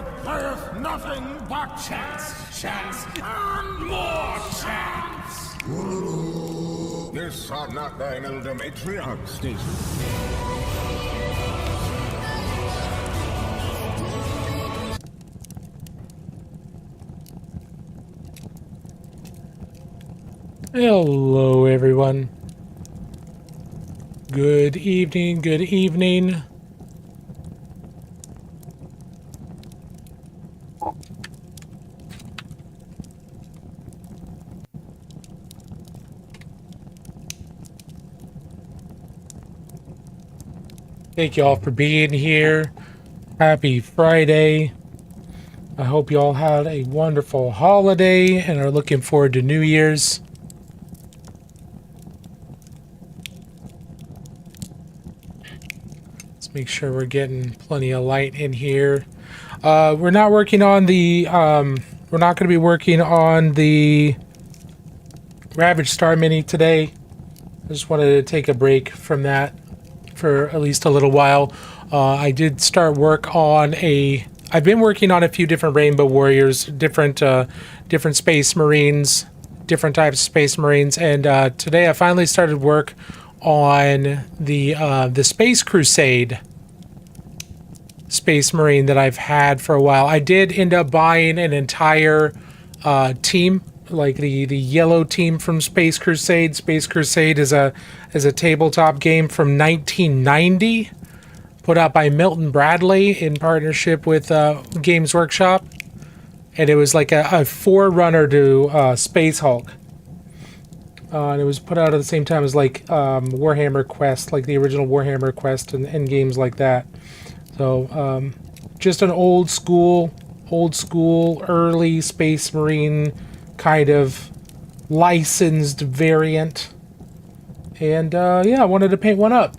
playeth nothing but chance, and more chance. This are not thine elder matriarch station. Hello, everyone. Good evening, good evening. Thank you all for being here. Happy Friday. I hope you all had a wonderful holiday and are looking forward to New Year's. Make sure we're getting plenty of light in here. We're not working on the we're not going to be working on the Ravaged Star mini today. I just wanted to take a break from that for at least a little while. I did start work on I've been working on a few different Rainbow Warriors, different Space Marines, different types of Space Marines, and today I finally started work on the Space Crusade Space Marine that I've had for a while. I did end up buying an entire team, like the yellow team from Space Crusade. Space Crusade is a tabletop game from 1990, put out by Milton Bradley in partnership with Games Workshop, and it was like a forerunner to Space Hulk. And it was put out at the same time as like Warhammer Quest, like the original Warhammer Quest and games like that. So just an old school, early Space Marine kind of licensed variant. And yeah, I wanted to paint one up.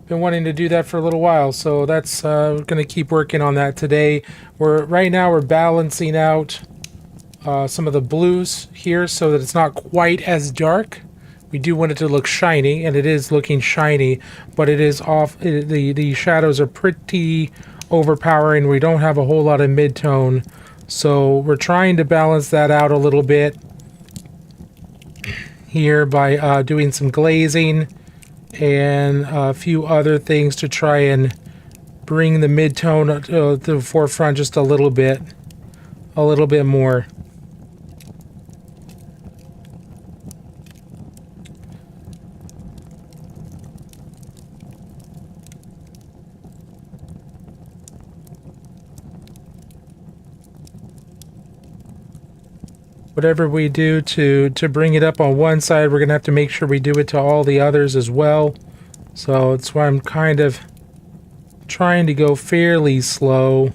Been wanting to do that for a little while, so that's we're gonna keep working on that today. Right now we're balancing out some of the blues here so that it's not quite as dark. We do want it to look shiny, and it is looking shiny, but it is off. The shadows are pretty overpowering. We don't have a whole lot of mid-tone, so we're trying to balance that out a little bit here by doing some glazing and a few other things to try and bring the mid-tone to the forefront just a little bit more. Whatever we do to bring it up on one side, we're gonna have to make sure we do it to all the others as well. So that's why I'm kind of trying to go fairly slow.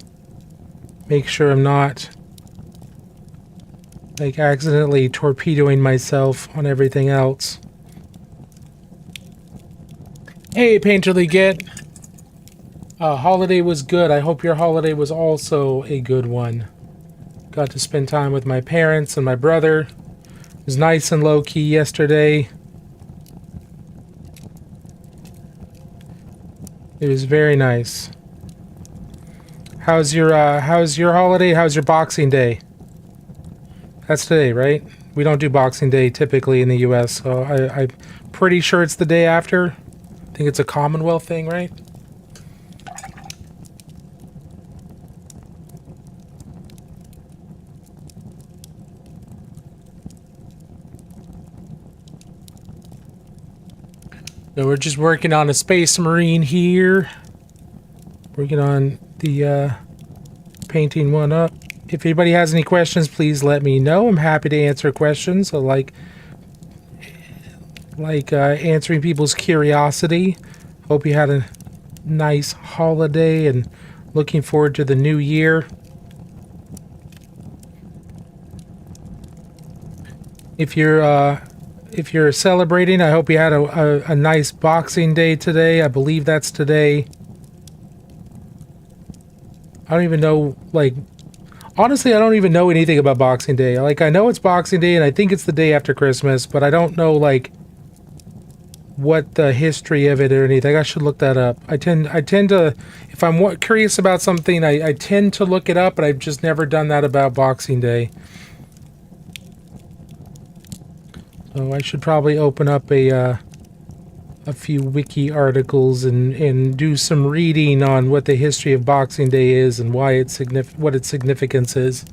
Make sure I'm not like accidentally torpedoing myself on everything else. Hey, Painterly Git. Holiday was good. I hope your holiday was also a good one. Got to spend time with my parents and my brother. It was nice and low-key yesterday. It was very nice. How's your holiday? How's your Boxing Day? That's today, right? We don't do Boxing Day typically in the US, so I'm pretty sure it's the day after. I think it's a Commonwealth thing, right? So we're just working on a Space Marine here. Working on the painting one up. If anybody has any questions, please let me know. I'm happy to answer questions. I like answering people's curiosity. Hope you had a nice holiday and looking forward to the new year. If you're celebrating, I hope you had a nice Boxing Day today. I believe that's today. I don't even know, like, honestly, I don't even know anything about Boxing Day. Like, I know it's Boxing Day, and I think it's the day after Christmas, but I don't know, like, what the history of it or anything. I should look that up. I tend to, if I'm curious about something, I tend to look it up, but I've just never done that about Boxing Day. So I should probably open up a few wiki articles and do some reading on what the history of Boxing Day is and why it's what its significance is.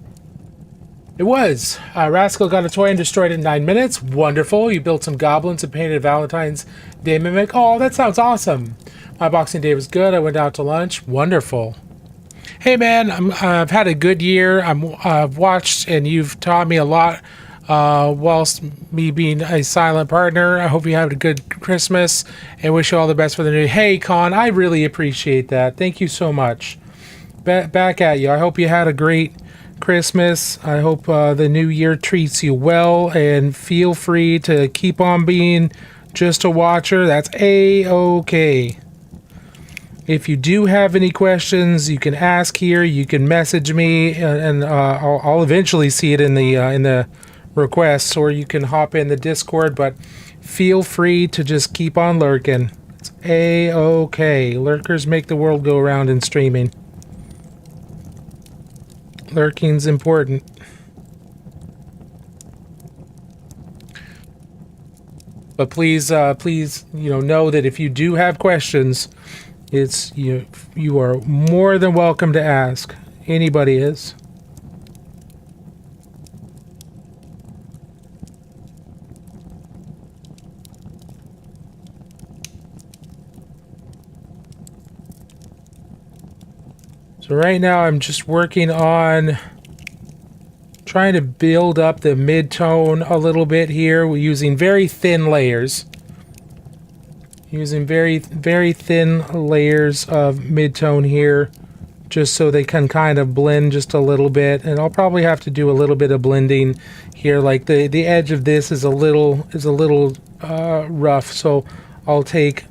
It was. Rascal got a toy and destroyed it in 9 minutes. Wonderful. You built some goblins and painted a Valentine's Day mimic. Oh, that sounds awesome. My Boxing Day was good. I went out to lunch. Wonderful. Hey, man, I've had a good year. I've watched and you've taught me a lot whilst me being a silent partner. I hope you had a good Christmas and wish you all the best for the new year. Hey, Con, I really appreciate that. Thank you so much. Back at you. I hope you had a great Christmas. I hope the new year treats you well, and feel free to keep on being just a watcher. That's A-okay. If you do have any questions, you can ask here. You can message me, and I'll eventually see it in the requests, or you can hop in the Discord. But feel free to just keep on lurking. It's A-okay. Lurkers make the world go round in streaming. Lurking's important. But please, know that if you do have questions, it's you are more than welcome to ask. Anybody is. So right now I'm just working on trying to build up the mid-tone a little bit here. We're using very thin layers. Using very, very thin layers of mid-tone here, just so they can kind of blend just a little bit. And I'll probably have to do a little bit of blending here. Like the edge of this is a little rough, so I'll take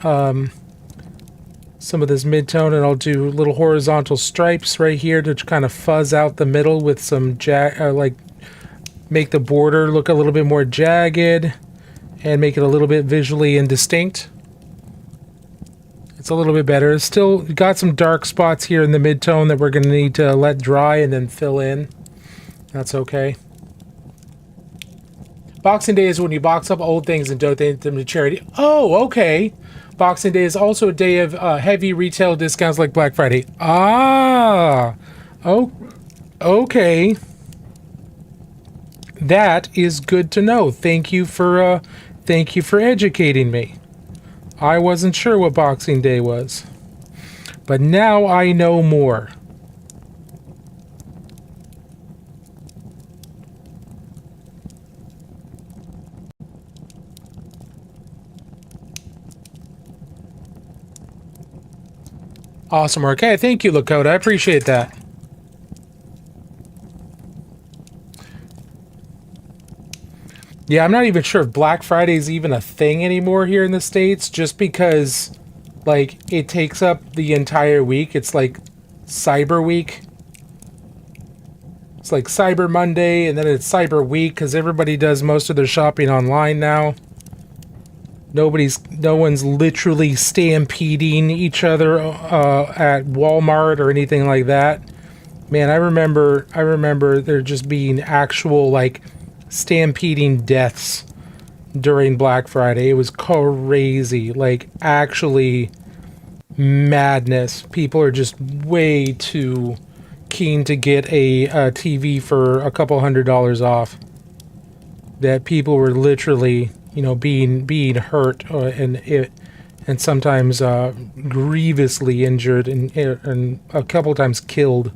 some of this mid-tone and I'll do little horizontal stripes right here to kind of fuzz out the middle with some make the border look a little bit more jagged and make it a little bit visually indistinct. It's a little bit better. It's still got some dark spots here in the mid-tone that we're going to need to let dry and then fill in. That's okay. Boxing Day is when you box up old things and donate them to charity. Oh, okay. Boxing Day is also a day of heavy retail discounts like Black Friday. Ah, oh, okay. That is good to know. Thank you for educating me. I wasn't sure what Boxing Day was, but now I know more. Awesome work. Hey, thank you, Lakota. I appreciate that. Yeah, I'm not even sure if Black Friday is even a thing anymore here in the States, just because, like, it takes up the entire week. It's like Cyber Week. It's like Cyber Monday, and then it's Cyber Week, because everybody does most of their shopping online now. No one's literally stampeding each other at Walmart or anything like that. Man, I remember there just being actual, like, stampeding deaths during Black Friday. It was crazy, like, actually madness. People are just way too keen to get a TV for a couple $100s off. That people were literally, being hurt and sometimes grievously injured and a couple times killed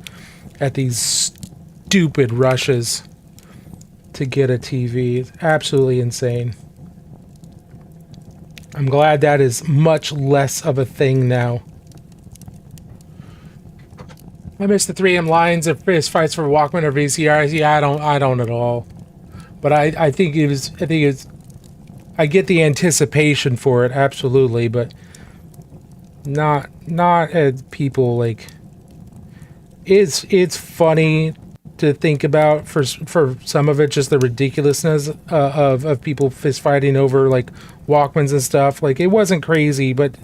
at these stupid rushes to get a TV. It's absolutely insane. I'm glad that is much less of a thing now. I miss the 3M lines of fist fights for Walkman or VCRs. Yeah, I don't at all. But I think I get the anticipation for it, absolutely, but not as people like. It's funny to think about for some of it, just the ridiculousness of people fist fighting over like Walkmans and stuff. Like it wasn't crazy, but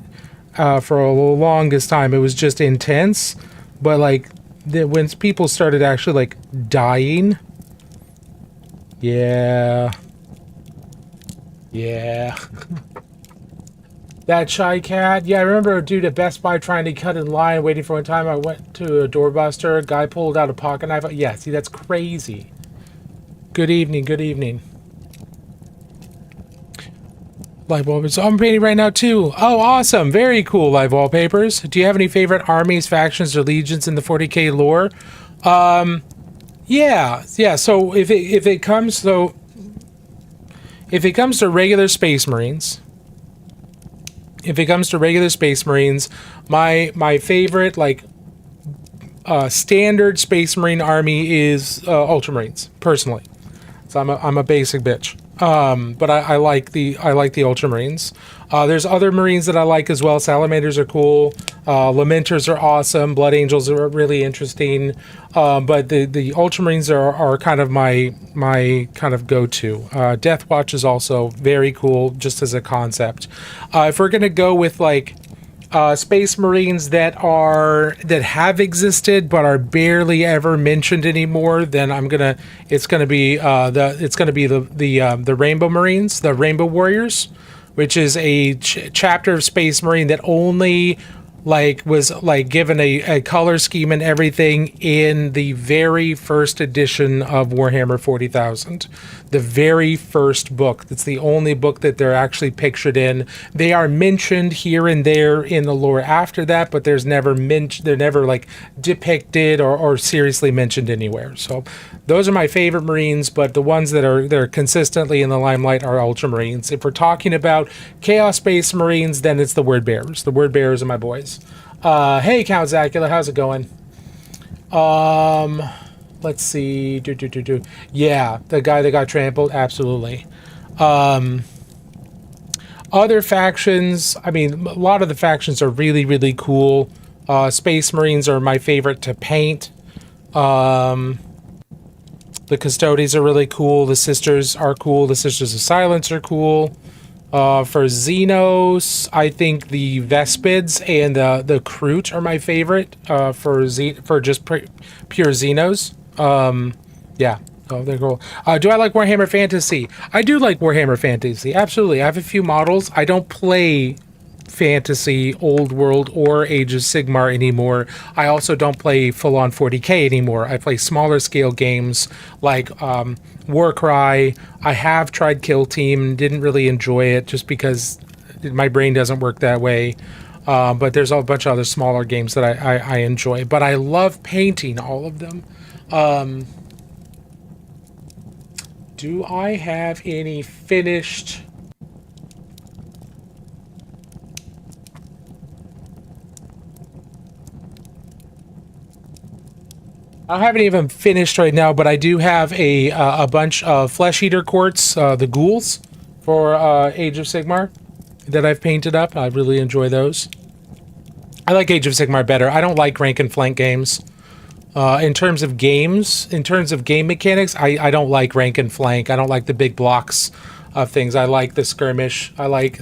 for a longest time it was just intense. But like when people started actually like dying, yeah. That shy cat. Yeah, I remember a dude at Best Buy trying to cut in line, waiting for one time. I went to a doorbuster. Guy pulled out a pocket knife. Yeah, see, that's crazy. Good evening, good evening. Live wallpapers. I'm painting right now, too. Oh, awesome. Very cool live wallpapers. Do you have any favorite armies, factions, or legions in the 40K lore? Yeah. So if it comes to regular Space Marines, my favorite like standard Space Marine army is Ultramarines, personally. So I'm a basic bitch. But I like the Ultramarines. There's other Marines that I like as well. Salamanders are cool. Lamenters are awesome. Blood Angels are really interesting. But the Ultramarines are kind of my kind of go-to. Death Watch is also very cool, just as a concept. If we're gonna go with like Space Marines that have existed but are barely ever mentioned anymore, then it's gonna be the Rainbow Marines, the Rainbow Warriors, which is a chapter of Space Marine that only like was like given a color scheme and everything in the very first edition of Warhammer 40,000. The very first book. That's the only book that they're actually pictured in. They are mentioned here and there in the lore after that, but they're never like depicted or seriously mentioned anywhere. So those are my favorite Marines, but the ones that are consistently in the limelight are Ultramarines. If we're talking about Chaos Space Marines, then it's the Word Bearers. The Word Bearers are my boys. Hey, Count Zacula, how's it going? Let's see. Yeah, the guy that got trampled, absolutely. Other factions, I mean, a lot of the factions are really, really cool. Space Marines are my favorite to paint. The Custodies are really cool. The Sisters are cool. The Sisters of Silence are cool. For Xenos, I think the Vespids and the Kroot are my favorite for just pure Xenos. Yeah. Oh, they're cool. Do I like Warhammer Fantasy? I do like Warhammer Fantasy. Absolutely. I have a few models. I don't play Fantasy, Old World, or Age of Sigmar anymore. I also don't play full-on 40K anymore. I play smaller scale games like Warcry. I have tried Kill Team, didn't really enjoy it just because my brain doesn't work that way. But there's a bunch of other smaller games that I enjoy. But I love painting all of them. Do I have any finished... I haven't even finished right now, but I do have a bunch of Flesh Eater Quartz, the ghouls, for Age of Sigmar that I've painted up. I really enjoy those. I like Age of Sigmar better. I don't like rank and flank games. In terms of games, in terms of game mechanics, I don't like rank and flank. I don't like the big blocks of things. I like the skirmish. I like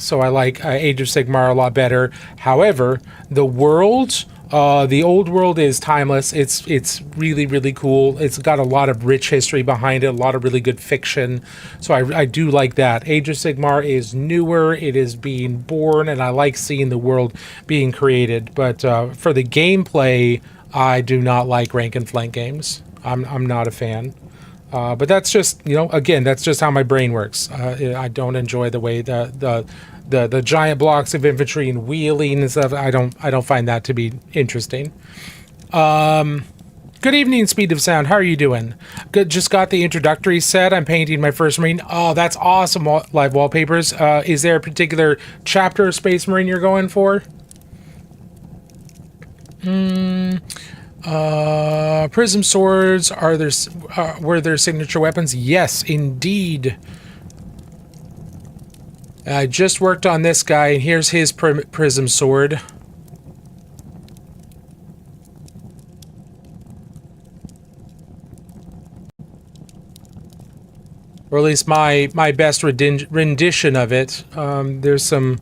Age of Sigmar a lot better. However, the world... the old world is timeless. It's really, really cool. It's got a lot of rich history behind it, a lot of really good fiction. So I do like that. Age of Sigmar is newer. It is being born, and I like seeing the world being created. But for the gameplay, I do not like rank and flank games. I'm not a fan. But that's just, again, that's just how my brain works. I don't enjoy the way the giant blocks of infantry and wheeling and stuff. I don't find that to be interesting. Good evening, Speed of Sound. How are you doing? Good. Just got the introductory set. I'm painting my first Marine. Oh, that's awesome. Live wallpapers. Is there a particular chapter of Space Marine you're going for? Prism swords were their signature weapons? Yes, indeed. I just worked on this guy, and here's his prism sword. or at least my best rendition of it. There's some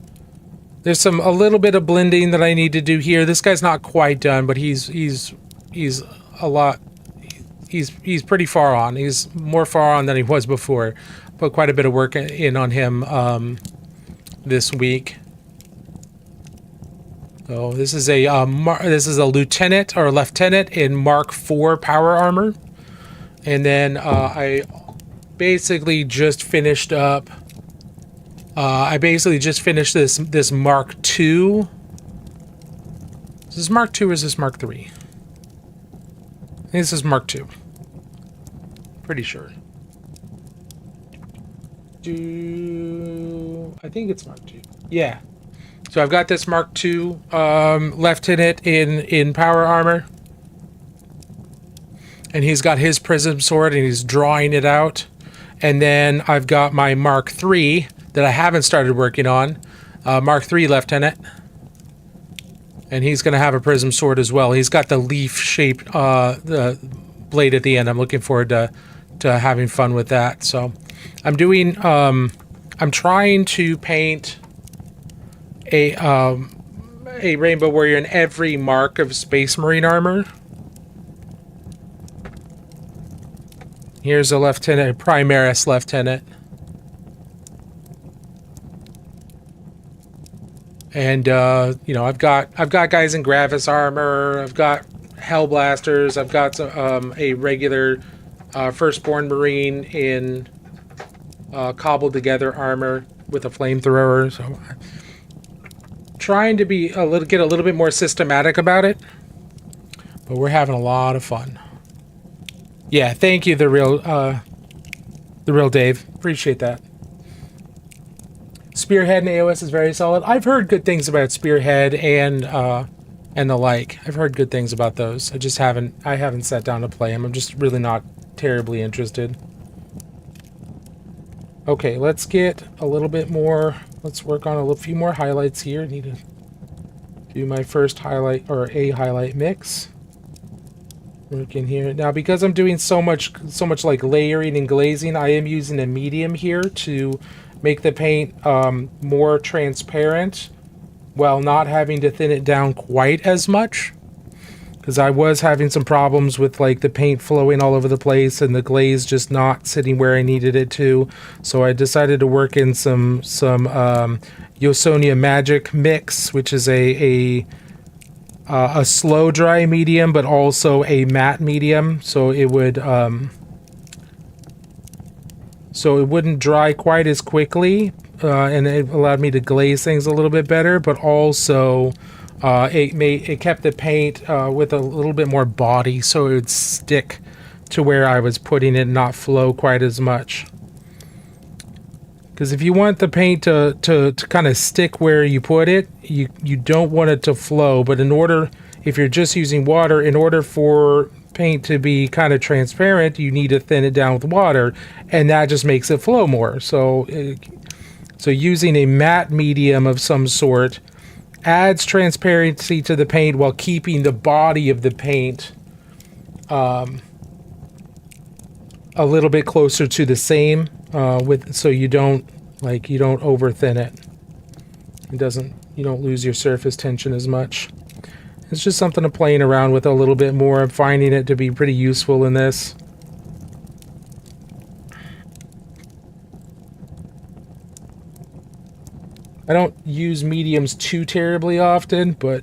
a little bit of blending that I need to do here. This guy's not quite done, but he's a lot. He's pretty far on. He's more far on than he was before. Put quite a bit of work in on him this week. So this is a lieutenant or lieutenant in Mark IV power armor, and then I basically just finished up. This Mark II. Is this Mark II or is this Mark III? I think this is Mark II. Pretty sure. I think it's Mark II. Yeah. So I've got this Mark II lieutenant in power armor. And he's got his prism sword and he's drawing it out. And then I've got my Mark III that I haven't started working on. Mark III lieutenant. And he's going to have a prism sword as well. He's got the leaf-shaped the blade at the end. I'm looking forward to having fun with that. So I'm doing... I'm trying to paint a Rainbow Warrior in every mark of Space Marine armor. Here's a lieutenant, a Primaris lieutenant. And you know, I've got guys in Gravis armor. I've got Hellblasters. I've got a regular Firstborn Marine in cobbled together armor with a flamethrower. So trying to be get a little bit more systematic about it. But we're having a lot of fun. Yeah, thank you, the real Dave. Appreciate that. Spearhead and AOS is very solid. I've heard good things about Spearhead and the like. I've heard good things about those. I haven't sat down to play them. I'm just really not terribly interested. Okay, let's get a little bit more. Let's work on a few more highlights here. I need to do my first highlight or a highlight mix. Work in here now because I'm doing so much like layering and glazing. I am using a medium here to make the paint more transparent while not having to thin it down quite as much, because I was having some problems with like the paint flowing all over the place and the glaze just not sitting where I needed it to. So I decided to work in some Yosonia Magic mix, which is a slow dry medium, but also a matte medium, so it wouldn't dry quite as quickly, and it allowed me to glaze things a little bit better. But also, it kept the paint with a little bit more body, so it would stick to where I was putting it and not flow quite as much. Because if you want the paint to kind of stick where you put it, you don't want it to flow. But if you're just using water, in order for paint to be kind of transparent, you need to thin it down with water, and that just makes it flow more. So using a matte medium of some sort adds transparency to the paint while keeping the body of the paint a little bit closer to the same. So you don't over thin it. You don't lose your surface tension as much. It's just something I'm playing around with a little bit more. I'm finding it to be pretty useful in this. I don't use mediums too terribly often, but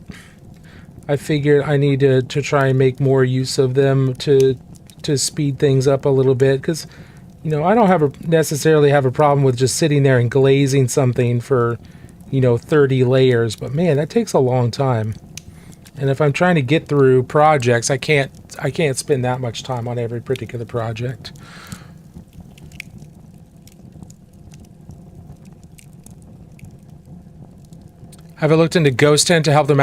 I figured I need to try and make more use of them to speed things up a little bit, because I don't necessarily have a problem with just sitting there and glazing something for 30 layers, but man, that takes a long time. And if I'm trying to get through projects, I can't spend that much time on every particular project. Have I looked into Ghost Tint to help them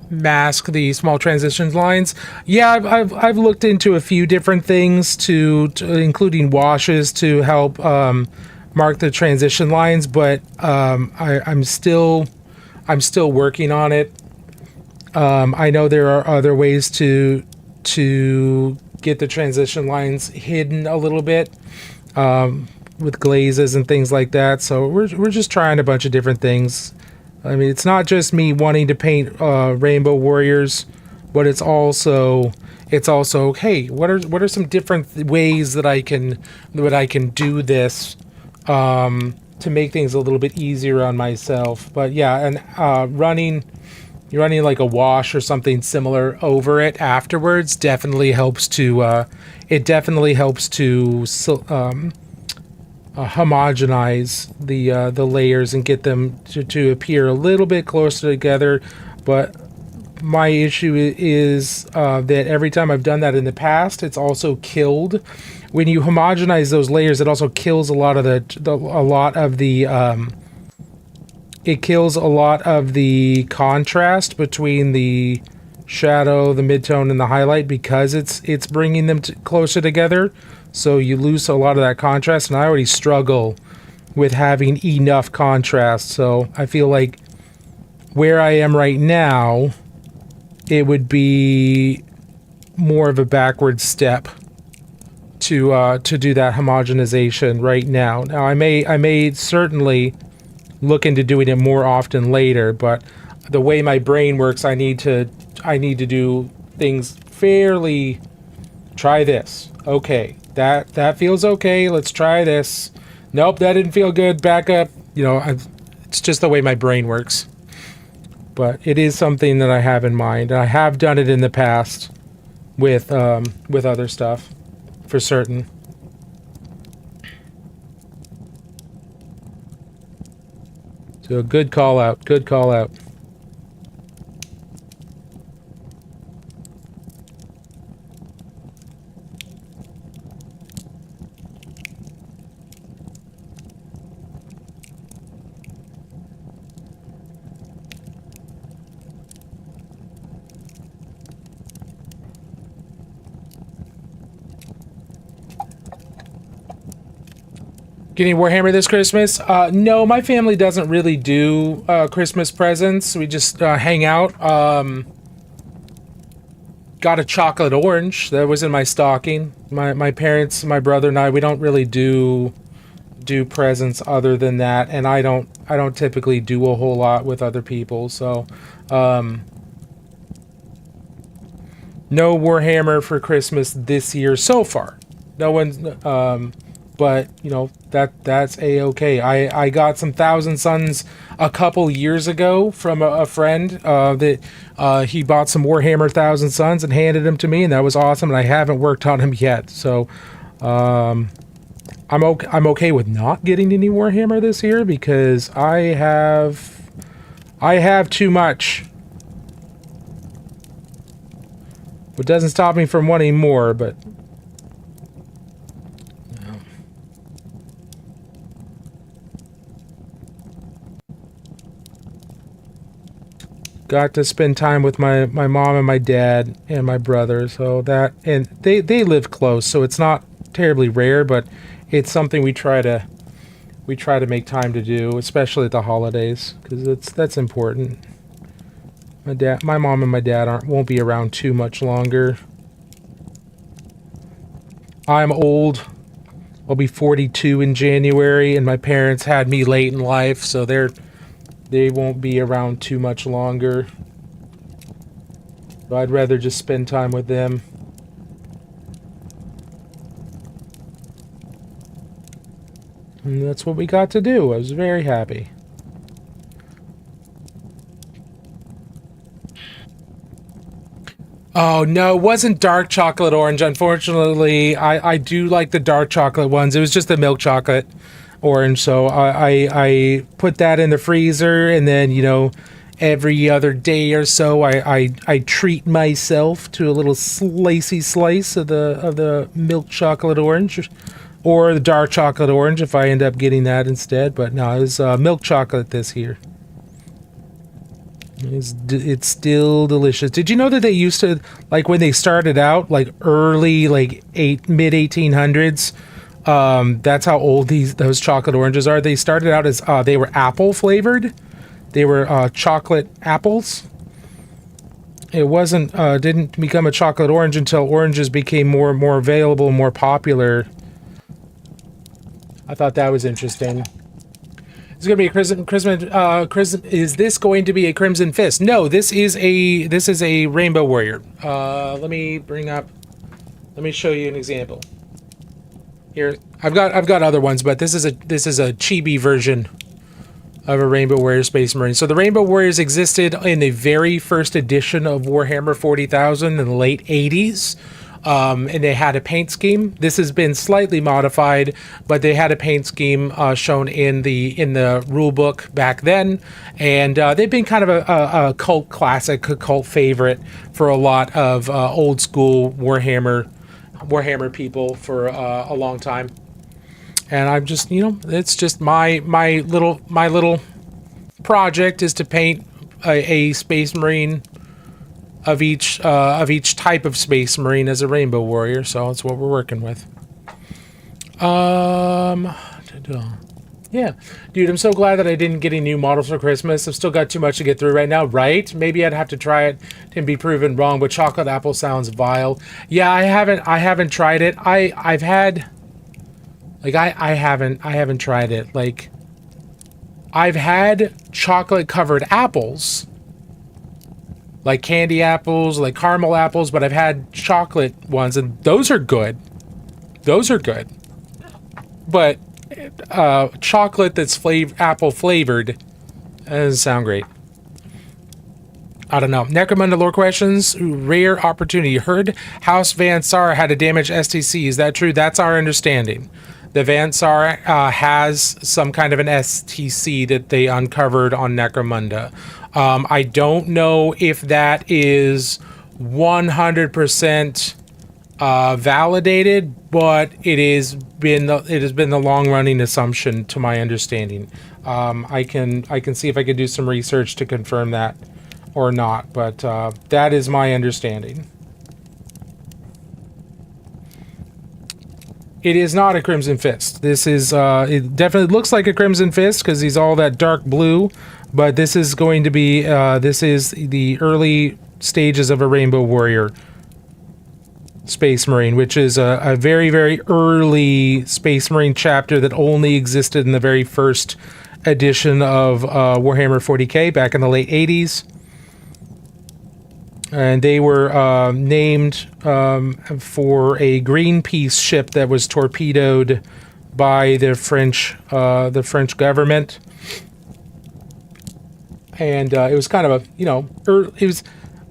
mask the small transition lines? Yeah, I've looked into a few different things to including washes to help mark the transition lines, but I'm still working on it. I know there are other ways to get the transition lines hidden a little bit. with glazes and things like that. So we're just trying a bunch of different things. I mean, it's not just me wanting to paint Rainbow Warriors, but it's also hey, what are some different ways that I can do this to make things a little bit easier on myself. But yeah, and you're running like a wash or something similar over it afterwards definitely helps to homogenize the layers and get them to appear a little bit closer together. But my issue is that every time I've done that in the past, it's also killed. When you homogenize those layers, it also kills a lot of the contrast between the shadow, the midtone, and the highlight, because it's bringing them closer together. So you lose a lot of that contrast, and I already struggle with having enough contrast. So I feel like where I am right now, it would be more of a backward step to do that homogenization right now. Now I may certainly look into doing it more often later, but the way my brain works, I need to do things fairly. Try this. Okay, that feels okay. Let's try this. Nope, that didn't feel good. Back up. It's just the way my brain works. But it is something that I have in mind. I have done it in the past with other stuff, for certain. So good call out. Good call out. Getting Warhammer this Christmas? No, my family doesn't really do Christmas presents. We just hang out. Got a chocolate orange that was in my stocking. My parents, my brother, and I, we don't really do presents other than that, and I don't typically do a whole lot with other people. So, no Warhammer for Christmas this year so far. No one's. But that's a-okay. I got some Thousand Suns a couple years ago from a friend that he bought some Warhammer Thousand Suns and handed them to me, and that was awesome. And I haven't worked on them yet, so I'm okay with not getting any Warhammer this year because I have too much. It doesn't stop me from wanting more, but. Got to spend time with my mom and my dad and my brother, so that, and they live close, so it's not terribly rare, but it's something we try to make time to do, especially at the holidays, because that's important. My mom and my dad won't be around too much longer. I'm old. I'll be 42 in January, and my parents had me late in life, so they won't be around too much longer. But I'd rather just spend time with them. And that's what we got to do. I was very happy. Oh, no, it wasn't dark chocolate orange. Unfortunately, I do like the dark chocolate ones. It was just the milk chocolate orange, so I put that in the freezer, and then every other day or so I treat myself to a little slicey slice of the milk chocolate orange or the dark chocolate orange if I end up getting that instead. But no, it was milk chocolate this year. It's still delicious. Did you know that they used to, like, when they started out, like early, like mid 1800s? That's how old those chocolate oranges are. They started out as they were apple flavored. They were chocolate apples. It didn't become a chocolate orange until oranges became more available, more popular. I thought that was interesting. Is going to be a crimson. Is this going to be a Crimson Fist? No, this is a Rainbow Warrior. Let me show you an example. Here, I've got other ones, but this is a chibi version of a Rainbow Warrior Space Marine. So the Rainbow Warriors existed in the very first edition of Warhammer 40,000 in the late 80s. And they had a paint scheme. This has been slightly modified, but they had a paint scheme shown in the rule book back then, and they've been kind of a cult classic, a cult favorite for a lot of old school Warhammer people for a long time. And I'm just, it's just my little project is to paint a Space Marine of each type of Space Marine as a Rainbow Warrior, so that's what we're working with. Yeah, dude, I'm so glad that I didn't get any new models for Christmas. I've still got too much to get through right now, right? Maybe I'd have to try it and be proven wrong, but chocolate apple sounds vile. Yeah, I haven't tried it. I haven't tried it. Like, I've had chocolate covered apples, like candy apples, like caramel apples, but I've had chocolate ones, and those are good. But chocolate that's apple flavored doesn't sound great. I don't know. Necromunda lore questions. Rare opportunity. Heard House Van Sar had a damaged STC. Is that true? That's our understanding. The Van Sar has some kind of an STC that they uncovered on Necromunda. I don't know if that is 100% validated, but it has been the long-running assumption, to my understanding. I can see if I could do some research to confirm that or not, but that is my understanding. It is not a Crimson Fist. This is, it definitely looks like a Crimson Fist because he's all that dark blue, but this is going to be, this is the early stages of a Rainbow Warrior Space Marine, which is a very, very early Space Marine chapter that only existed in the very first edition of Warhammer 40k back in the late 80s. And they were named for a Greenpeace ship that was torpedoed by the French government. And it was kind of a, it was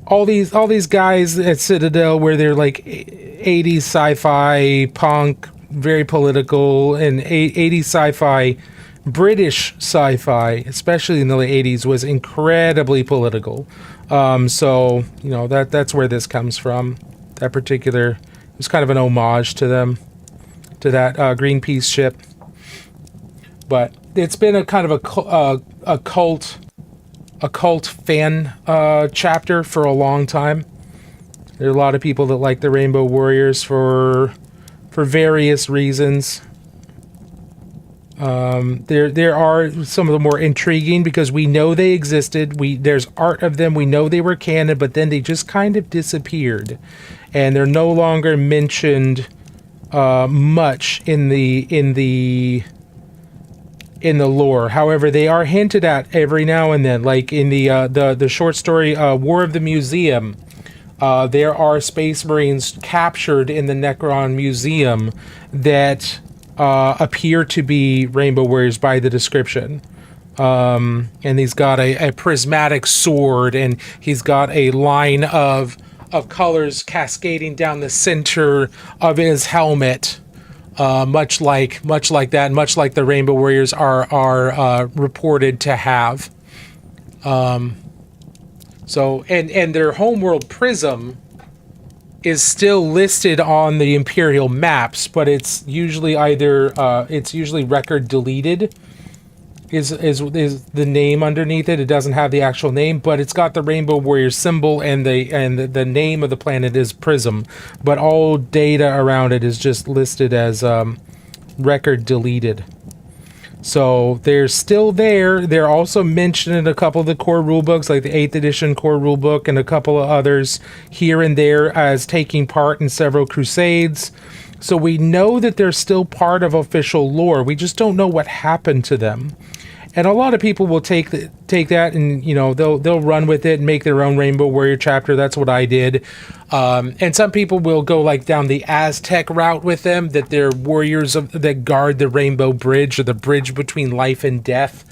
all these guys at Citadel where they're like 80s sci-fi punk, very political, and 80s sci-fi, British sci-fi, especially in the late 80s, was incredibly political. So that's where this comes from. That particular, it was kind of an homage to them, to that Greenpeace ship. But it's been a kind of a cult fan chapter for a long time. There are a lot of people that like the Rainbow Warriors for various reasons. There are some of the more intriguing because we know they existed. There's art of them. We know they were canon, but then they just kind of disappeared, and they're no longer mentioned much in the lore. However, they are hinted at every now and then, like in the short story War of the Museum. There are Space Marines captured in the Necron Museum that appear to be Rainbow Warriors by the description. And he's got a prismatic sword, and he's got a line of colors cascading down the center of his helmet. Much like that, much like the Rainbow Warriors are reported to have. So their homeworld Prism is still listed on the Imperial maps, but it's usually record deleted. Is the name underneath it? It doesn't have the actual name, but it's got the Rainbow Warrior symbol, and the name of the planet is Prism, but all data around it is just listed as record deleted. So they're still there. They're also mentioned in a couple of the core rulebooks, like the 8th edition core rulebook and a couple of others here and there, as taking part in several crusades. So we know that they're still part of official lore. We just don't know what happened to them. And a lot of people will take that and, you know, they'll run with it and make their own Rainbow Warrior chapter. That's what I did. And some people will go like down the Aztec route with them, that they're warriors that guard the Rainbow Bridge, or the bridge between life and death.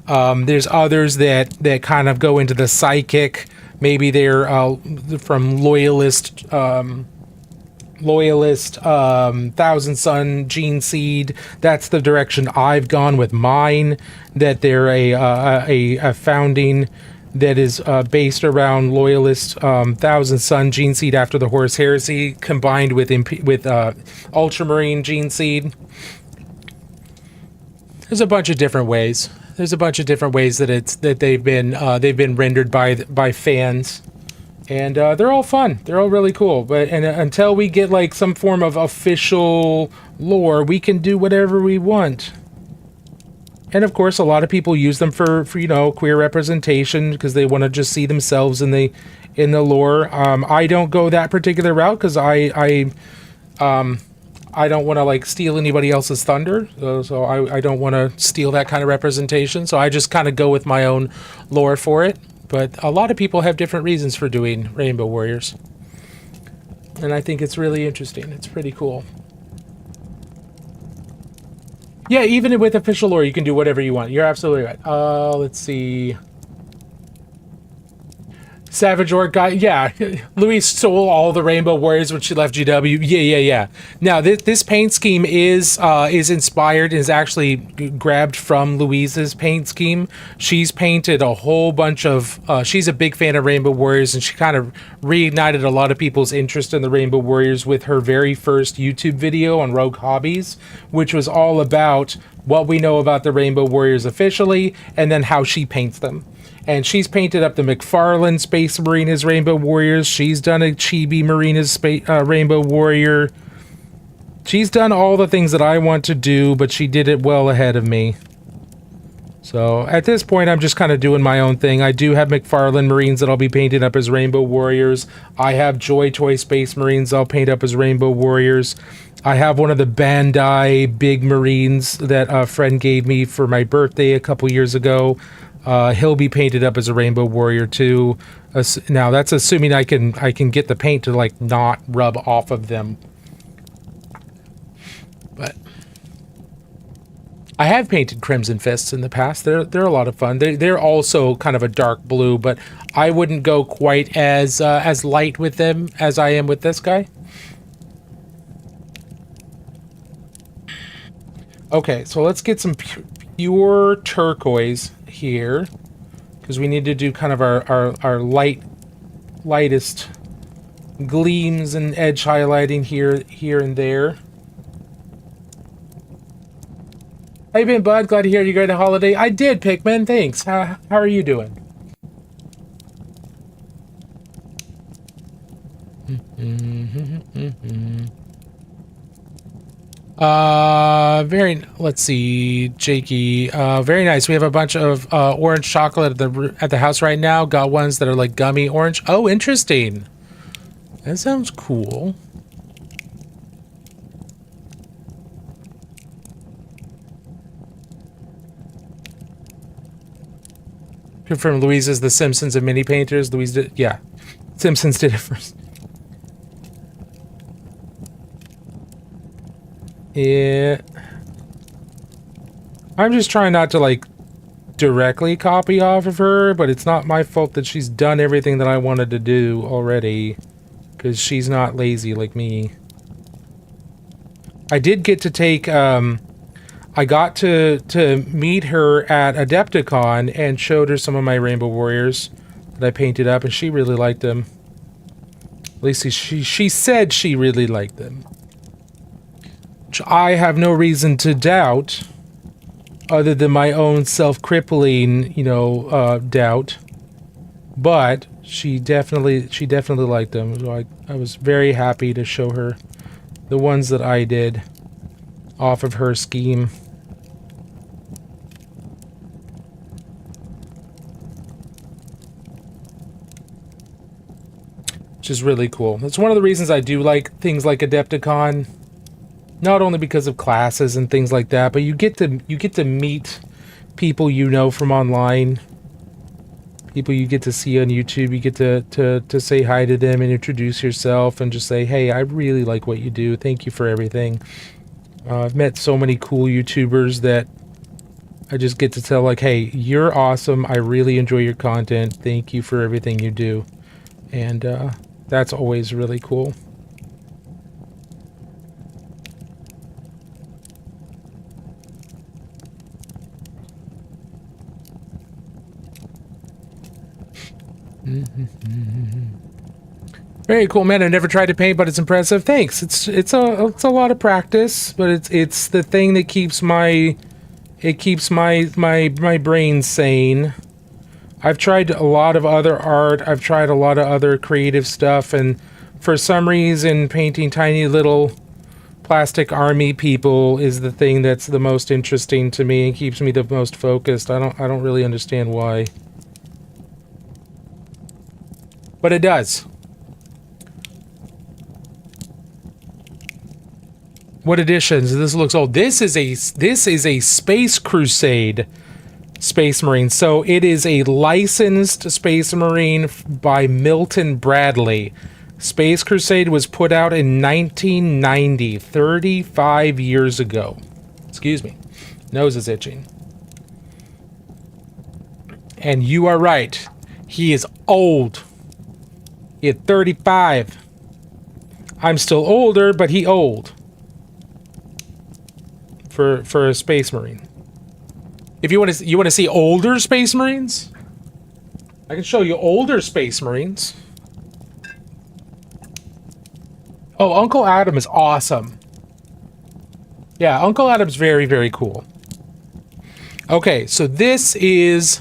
There's others that kind of go into the psychic. Maybe they're from loyalist Thousand Sun Gene Seed. That's the direction I've gone with mine, that they're a founding that is based around loyalist Thousand Sun Gene Seed after the Horus Heresy, combined with Ultramarine Gene Seed. There's a bunch of different ways. That they've been rendered by fans. And they're all fun. They're all really cool. But until we get like some form of official lore, we can do whatever we want. And of course, a lot of people use them for you know, queer representation, because they want to just see themselves in the lore. I don't go that particular route, because I don't want to like steal anybody else's thunder. So I don't want to steal that kind of representation. So I just kind of go with my own lore for it. But a lot of people have different reasons for doing Rainbow Warriors. And I think it's really interesting. It's pretty cool. Yeah, even with official lore, you can do whatever you want. You're absolutely right. Let's see. Savage Orc guy, yeah. Louise stole all the Rainbow Warriors when she left GW. Yeah. Now this paint scheme is inspired, is actually grabbed from Louise's paint scheme. She's painted a whole bunch of. She's a big fan of Rainbow Warriors, and she kind of reignited a lot of people's interest in the Rainbow Warriors with her very first YouTube video on Rogue Hobbies, which was all about what we know about the Rainbow Warriors officially, and then how she paints them. And she's painted up the McFarlane Space Marine Rainbow Warriors. She's done a Chibi Marina's Rainbow Warrior. She's done all the things that I want to do, but she did it well ahead of me. So at this point, I'm just kind of doing my own thing. I do have McFarlane Marines that I'll be painting up as Rainbow Warriors. I have Joy Toy Space Marines I'll paint up as Rainbow Warriors. I have one of the Bandai Big Marines that a friend gave me for my birthday a couple years ago. He'll be painted up as a Rainbow Warrior too. Now that's assuming I can get the paint to like not rub off of them. But I have painted Crimson Fists in the past. They're a lot of fun. They're also kind of a dark blue, but I wouldn't go quite as light with them as I am with this guy. Okay, so let's get some pure turquoise here, because we need to do kind of our lightest gleams and edge highlighting here and there. How you been, bud? Glad to hear you got a holiday. I did, Pikmin. Thanks. How are you doing? Let's see, Jakey. Very nice. We have a bunch of orange chocolate at the house right now. Got ones that are like gummy orange. Oh, interesting. That sounds cool. Confirm Louise is the Simpsons of mini painters. Louise did, yeah. Simpsons did it first. Yeah. I'm just trying not to like directly copy off of her, but it's not my fault that she's done everything that I wanted to do already, because she's not lazy like me. I did get to take I got to meet her at Adepticon and showed her some of my Rainbow Warriors that I painted up, and she really liked them. At least she said she really liked them. Which I have no reason to doubt, other than my own self-crippling, doubt. But she definitely liked them. So I was very happy to show her the ones that I did off of her scheme. Which is really cool. That's one of the reasons I do like things like Adepticon. Not only because of classes and things like that, but you get to meet people you know from online. People you get to see on YouTube, you get to say hi to them and introduce yourself and just say, hey, I really like what you do. Thank you for everything. I've met so many cool YouTubers that I just get to tell, like, hey, you're awesome. I really enjoy your content. Thank you for everything you do. And that's always really cool. Very cool, man. I've never tried to paint, but it's impressive. Thanks. It's a lot of practice, but it's the thing that keeps my brain sane. I've tried a lot of other art. I've tried a lot of other creative stuff, and for some reason, painting tiny little plastic army people is the thing that's the most interesting to me and keeps me the most focused. I don't really understand why. But it does. What editions? This looks old. This is a Space Crusade Space Marine. So it is a licensed Space Marine by Milton Bradley. Space Crusade was put out in 1990, 35 years ago. Excuse me. Nose is itching. And you are right. He is old. He is 35. I'm still older, but he old. For a Space Marine. If you want to see older Space Marines, I can show you older Space Marines. Oh, Uncle Adam is awesome. Yeah, Uncle Adam's very, very cool. Okay, so this is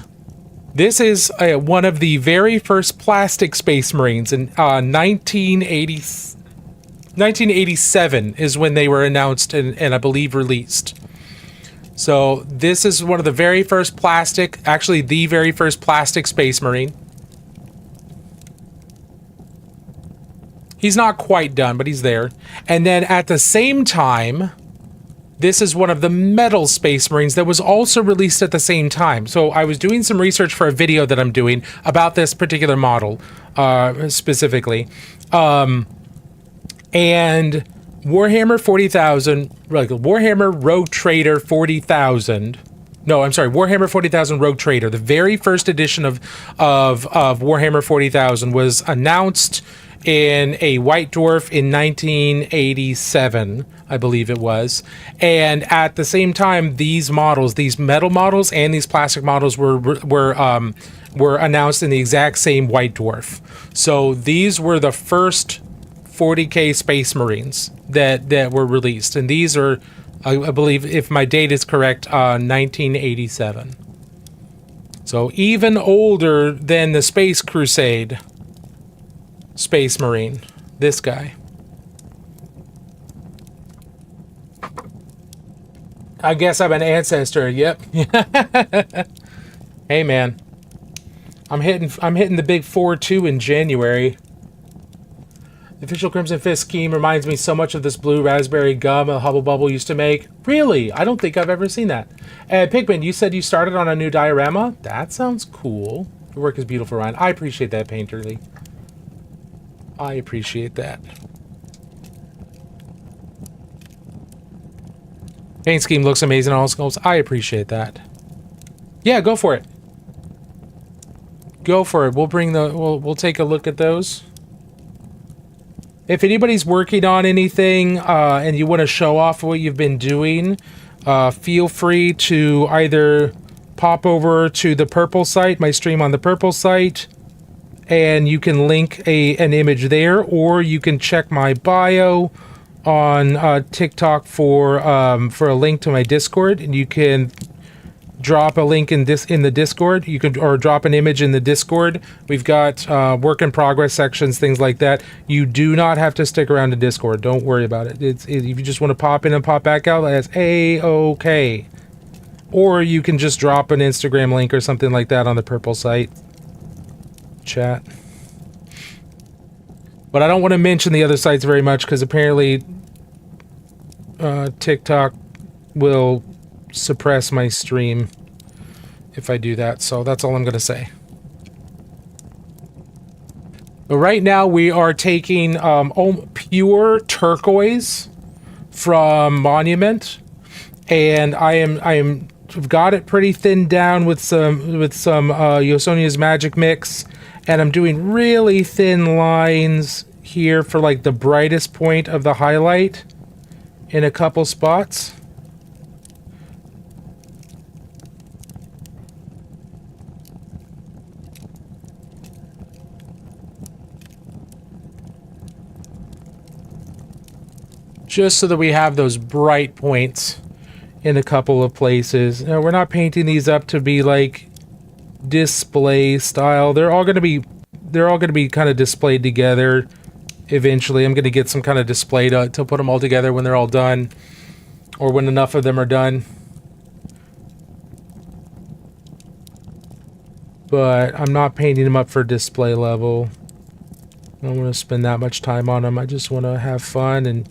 one of the very first plastic Space Marines in 1987 is when they were announced and I believe released. So this is one of the very first plastic, actually the very first plastic Space Marine. He's not quite done, but he's there. And then at the same time, this is one of the metal Space Marines that was also released at the same time. So I was doing some research for a video that I'm doing about this particular model, specifically. And Warhammer 40,000, like Warhammer Rogue Trader 40,000. No, I'm sorry, Warhammer 40,000 Rogue Trader. The very first edition of Warhammer 40,000 was announced in a White Dwarf in 1987, I believe it was. And at the same time, these models, these metal models and these plastic models were announced in the exact same White Dwarf. So these were the first 40K Space Marines that were released, and these are, I believe, if my date is correct, 1987. So even older than the Space Crusade Space Marine, this guy. I guess I'm an ancestor. Yep. Hey man, I'm hitting the big 4-2 in January. The official Crimson Fist scheme reminds me so much of this blue raspberry gum a Hubble Bubble used to make. Really? I don't think I've ever seen that. Pigman, you said you started on a new diorama? That sounds cool. Your work is beautiful, Ryan. I appreciate that, Painterly. I appreciate that. Paint scheme looks amazing on all sculpts. I appreciate that. Yeah, go for it. Go for it. We'll take a look at those. If anybody's working on anything and you want to show off what you've been doing, feel free to either pop over to the Purple site, my stream on the Purple site, and you can link an image there, or you can check my bio on TikTok for a link to my Discord, and you can drop a link in the Discord. You could, or drop an image in the Discord. We've got work in progress sections, things like that. You do not have to stick around to Discord. Don't worry about it. If you just want to pop in and pop back out, that's A-okay. Or you can just drop an Instagram link or something like that on the Purple site chat. But I don't want to mention the other sites very much because apparently TikTok will suppress my stream if I do that. So that's all I'm going to say. But right now we are taking pure turquoise from Monument, and I've got it pretty thinned down with some Yosonia's Magic Mix, and I'm doing really thin lines here for like the brightest point of the highlight in a couple spots. Just so that we have those bright points in a couple of places. Now, we're not painting these up to be like display style. They're all going to be kind of displayed together eventually. I'm going to get some kind of display to put them all together when they're all done, or when enough of them are done. But I'm not painting them up for display level. I don't want to spend that much time on them. I just want to have fun and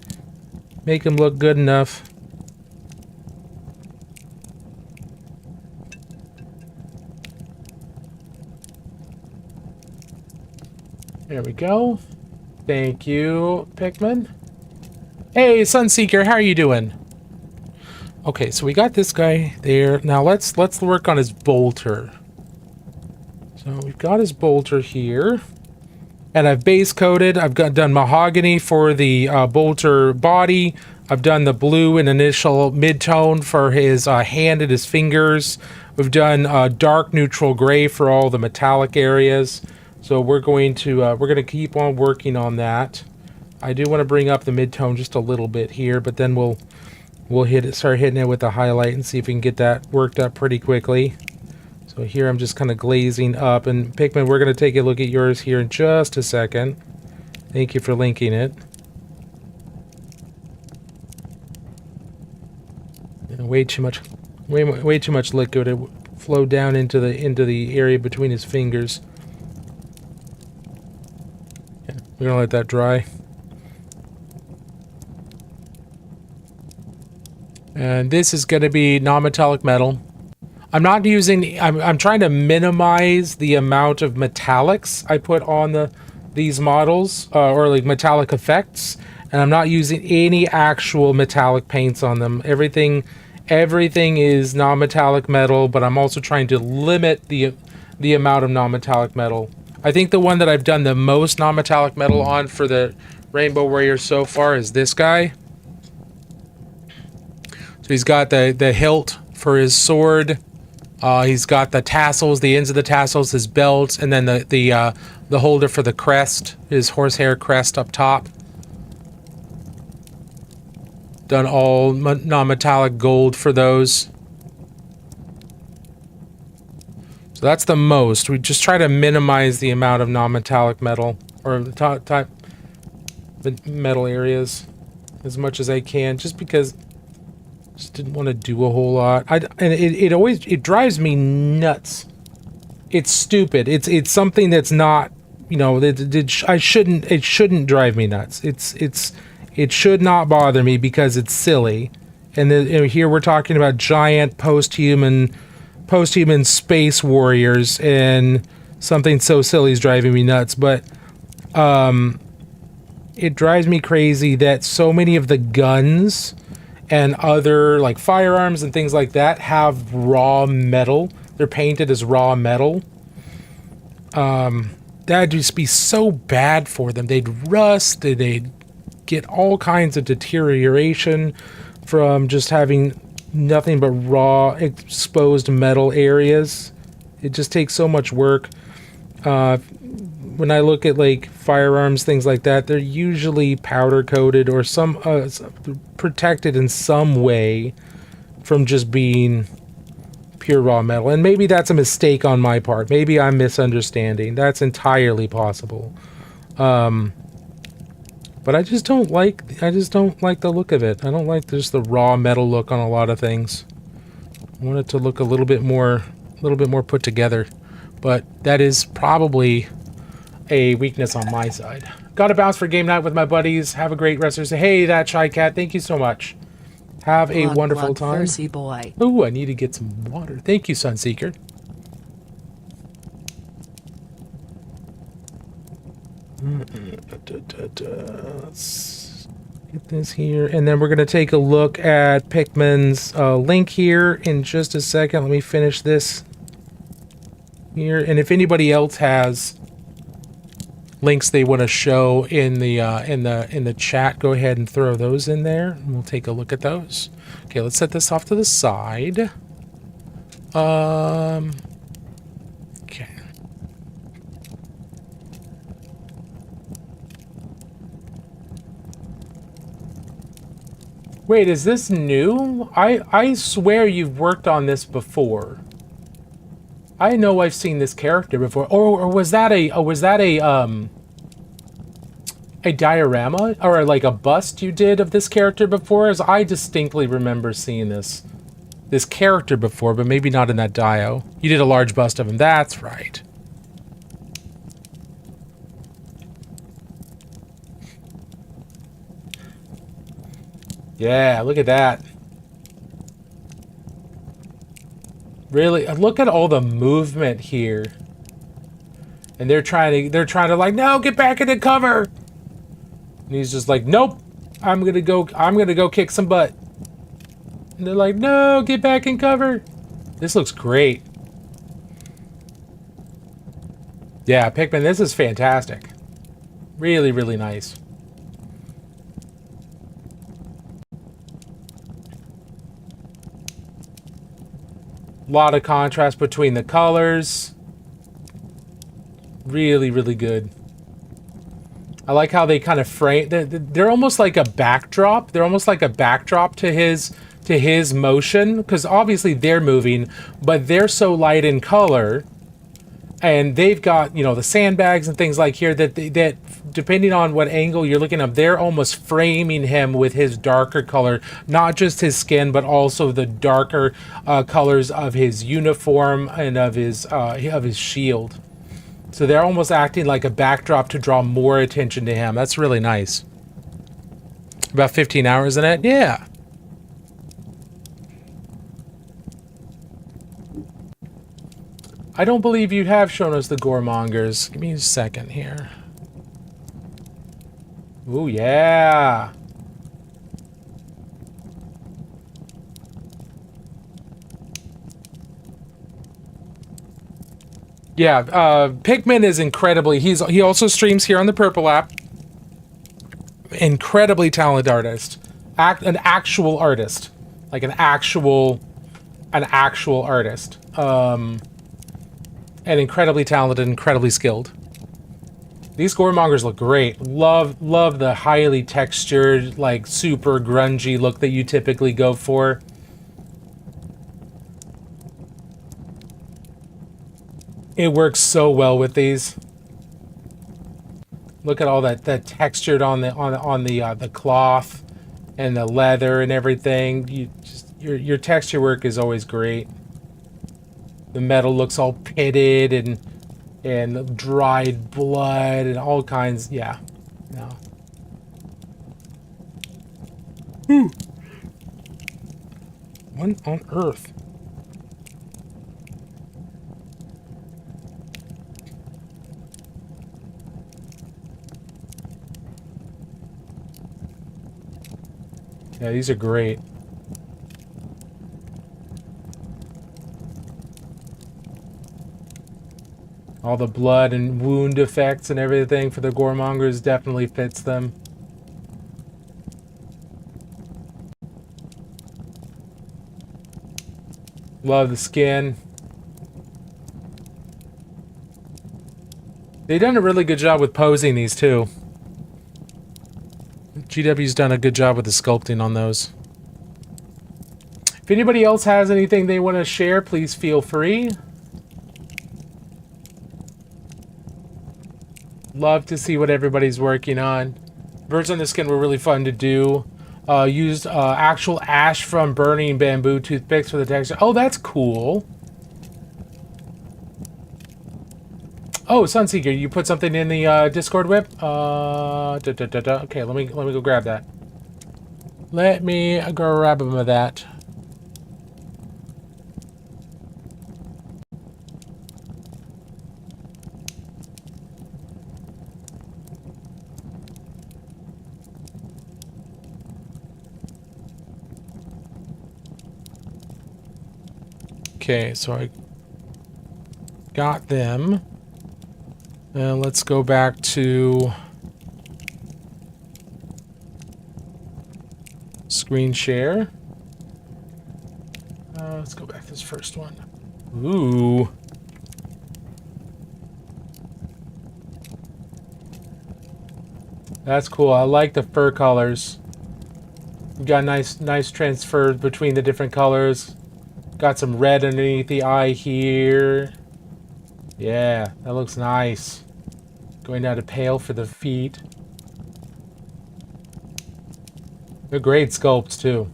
make them look good enough. There we go. Thank you, Pikmin. Hey, Sunseeker, how are you doing? Okay, so we got this guy there. Now let's work on his bolter. So we've got his bolter here. And I've base coated. I've done mahogany for the bolter body. I've done the blue and initial mid-tone for his hand and his fingers. We've done dark neutral gray for all the metallic areas. So we're going to keep on working on that. I do want to bring up the mid-tone just a little bit here, but then we'll start hitting it with the highlight and see if we can get that worked up pretty quickly. So here I'm just kind of glazing up, and Pikmin, we're going to take a look at yours here in just a second. Thank you for linking it. And way too much liquid. It flowed down into the area between his fingers. Yeah, we're going to let that dry. And this is going to be non-metallic metal. I'm not using, I'm trying to minimize the amount of metallics I put on these models, or like metallic effects, and I'm not using any actual metallic paints on them. Everything is non-metallic metal, but I'm also trying to limit the amount of non-metallic metal. I think the one that I've done the most non-metallic metal on for the Rainbow Warrior so far is this guy. So he's got the hilt for his sword. He's got the tassels, the ends of the tassels, his belt, and then the holder for the crest, his horsehair crest up top. Done all non-metallic gold for those. So that's the most. We just try to minimize the amount of non-metallic metal, or the metal areas, as much as I can, just because just didn't want to do a whole lot. And it drives me nuts. It's stupid. It's something that's not, you know, it shouldn't drive me nuts. It should not bother me because it's silly. And then here we're talking about giant post-human space warriors, and something so silly is driving me nuts. But it drives me crazy that so many of the guns and other like firearms and things like that have raw metal. They're painted as raw metal. That'd just be so bad for them. They'd rust, they'd get all kinds of deterioration from just having nothing but raw exposed metal areas. It just takes so much work. When I look at like firearms, things like that, they're usually powder coated or some protected in some way from just being pure raw metal. And maybe that's a mistake on my part. Maybe I'm misunderstanding. That's entirely possible. But I just don't like the look of it. I don't like just the raw metal look on a lot of things. I want it to look a little bit more put together. But that is probably a weakness on my side. Got to bounce for game night with my buddies. Have a great rest of the day. Hey, that Shy Cat, thank you so much. Have a Glug, wonderful glug, time. thirsty boy. Ooh, I need to get some water. Thank you, Sunseeker. Let's get this here. And then we're going to take a look at Pikmin's link here in just a second. Let me finish this here. And if anybody else has links they want to show in the chat, go ahead and throw those in there, and we'll take a look at those. Okay, let's set this off to the side. Okay. Wait, is this new? I swear you've worked on this before. I know I've seen this character before. Or was that a diorama or like a bust you did of this character before? As I distinctly remember seeing this character before, but maybe not in that dio. You did a large bust of him. That's right. Yeah, look at that. Really, look at all the movement here. And they're trying to like, no, get back into cover. And he's just like, nope, I'm gonna go kick some butt. And they're like, no, get back in cover. This looks great. Yeah, Pikmin, this is fantastic. Really, really nice. A lot of contrast between the colors. Really, really good. I like how they kind of frame. They're almost like a backdrop. They're almost like a backdrop to his motion, because obviously they're moving, but they're so light in color, and they've got, you know, the sandbags and things like here that depending on what angle you're looking at, they're almost framing him with his darker color, not just his skin, but also the darker colors of his uniform and of his shield. So they're almost acting like a backdrop to draw more attention to him. That's really nice. About 15 hours in it? Yeah. I don't believe you have shown us the Goremongers. Give me a second here. Ooh, yeah. Yeah, Pikmin is incredibly... He also streams here on the Purple app. Incredibly talented artist. An actual artist. Like an actual artist. And incredibly talented, incredibly skilled. These Goremongers look great. Love the highly textured, like super grungy look that you typically go for. It works so well with these. Look at all that textured on the cloth and the leather and everything. Your texture work is always great. The metal looks all pitted and dried blood and all kinds. Yeah. No. What on earth? Yeah, these are great. All the blood and wound effects and everything for the Goremongers definitely fits them. Love the skin. They've done a really good job with posing these too. GW's done a good job with the sculpting on those. If anybody else has anything they want to share, please feel free. Love to see what everybody's working on. Birds on the skin were really fun to do. Used actual ash from burning bamboo toothpicks for the texture. Oh, that's cool. Oh, Sunseeker, you put something in the Discord whip? Okay, let me go grab that. Let me grab him of that. Okay, so I got them. And let's go back to screen share. Let's go back to this first one. Ooh. That's cool. I like the fur colors. You got nice transfer between the different colors. Got some red underneath the eye here. Yeah, that looks nice. Going down to pale for the feet. They're great sculpts too.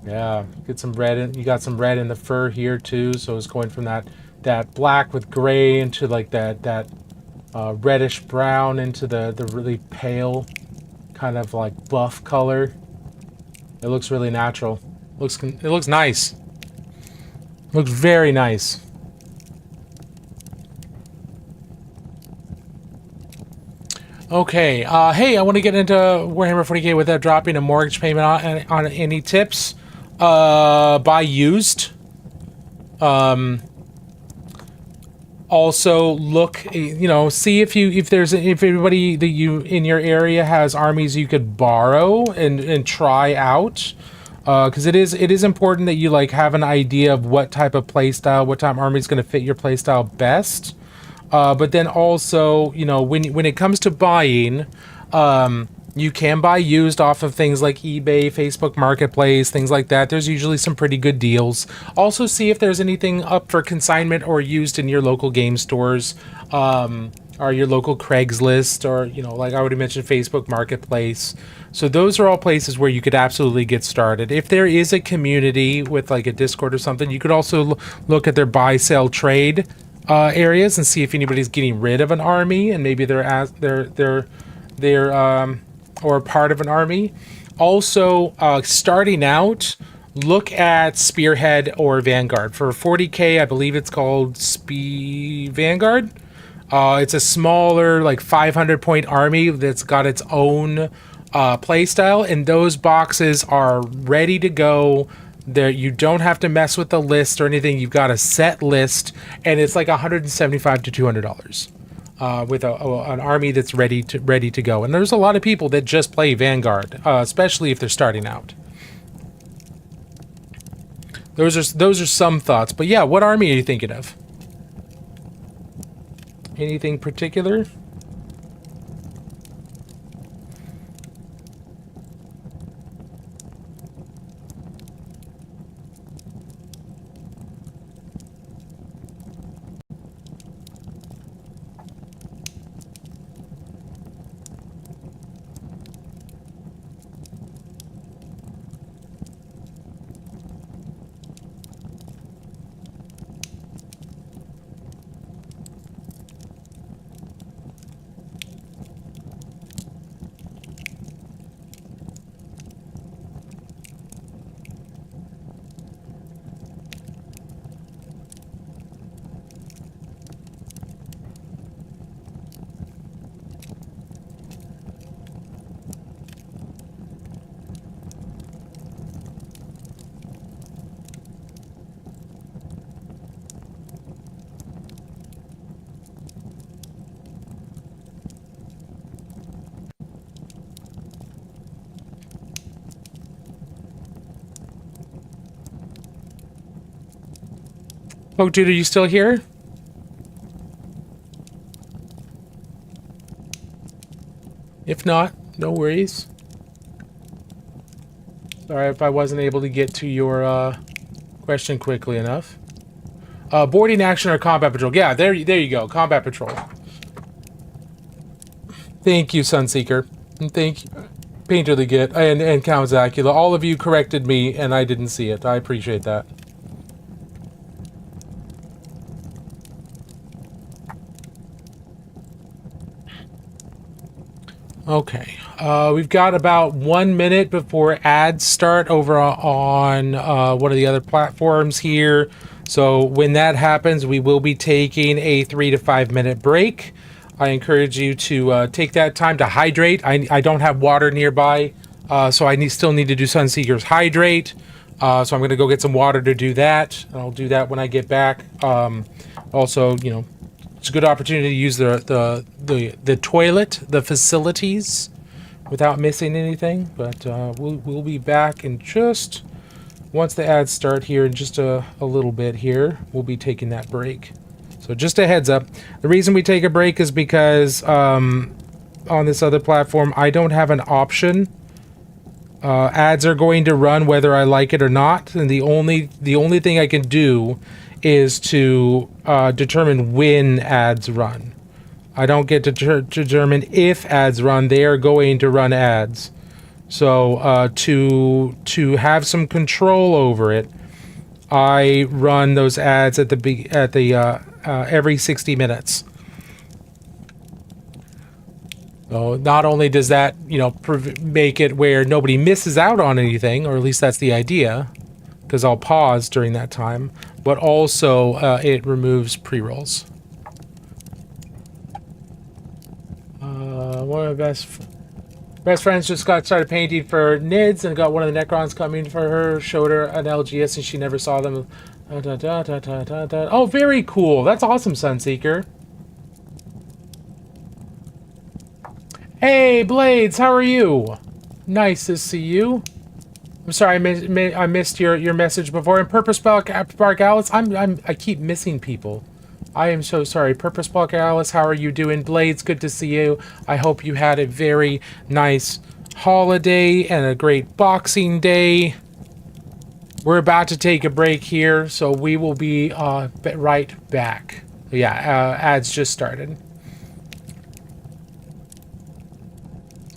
Yeah, get some red in. You got some red in the fur here too, so it's going from that black with gray into like that reddish brown into the really pale kind of like buff color. It looks really natural. It looks nice. Looks very nice. Okay, hey, I want to get into Warhammer 40K without dropping a mortgage payment on any tips. Buy used. Also look, see if everybody that you in your area has armies you could borrow and try out. Because it is important that you like have an idea of what type of playstyle, what type of army is going to fit your playstyle best. But then also, when it comes to buying, you can buy used off of things like eBay, Facebook Marketplace, things like that. There's usually some pretty good deals. Also see if there's anything up for consignment or used in your local game stores, or your local Craigslist, or, like I already mentioned, Facebook Marketplace. So those are all places where you could absolutely get started. If there is a community with like a Discord or something, you could also look at their buy, sell, trade areas and see if anybody's getting rid of an army and maybe they're or part of an army. Also, starting out, look at Spearhead or Vanguard. For 40k, I believe it's called Vanguard. It's a smaller, like 500 point army that's got its own playstyle, and those boxes are ready to go. There, you don't have to mess with the list or anything. You've got a set list, and it's like $175 to $200 with an army that's ready to go. And there's a lot of people that just play Vanguard, especially if they're starting out. Those are some thoughts. But yeah, what army are you thinking of? Anything particular? Oh, dude, are you still here? If not, no worries. Sorry if I wasn't able to get to your question quickly enough. Boarding action or combat patrol? Yeah, there you go. Combat patrol. Thank you, Sunseeker. And thank you, Painter the Git, and Count Zacula. All of you corrected me, and I didn't see it. I appreciate that. Okay. We've got about 1 minute before ads start over on one of the other platforms here. So when that happens, we will be taking a 3 to 5 minute break. I encourage you to take that time to hydrate. I don't have water nearby, so I still need to do Sunseeker's hydrate. So I'm going to go get some water to do that. I'll do that when I get back. Also, you know, it's a good opportunity to use the toilet, the facilities, without missing anything. But we'll be back in just once the ads start here in just a little bit here. We'll be taking that break. So just a heads up. The reason we take a break is because on this other platform, I don't have an option. Ads are going to run whether I like it or not, and the only thing I can do is to determine when ads run. I don't get to determine if ads run. They are going to run ads. So to have some control over it, I run those ads at the every 60 minutes. So not only does that, you know, make it where nobody misses out on anything, or at least that's the idea, because I'll pause during that time, but also it removes pre-rolls. One of my best friends just got started painting for NIDS and got one of the Necrons coming for her, showed her an LGS and she never saw them. Oh, very cool. That's awesome, Sunseeker. Hey, Blades, how are you? Nice to see you. I'm sorry, I missed your message before. And Purpose Spark Alice, I keep missing people. I am so sorry. Purpose Spark Alice, how are you doing? Blades, good to see you. I hope you had a very nice holiday and a great Boxing Day. We're about to take a break here, so we will be right back. Yeah, ads just started.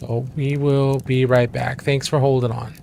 So we will be right back. Thanks for holding on.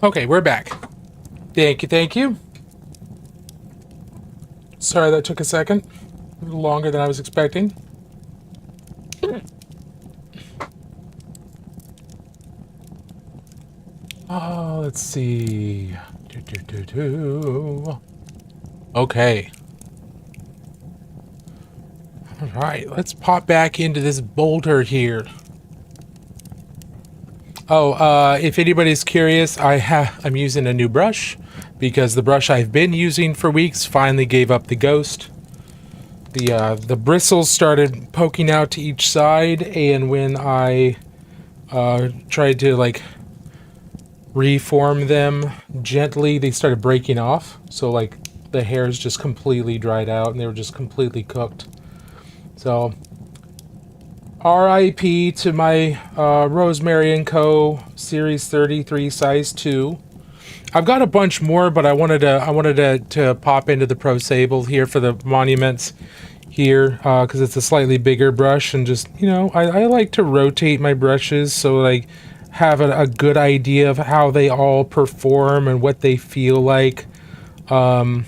Okay, we're back. Thank you, thank you. Sorry that took a second. A little longer than I was expecting. Oh, let's see. Okay. Alright, let's pop back into this boulder here. Oh, if anybody's curious, I'm using a new brush because the brush I've been using for weeks finally gave up the ghost. The bristles started poking out to each side, and when I tried to like reform them gently, they started breaking off. So like the hairs just completely dried out and they were just completely cooked. So RIP to my Rosemary & Co. Series 33 size 2. I've got a bunch more, but I wanted to pop into the Pro Sable here for the monuments here because it's a slightly bigger brush, and just, you know, I like to rotate my brushes so like have a good idea of how they all perform and what they feel like, so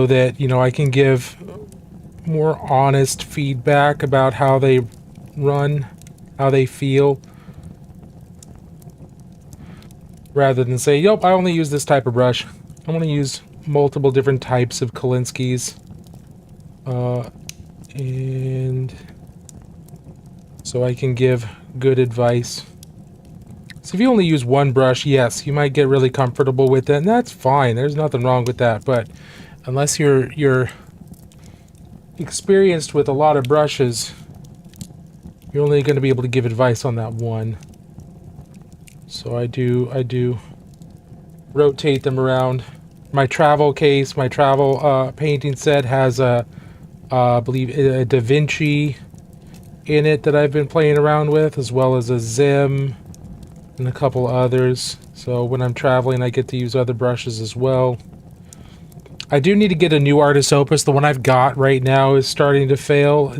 that, you know, I can give more honest feedback about how they run, how they feel, rather than say, yep, I only use this type of brush. I want to use multiple different types of Kolinsky's, and so I can give good advice. So if you only use one brush, yes, you might get really comfortable with it, and that's fine. There's nothing wrong with that. But unless you're experienced with a lot of brushes, you're only going to be able to give advice on that one. So I do rotate them around. My travel case, my travel painting set has I believe a Da Vinci in it that I've been playing around with, as well as a Zim and a couple others. So when I'm traveling, I get to use other brushes as well. I do need to get a new artist opus. The one I've got right now is starting to fail.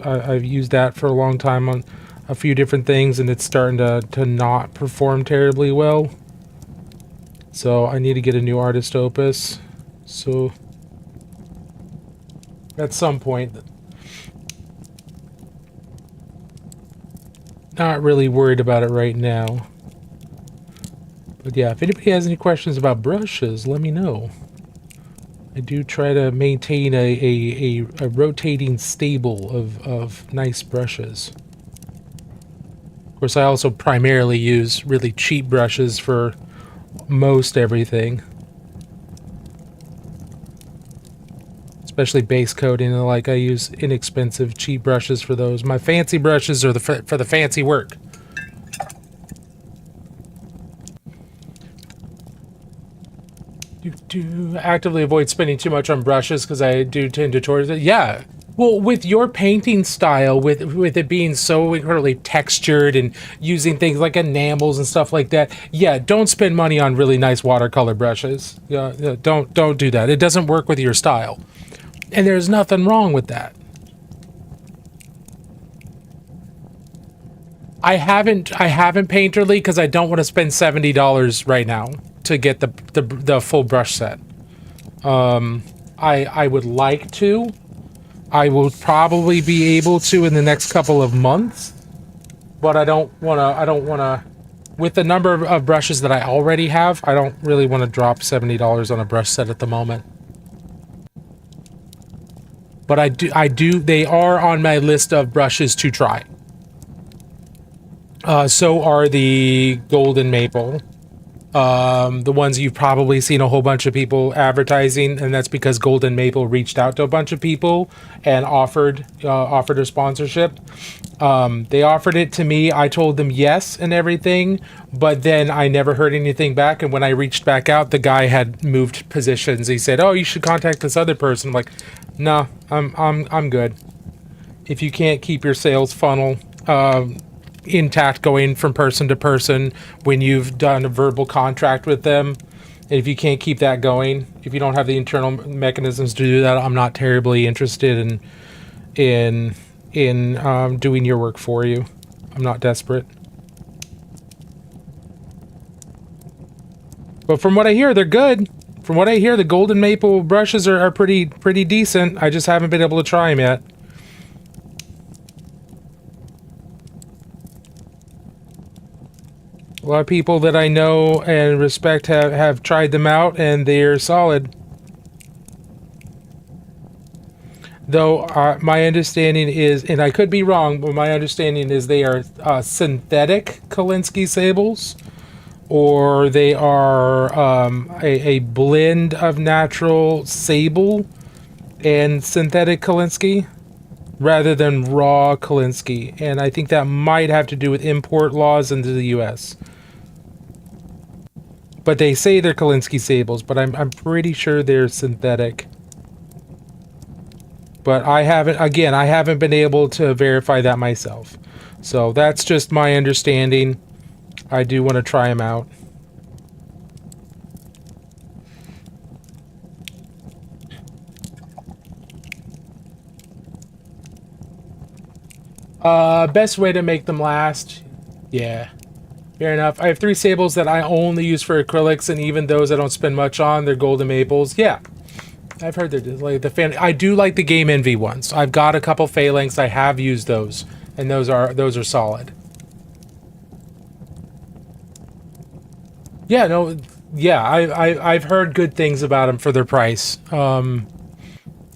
I've used that for a long time on a few different things, and it's starting to not perform terribly well. So I need to get a new artist opus. So at some point. Not really worried about it right now. But yeah, if anybody has any questions about brushes, let me know. I do try to maintain a rotating stable of nice brushes. Of course, I also primarily use really cheap brushes for most everything. Especially base coating and like, I use inexpensive, cheap brushes for those. My fancy brushes are for the fancy work. Actively avoid spending too much on brushes because I do tend to towards it. Yeah. Well, with your painting style, with it being so incredibly textured and using things like enamels and stuff like that, yeah, don't spend money on really nice watercolor brushes. Yeah, don't do that. It doesn't work with your style. And there's nothing wrong with that. I haven't painterly because I don't want to spend $70 right now to get the full brush set. I would like to. I will probably be able to in the next couple of months, but I don't wanna. With the number of brushes that I already have, I don't really want to drop $70 on a brush set at the moment. But I do, they are on my list of brushes to try. So are the Golden Maple. The ones you've probably seen a whole bunch of people advertising, and that's because Golden Maple reached out to a bunch of people and offered a sponsorship. They offered it to me. I told them yes and everything, but then I never heard anything back. And when I reached back out, the guy had moved positions. He said, "Oh, you should contact this other person." I'm like, "No, I'm good. If you can't keep your sales funnel intact going from person to person when you've done a verbal contract with them, and if you can't keep that going, if you don't have the internal mechanisms to do that, I'm not terribly interested in doing your work for you. I'm not desperate." But from what I hear, they're good. From what I hear, the golden maple brushes are pretty decent. I just haven't been able to try them yet. A lot of people that I know and respect have tried them out, and they're solid. Though my understanding is, and I could be wrong, but my understanding is they are synthetic Kolinsky sables, or they are a blend of natural sable and synthetic Kolinsky, rather than raw Kolinsky. And I think that might have to do with import laws into the U.S. But they say they're Kolinsky sables, but I'm pretty sure they're synthetic. But I haven't been able to verify that myself. So that's just my understanding. I do want to try them out. Best way to make them last. Yeah. Fair enough. I have 3 sables that I only use for acrylics, and even those I don't spend much on, they're golden maples. Yeah. I've heard they're like the fan. I do like the Game Envy ones. I've got a couple phalanx. I have used those, and those are solid. Yeah, no, yeah, I've heard good things about them for their price, and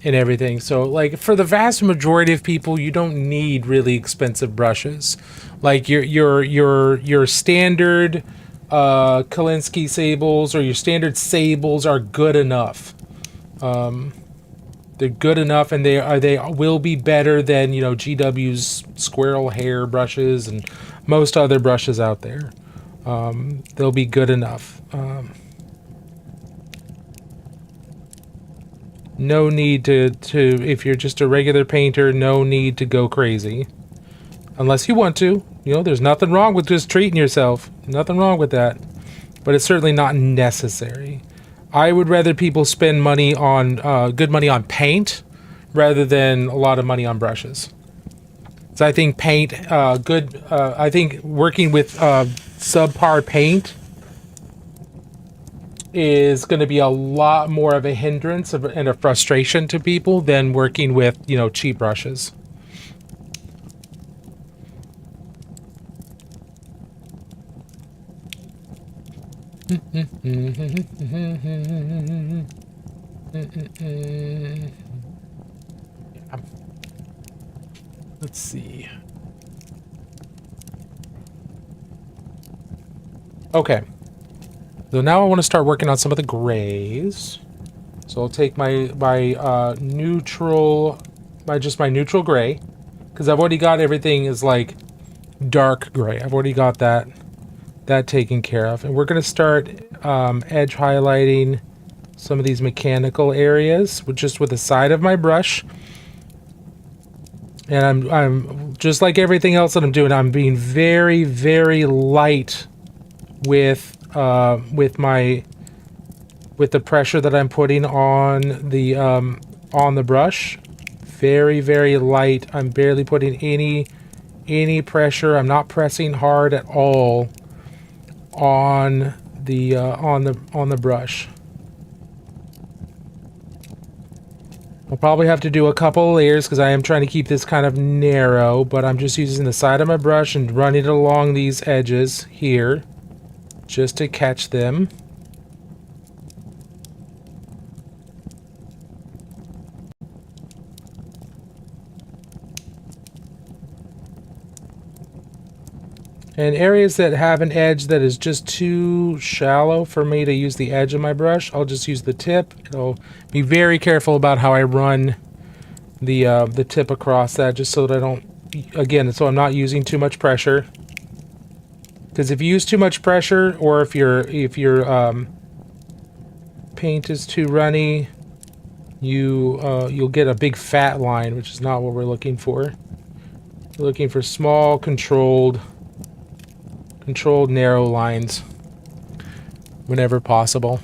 everything. So, like, for the vast majority of people, you don't need really expensive brushes. Like your standard Kolinsky sables or your standard sables are good enough. They're good enough, and they will be better than, you know, GW's squirrel hair brushes and most other brushes out there. They'll be good enough. No need to if you're just a regular painter, no need to go crazy. Unless you want to. You know, there's nothing wrong with just treating yourself. Nothing wrong with that. But it's certainly not necessary. I would rather people spend money on good money on paint rather than a lot of money on brushes. So I think paint, I think working with subpar paint is going to be a lot more of a hindrance and a frustration to people than working with, you know, cheap brushes. Let's see. Okay. So now I want to start working on some of the grays. So I'll take my neutral gray, because I've already got everything is like dark gray. I've already got that taken care of, and we're going to start edge highlighting some of these mechanical areas with the side of my brush. And I'm just like everything else that I'm doing, I'm being very, very light with the pressure that I'm putting on the brush. Very, very light. I'm barely putting any pressure. I'm not pressing hard at all on the brush. I'll probably have to do a couple layers because I am trying to keep this kind of narrow, but I'm just using the side of my brush and running it along these edges here just to catch them. And areas that have an edge that is just too shallow for me to use the edge of my brush, I'll just use the tip. I'll be very careful about how I run the tip across that, just so that I don't, again, so I'm not using too much pressure. Because if you use too much pressure, or if your paint is too runny, you'll get a big fat line, which is not what we're looking for. We're looking for small, controlled narrow lines whenever possible.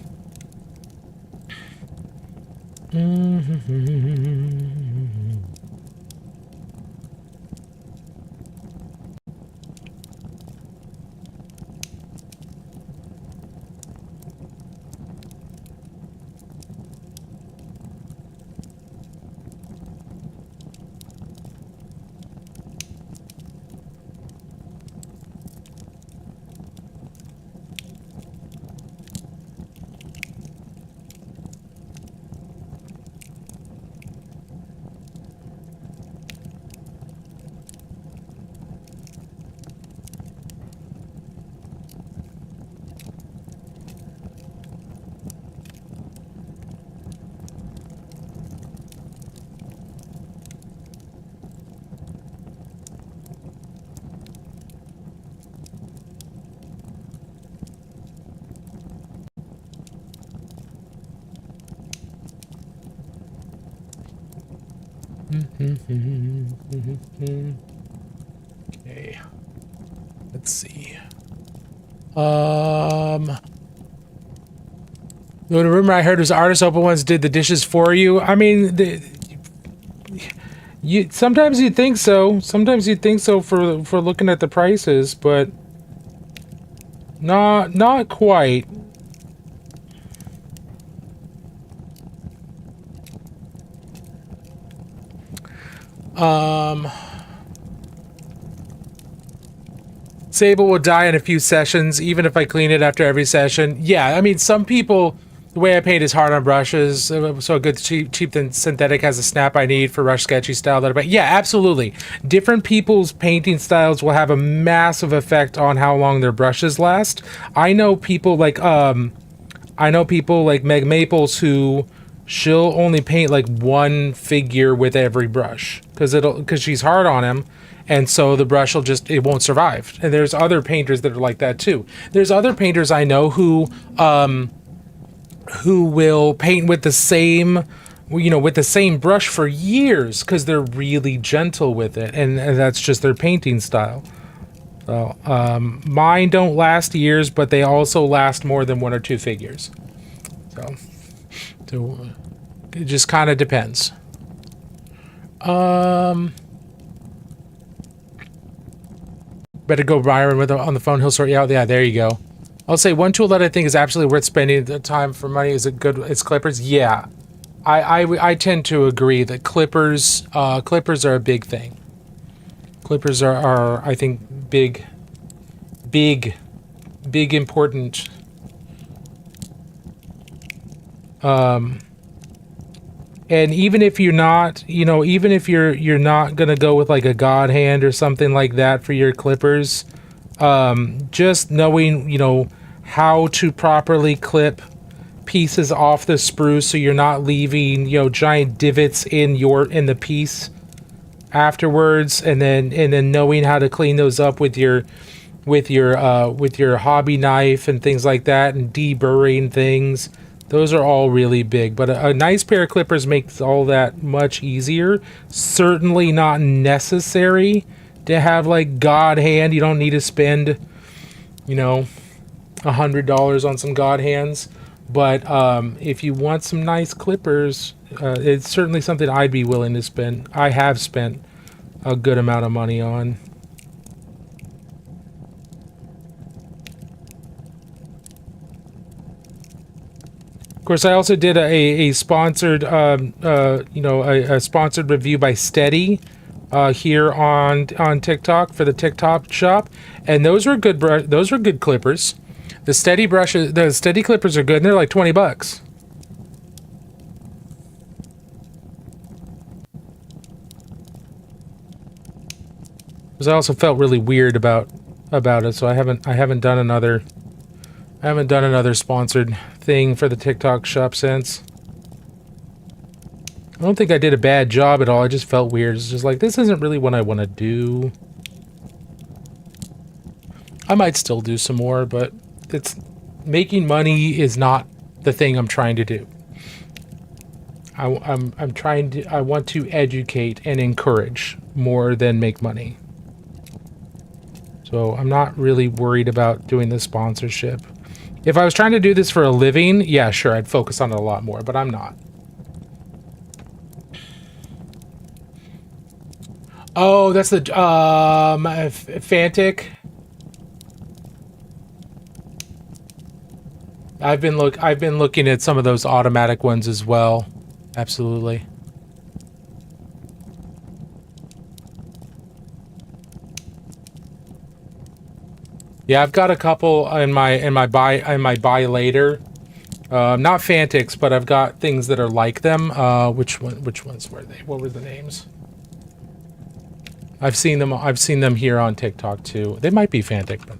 Okay. Let's see. The rumor I heard was Artist Open Ones did the dishes for you. I mean, you sometimes you think so. Sometimes you think so for looking at the prices, but not quite. Sable will die in a few sessions, even if I clean it after every session. Yeah, I mean, some people, the way I paint is hard on brushes, so a good cheap than synthetic has a snap I need for rush sketchy style. Yeah, absolutely. Different people's painting styles will have a massive effect on how long their brushes last. I know people like Meg Maples who she'll only paint like one figure with every brush because she's hard on him. And so the brush it won't survive. And there's other painters that are like that too. There's other painters I know who will paint with the same, with the same brush for years because they're really gentle with it. And that's just their painting style. So mine don't last years, but they also last more than one or two figures. So it just kind of depends. Better go Byron on the phone. He'll sort you out. Yeah, there you go. I'll say one tool that I think is absolutely worth spending the time for money is it's clippers. Yeah, I tend to agree that clippers are a big thing. Clippers are I think big important. And even if you're not, even if you're not gonna go with like a God hand or something like that for your clippers, just knowing, how to properly clip pieces off the sprue so you're not leaving, giant divots in the piece afterwards, and then knowing how to clean those up with your hobby knife and things like that, and deburring things. Those are all really big, but a nice pair of clippers makes all that much easier. Certainly not necessary to have like God hand. You don't need to spend, $100 on some God hands. But if you want some nice clippers, it's certainly something I'd be willing to spend. I have spent a good amount of money on. Of course, I also did a sponsored, a sponsored review by Steady here on TikTok for the TikTok shop, and those were good. Those were good clippers. The Steady brushes, the Steady clippers are good, and they're like $20. Because I also felt really weird about it, so I haven't done another sponsored thing for the TikTok shop since. I don't think I did a bad job at all. I just felt weird. It's just like, this isn't really what I want to do. I might still do some more, but making money is not the thing I'm trying to do. I want to educate and encourage more than make money. So I'm not really worried about doing the sponsorship. If I was trying to do this for a living, yeah, sure, I'd focus on it a lot more, but I'm not. Oh, that's the Fantic. I've been looking at some of those automatic ones as well. Absolutely. Yeah, I've got a couple in my buy later. Not Fantics, but I've got things that are like them. Which ones were they? What were the names? I've seen them here on TikTok too. They might be Fantic, but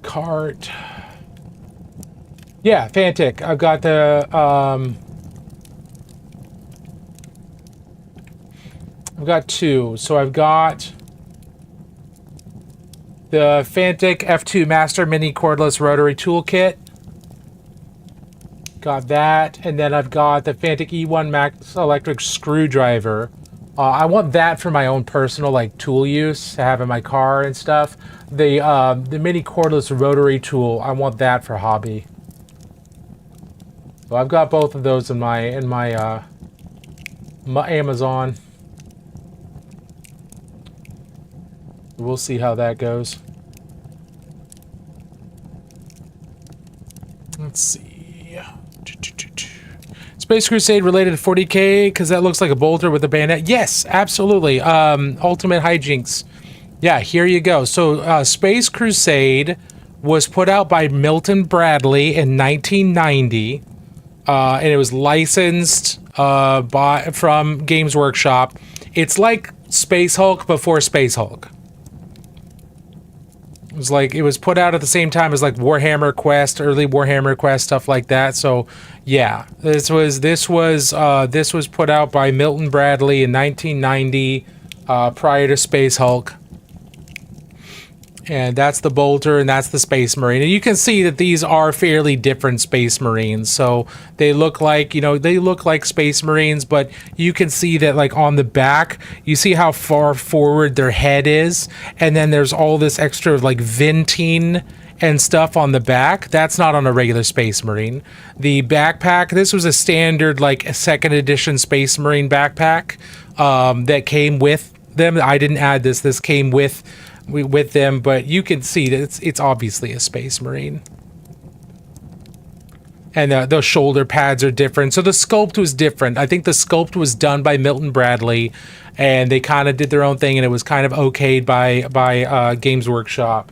cart. Yeah, Fantic. I've got the I've got two. So I've got the Fantic F2 Master Mini Cordless Rotary Toolkit. Got that, and then I've got the Fantic E1 Max Electric Screwdriver. I want that for my own personal, like, tool use, to have in my car and stuff. The mini cordless rotary tool, I want that for hobby. So I've got both of those in my Amazon. We'll see how that goes. Let's see. Space Crusade related to 40K because that looks like a bolter with a bayonet. Yes, absolutely. Ultimate hijinks. Yeah, here you go. So Space Crusade was put out by Milton Bradley in 1990, and it was licensed from Games Workshop. It's like Space Hulk before Space Hulk. It was put out at the same time as like Warhammer Quest, early Warhammer Quest, stuff like that. So yeah, this was put out by Milton Bradley in 1990, prior to Space Hulk. And that's the Bolter, and that's the Space Marine. And you can see that these are fairly different Space Marines. So they look like, they look like Space Marines, but you can see that, like, on the back, you see how far forward their head is. And then there's all this extra, like, venting and stuff on the back. That's not on a regular Space Marine. The backpack, this was a standard, like, a 2nd edition Space Marine backpack that came with them. I didn't add this. This came with them, but you can see that it's obviously a Space Marine. And those shoulder pads are different. So the sculpt was different. I think the sculpt was done by Milton Bradley, and they kind of did their own thing, and it was kind of okayed by Games Workshop.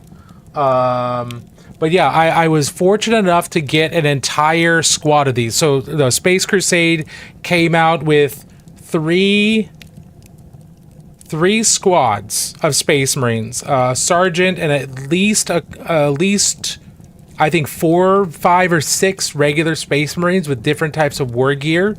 But yeah, I was fortunate enough to get an entire squad of these. So the Space Crusade came out with three squads of Space Marines, Sergeant, and at least I think 4, 5, or 6 regular Space Marines with different types of war gear.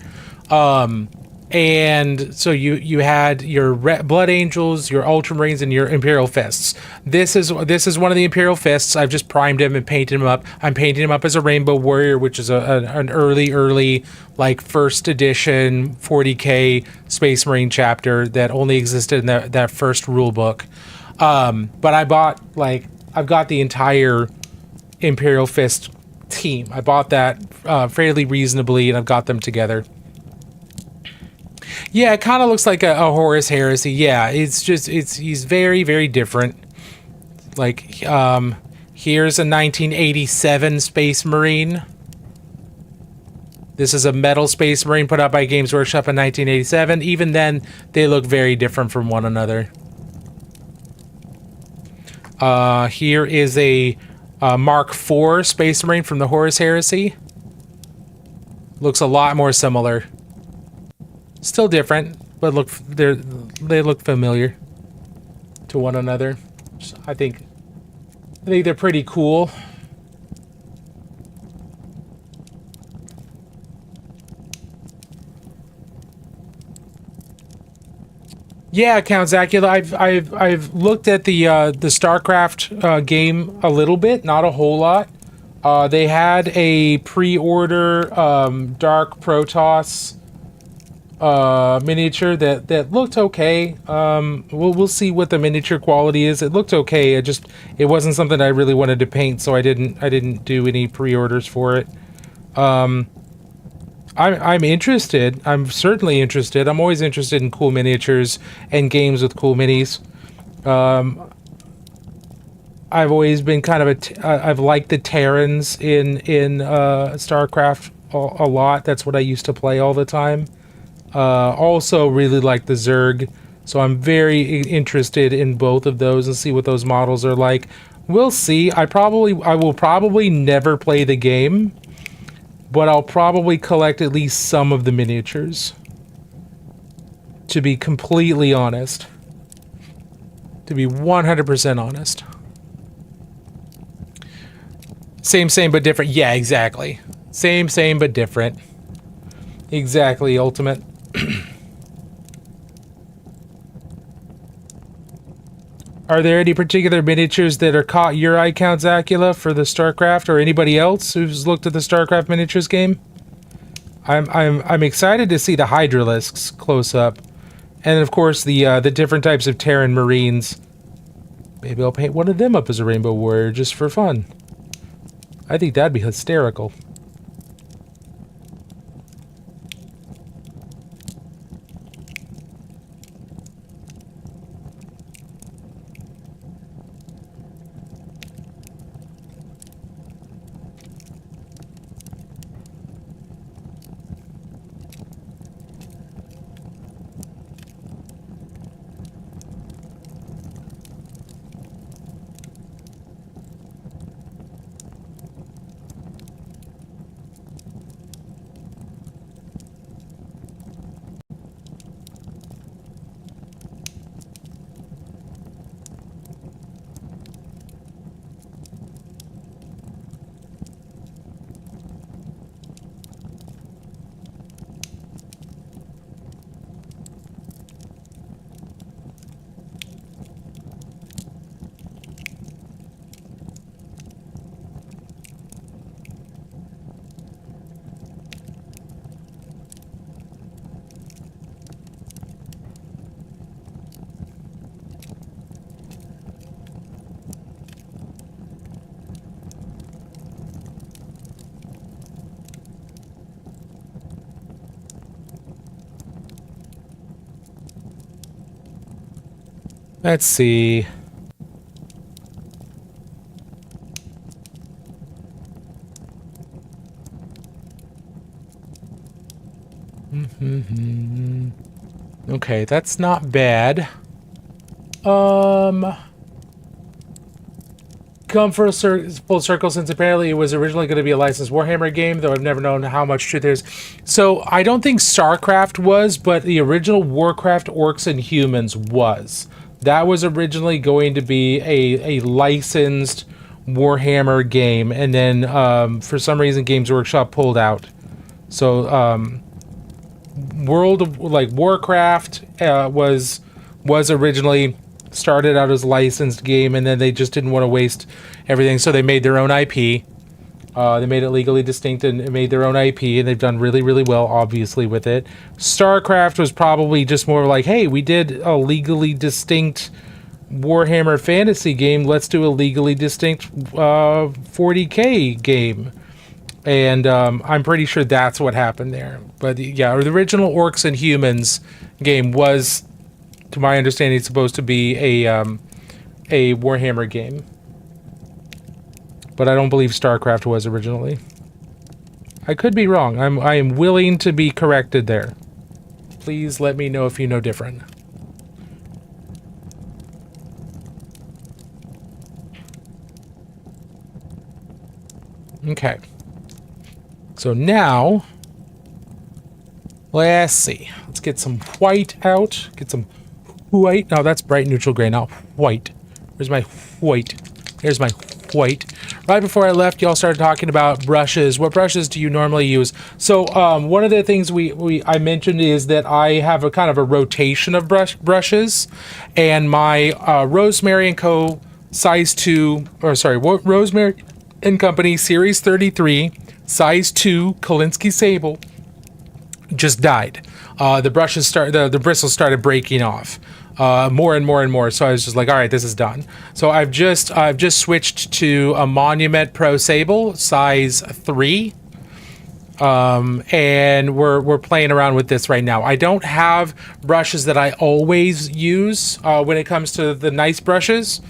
And so you had your Blood Angels, your Ultramarines, and your Imperial Fists. This is one of the Imperial Fists. I've just primed him and painted him up. I'm painting him up as a Rainbow Warrior, which is an early like 1st edition 40K Space Marine chapter that only existed in that first rule book. But I've got the entire Imperial Fist team. I bought that fairly reasonably, and I've got them together. Yeah, it kind of looks like a Horus Heresy. Yeah, he's very, very different. Like, here's a 1987 Space Marine. This is a metal Space Marine put out by Games Workshop in 1987. Even then, they look very different from one another. Here is a Mark IV Space Marine from the Horus Heresy. Looks a lot more similar. Still different, but they look familiar to one another. I think they're pretty cool. Yeah, Count Zacula, I've looked at the StarCraft game a little bit, not a whole lot. They had a pre-order Dark Protoss miniature that looked okay. We'll see what the miniature quality is. It looked okay. It wasn't something I really wanted to paint, so I didn't do any pre-orders for it. I'm interested. I'm certainly interested. I'm always interested in cool miniatures and games with cool minis. I've always been kind of I've liked the Terrans in StarCraft a lot. That's what I used to play all the time. Also really like the Zerg, so I'm very interested in both of those and see what those models are like. We'll see. I will probably never play the game, but I'll probably collect at least some of the miniatures. To be completely honest. To be 100% honest. Same but different. Yeah, exactly. Same but different. Exactly, Ultimate. Are there any particular miniatures that are caught your eye, Count Zacula, for the StarCraft, or anybody else who's looked at the StarCraft miniatures game? I'm excited to see the Hydralisks close up, and of course the different types of Terran Marines. Maybe I'll paint one of them up as a Rainbow Warrior just for fun. I think that'd be hysterical. Let's see. Okay, that's not bad. Come for a full circle, since apparently it was originally going to be a licensed Warhammer game, though I've never known how much truth there is. So I don't think StarCraft was, but the original Warcraft Orcs and Humans was. That was originally going to be a licensed Warhammer game, and then for some reason Games Workshop pulled out. So Warcraft was originally started out as a licensed game, and then they just didn't want to waste everything, so they made their own IP. They made it legally distinct and made their own IP, and they've done really, really well, obviously, with it. StarCraft was probably just more like, hey, we did a legally distinct Warhammer fantasy game, let's do a legally distinct 40K game. And I'm pretty sure that's what happened there. But yeah, the original Orcs and Humans game was, to my understanding, supposed to be a Warhammer game. But I don't believe StarCraft was originally. I could be wrong. I am willing to be corrected there. Please let me know if you know different. Okay. So now, let's see. Let's get some white out. Get some white. No, that's bright neutral gray, not white. Where's my white? There's my white. Right before I left, y'all started talking about brushes. What brushes do you normally use? So one of the things I mentioned is that I have a kind of a rotation of brushes, and my Rosemary & Co. size 2, or sorry, Rosemary & Company Series 33 size 2 Kolinsky Sable just died. The brushes the bristles started breaking off. More and more and more. So I was just like, all right, this is done. So I've just switched to a Monument Pro Sable size 3. And we're playing around with this right now. I don't have brushes that I always use when it comes to the nice brushes.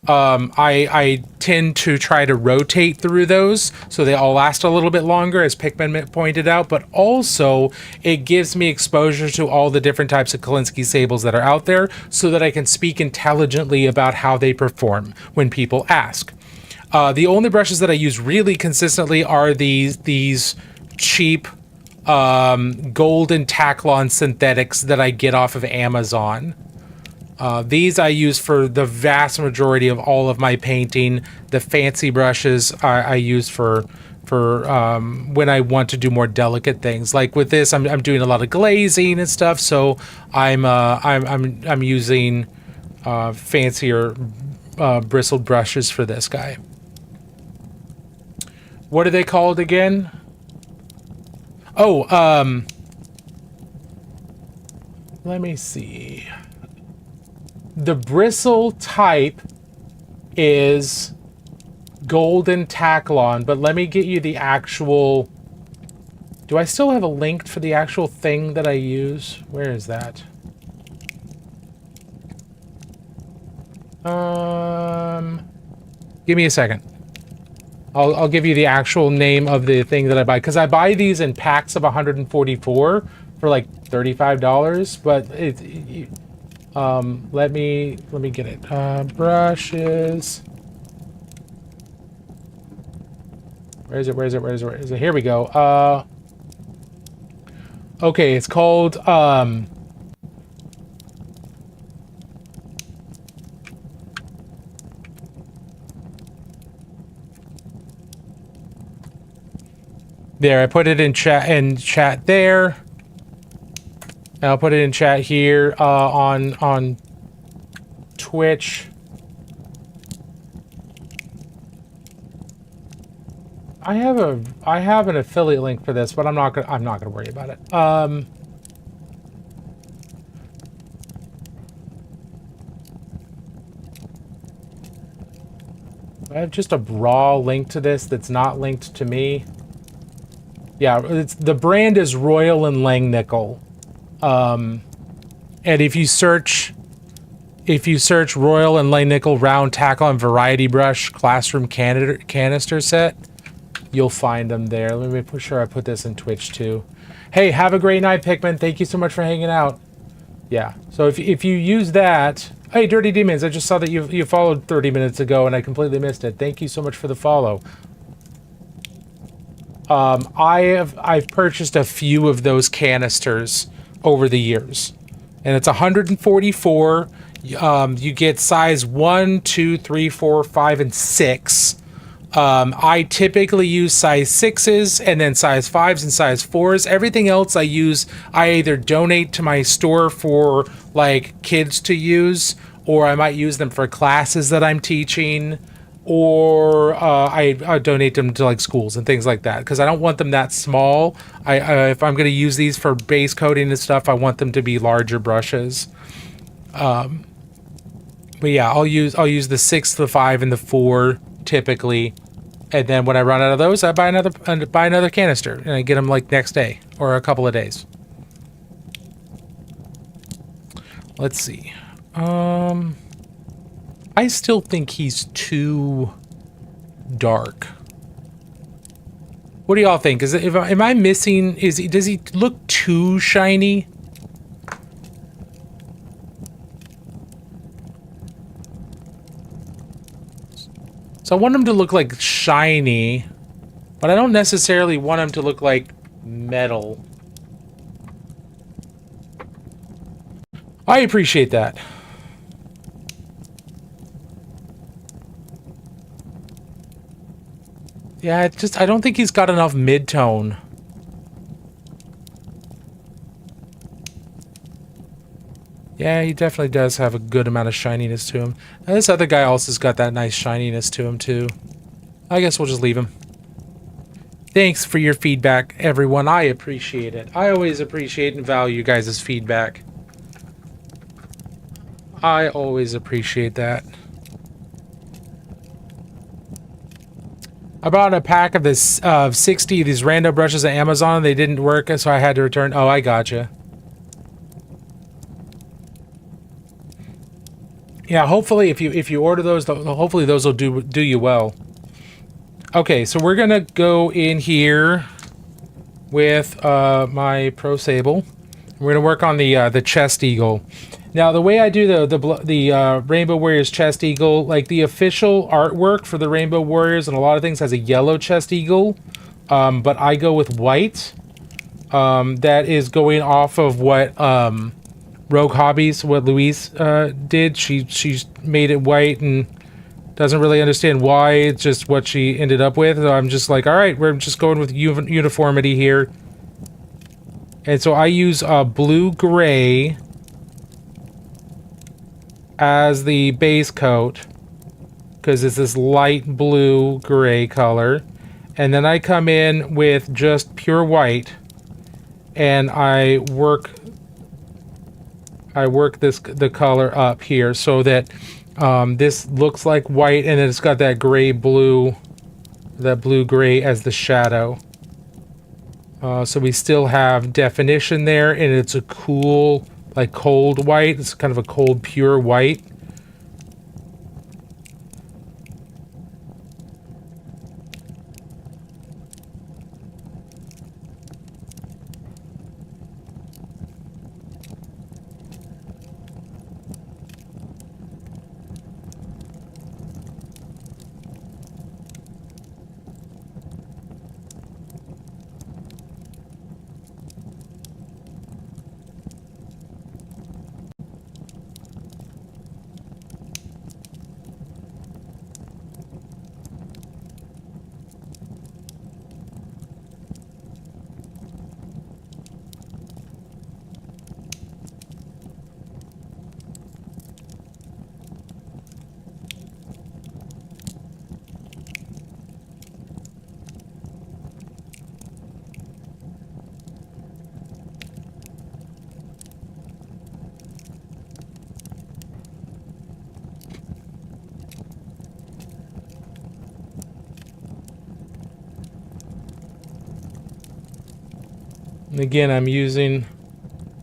I tend to try to rotate through those so they all last a little bit longer, as Pikmin pointed out, but also it gives me exposure to all the different types of Kolinsky Sables that are out there so that I can speak intelligently about how they perform when people ask. The only brushes that I use really consistently are these cheap golden Taklon synthetics that I get off of Amazon. These I use for the vast majority of all of my painting. The fancy brushes I use for when I want to do more delicate things. Like with this, I'm doing a lot of glazing and stuff, so I'm using fancier bristled brushes for this guy. What are they called again? Oh, let me see. The bristle type is golden Taklon, but let me get you the actual... Do I still have a link for the actual thing that I use? Where is that? Give me a second. I'll give you the actual name of the thing that I buy, because I buy these in packs of 144 for like $35, but let me get it. Brushes. Where is it? Here we go. Okay, it's called there, I put it in chat there. And I'll put it in chat here on Twitch. I have an affiliate link for this, but I'm not gonna worry about it. I have just a raw link to this that's not linked to me. Yeah, the brand is Royal and Langnickel. And if you search Royal and Langnickel round Taklon variety brush classroom canister set, you'll find them there. Let me make sure I put this in Twitch too. Hey, have a great night, Pikmin. Thank you so much for hanging out. Yeah, so if you use that... Hey, Dirty Demons, I just saw that you followed 30 minutes ago and I completely missed it. Thank you so much for the follow. I've purchased a few of those canisters over the years, and it's 144. You get size 1, 2, 3, 4, 5, and 6. I typically use size 6s and then size 5s and size 4s. Everything else I either donate to my store for like kids to use, or I might use them for classes that I'm teaching, or I donate them to like schools and things like that, because I don't want them that small. If I'm going to use these for base coating and stuff, I want them to be larger brushes. But yeah, I'll use the 6, the 5, and the 4 typically, and then when I run out of those, I buy another canister, and I get them like next day or a couple of days. Let's see. I still think he's too dark. What do y'all think? Am I missing? Does he look too shiny? So I want him to look like shiny, but I don't necessarily want him to look like metal. I appreciate that. Yeah, I don't think he's got enough mid-tone. Yeah, he definitely does have a good amount of shininess to him. And this other guy also has got that nice shininess to him, too. I guess we'll just leave him. Thanks for your feedback, everyone. I appreciate it. I always appreciate and value you guys' feedback. I always appreciate that. I bought a pack of 60 of these rando brushes at Amazon. They didn't work, so I had to return. Oh, I gotcha. Yeah, hopefully if you order those, hopefully those will do you well. Okay, so we're gonna go in here with my Pro Sable. We're gonna work on the chest eagle. Now, the way I do the Rainbow Warriors chest eagle, like the official artwork for the Rainbow Warriors and a lot of things has a yellow chest eagle, but I go with white. That is going off of what Rogue Hobbies, what Louise did. She made it white and doesn't really understand why. It's just what she ended up with. So I'm just like, all right, we're just going with uniformity here. And so I use blue-gray as the base coat, because it's this light blue-gray color. And then I come in with just pure white and I work the color up here so that this looks like white, and then it's got that blue gray as the shadow. So we still have definition there, and it's a cool, like, cold white. It's kind of a cold, pure white. And again, I'm using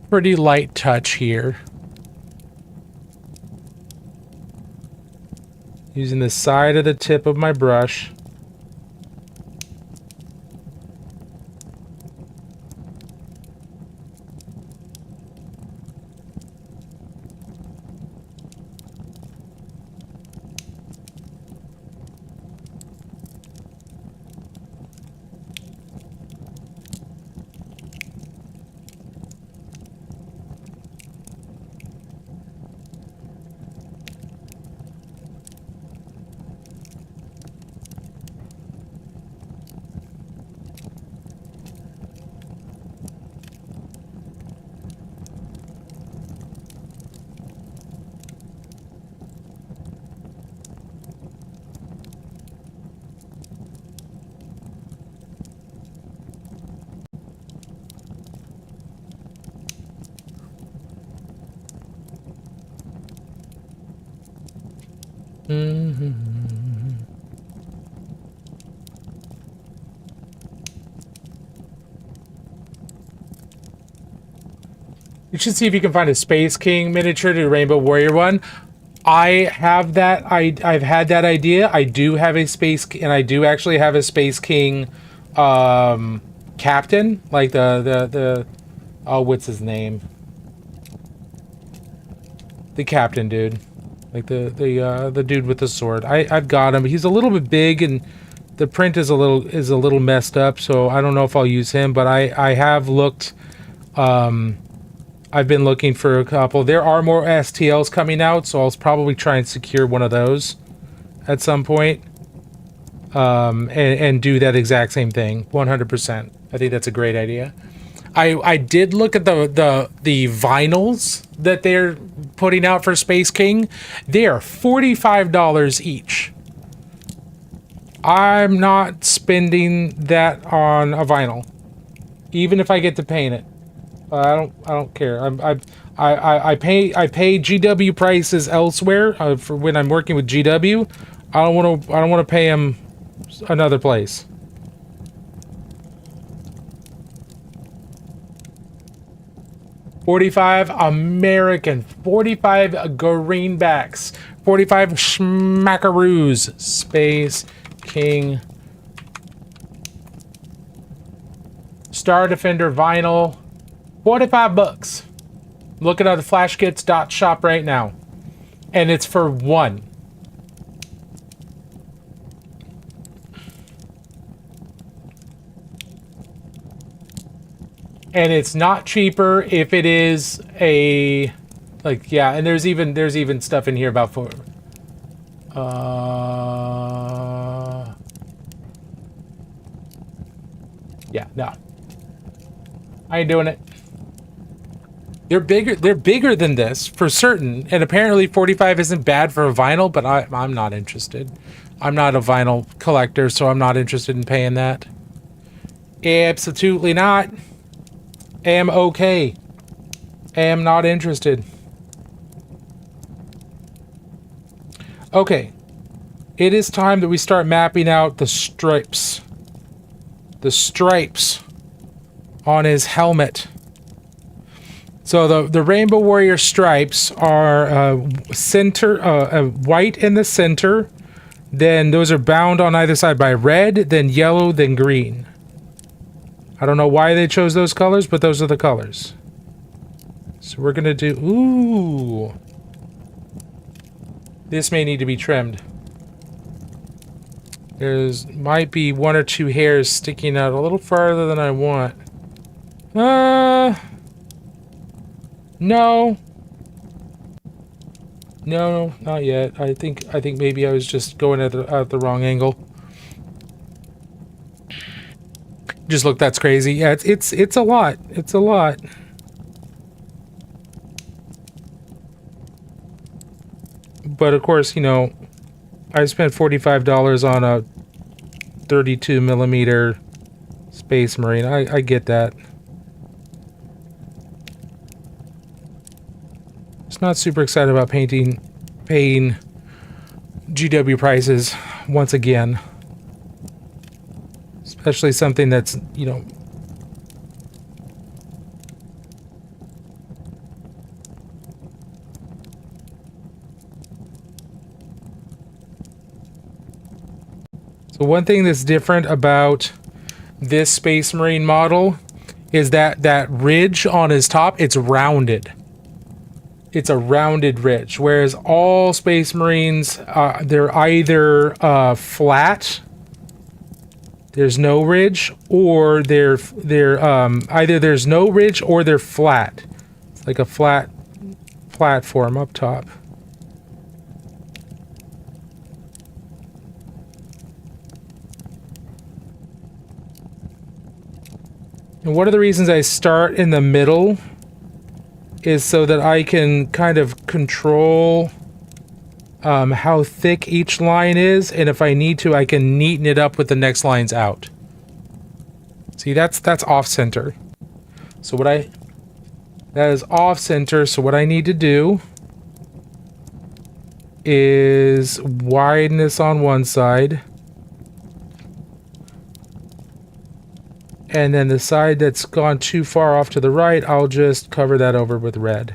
pretty light touch here. Using the side of the tip of my brush. You should see if you can find a Space King miniature to Rainbow Warrior one. I have that. I've had that idea. I do have a Space, and I do actually have a Space King captain, like the oh, what's his name? The captain dude, like the dude with the sword. I've got him. He's a little bit big, and the print is a little messed up. So I don't know if I'll use him, but I have looked. I've been looking for a couple. There are more STLs coming out, so I'll probably try and secure one of those at some point, and do that exact same thing. 100%. I think that's a great idea. I did look at the vinyls that they're putting out for Space King. They are $45 each. I'm not spending that on a vinyl, even if I get to paint it. I don't care. I pay GW prices elsewhere for when I'm working with GW. I don't want to pay them another place. $45 American, 45 greenbacks, 45 schmackaroos. Space King Star Defender vinyl. 45 bucks. Looking at the flashkits.shop right now. And it's for one. And it's not cheaper if it is a, like, yeah, and there's even stuff in here about for yeah, no. I ain't doing it. They're bigger than this for certain, and apparently 45 isn't bad for a vinyl, but I'm not interested. I'm not a vinyl collector, so I'm not interested in paying that. Absolutely not. Am okay. Am not interested. Okay. It is time that we start mapping out the stripes. The stripes on his helmet. So the Rainbow Warrior stripes are white in the center. Then those are bound on either side by red, then yellow, then green. I don't know why they chose those colors, but those are the colors. So we're gonna do... Ooh. This may need to be trimmed. There's might be one or two hairs sticking out a little farther than I want. No. No, not yet. I think maybe I was just going at the wrong angle. Just look, that's crazy. Yeah, it's a lot. It's a lot. But of course, you know, I spent $45 on a 32 millimeter Space Marine. I get that. Just not super excited about paying GW prices once again. Especially something that's, you know... So one thing that's different about this Space Marine model is that ridge on his top, it's rounded. It's a rounded ridge, whereas all Space Marines, they're either flat, there's no ridge, or they're either there's no ridge or they're flat. It's like a flat platform up top. And one of the reasons I start in the middle is so that I can kind of control how thick each line is, and if I need to, I can neaten it up with the next lines out. See, that's off center. So that is off center, so what I need to do is widen this on one side. And then the side that's gone too far off to the right, I'll just cover that over with red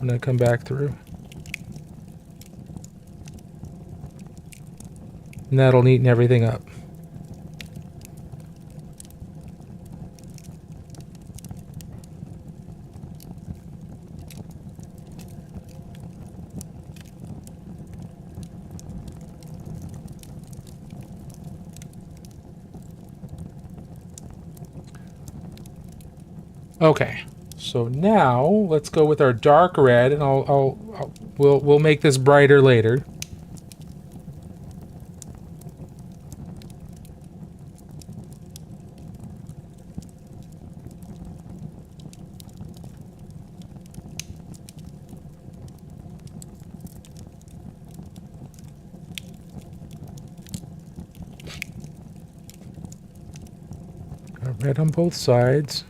when I come back through. And that'll neaten everything up. Okay, so now let's go with our dark red, and we'll make this brighter later. Got red on both sides.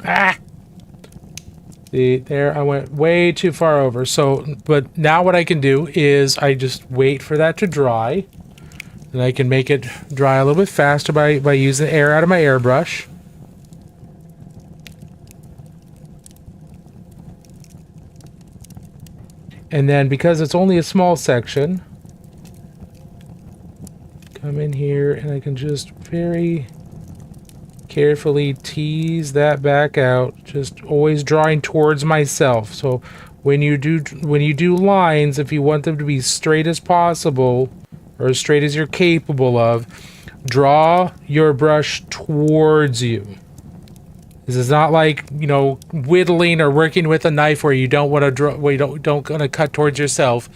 Ah! See, there I went way too far over. So, but now what I can do is I just wait for that to dry. And I can make it dry a little bit faster by using air out of my airbrush. And then because it's only a small section, come in here and I can just very carefully tease that back out, just always drawing towards myself. So when you do lines, if you want them to be straight as possible or as straight as you're capable of, draw your brush towards you. This is not like, you know, whittling or working with a knife where you don't want to draw, where you don't want to cut towards yourself.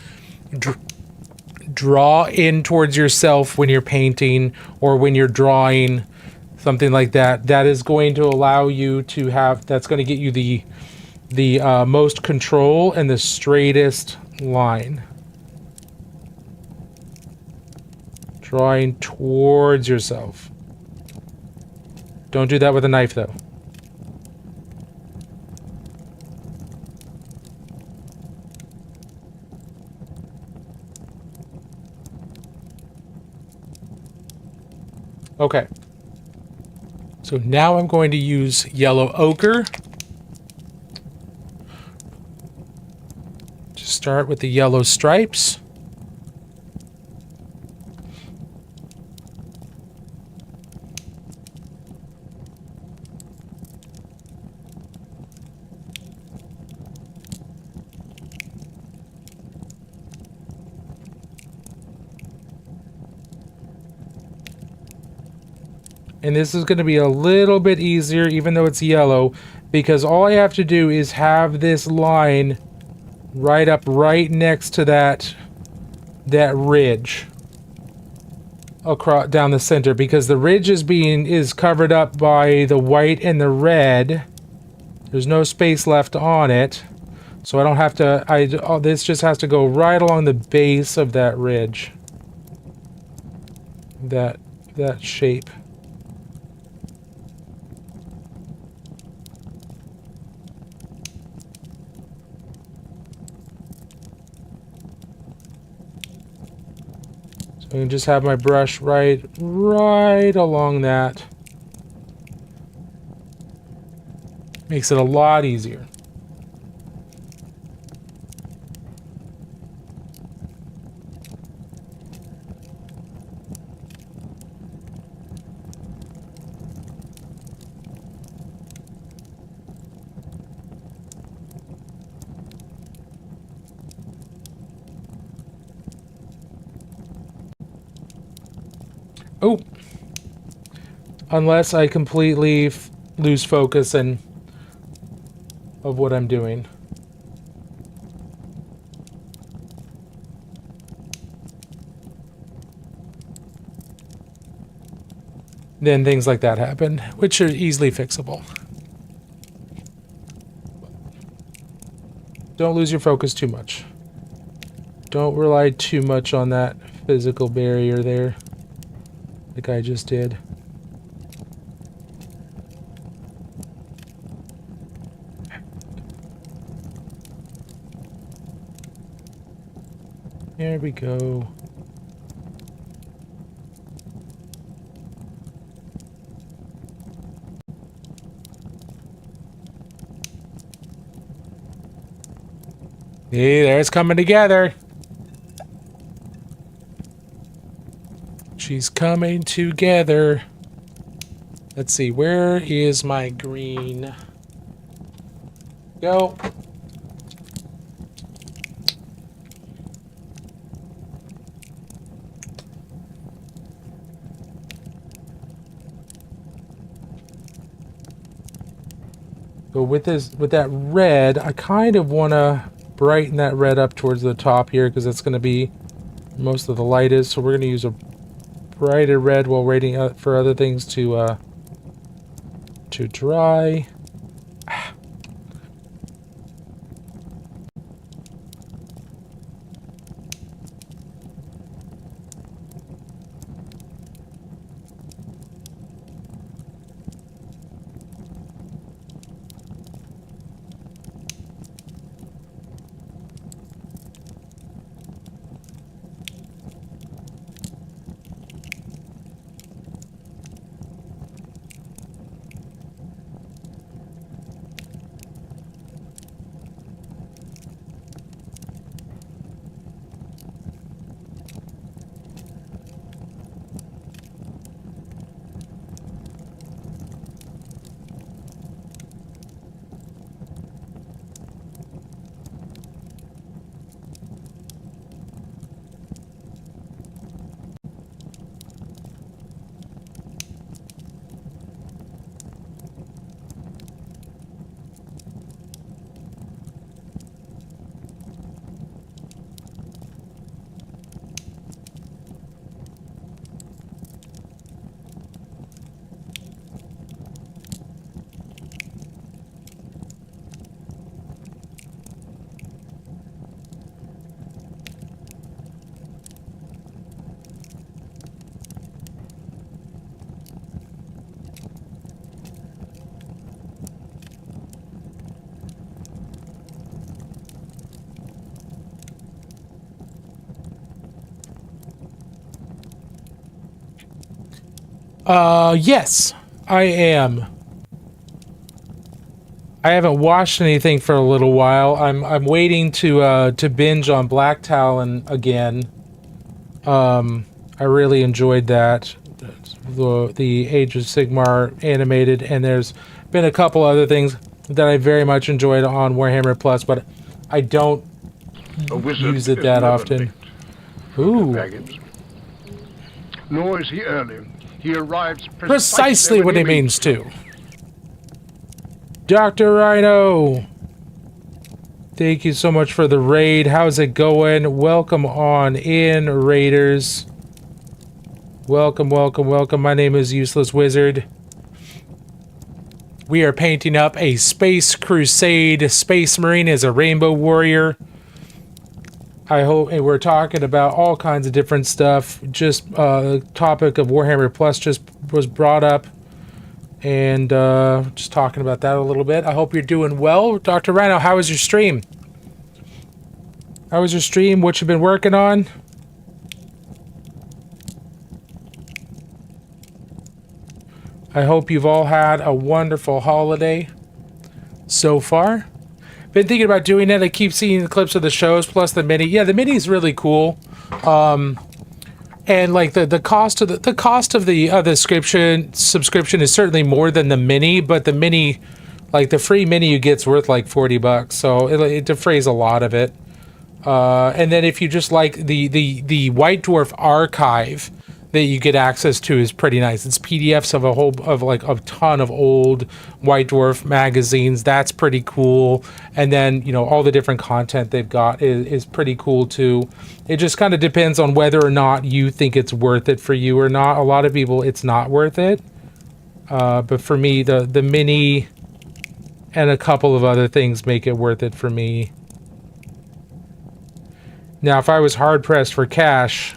Draw in towards yourself when you're painting or when you're drawing, something like that. That is going to allow you to have, that's going to get you the most control and the straightest line. Drawing towards yourself. Don't do that with a knife, though. Okay. So now I'm going to use yellow ochre. Just start with the yellow stripes. And this is going to be a little bit easier, even though it's yellow, because all I have to do is have this line right next to that ridge across down the center, because the ridge is covered up by the white and the red. There's no space left on it, so I don't have to. This just has to go right along the base of that ridge. That shape. So I can just have my brush right along that. Makes it a lot easier. Oh, unless I completely lose focus of what I'm doing. Then things like that happen, which are easily fixable. Don't lose your focus too much. Don't rely too much on that physical barrier there, like I just did. There we go. See, there it's coming together. She's coming together. Let's see, where is my green? Go. So with that red, I kind of want to brighten that red up towards the top here, because that's going to be most of the light is. So we're going to use a brighter red while waiting for other things to dry. Yes, I am. I haven't watched anything for a little while. I'm waiting to binge on Black Talon again. I really enjoyed that. The Age of Sigmar animated, and there's been a couple other things that I very much enjoyed on Warhammer Plus, but I don't use it that often. Ooh. Nor is he early. He arrives Precisely what he means to. Dr. Rhino! Thank you so much for the raid. How's it going? Welcome on in, Raiders. Welcome, welcome, welcome. My name is Useless Wizard. We are painting up a Space Crusade Space Marine as a Rainbow Warrior. I hope, and we're talking about all kinds of different stuff. Just the topic of Warhammer Plus just was brought up, and just talking about that a little bit. I hope you're doing well. Dr. Rhino, how was your stream? How was your stream? What you been working on? I hope you've all had a wonderful holiday so far. Been thinking about doing it. I keep seeing the clips of the shows plus the mini. Yeah, the mini is really cool. And like the cost of the subscription is certainly more than the mini, but the mini, like the free mini you get's worth like $40, so it defrays a lot of it. And then if you just like the White Dwarf archive that you get access to is pretty nice. It's PDFs of a ton of old White Dwarf magazines. That's pretty cool. And then, you know, all the different content they've got is pretty cool too. It just kind of depends on whether or not you think it's worth it for you or not. A lot of people, it's not worth it. But for me, the mini and a couple of other things make it worth it for me. Now, if I was hard pressed for cash,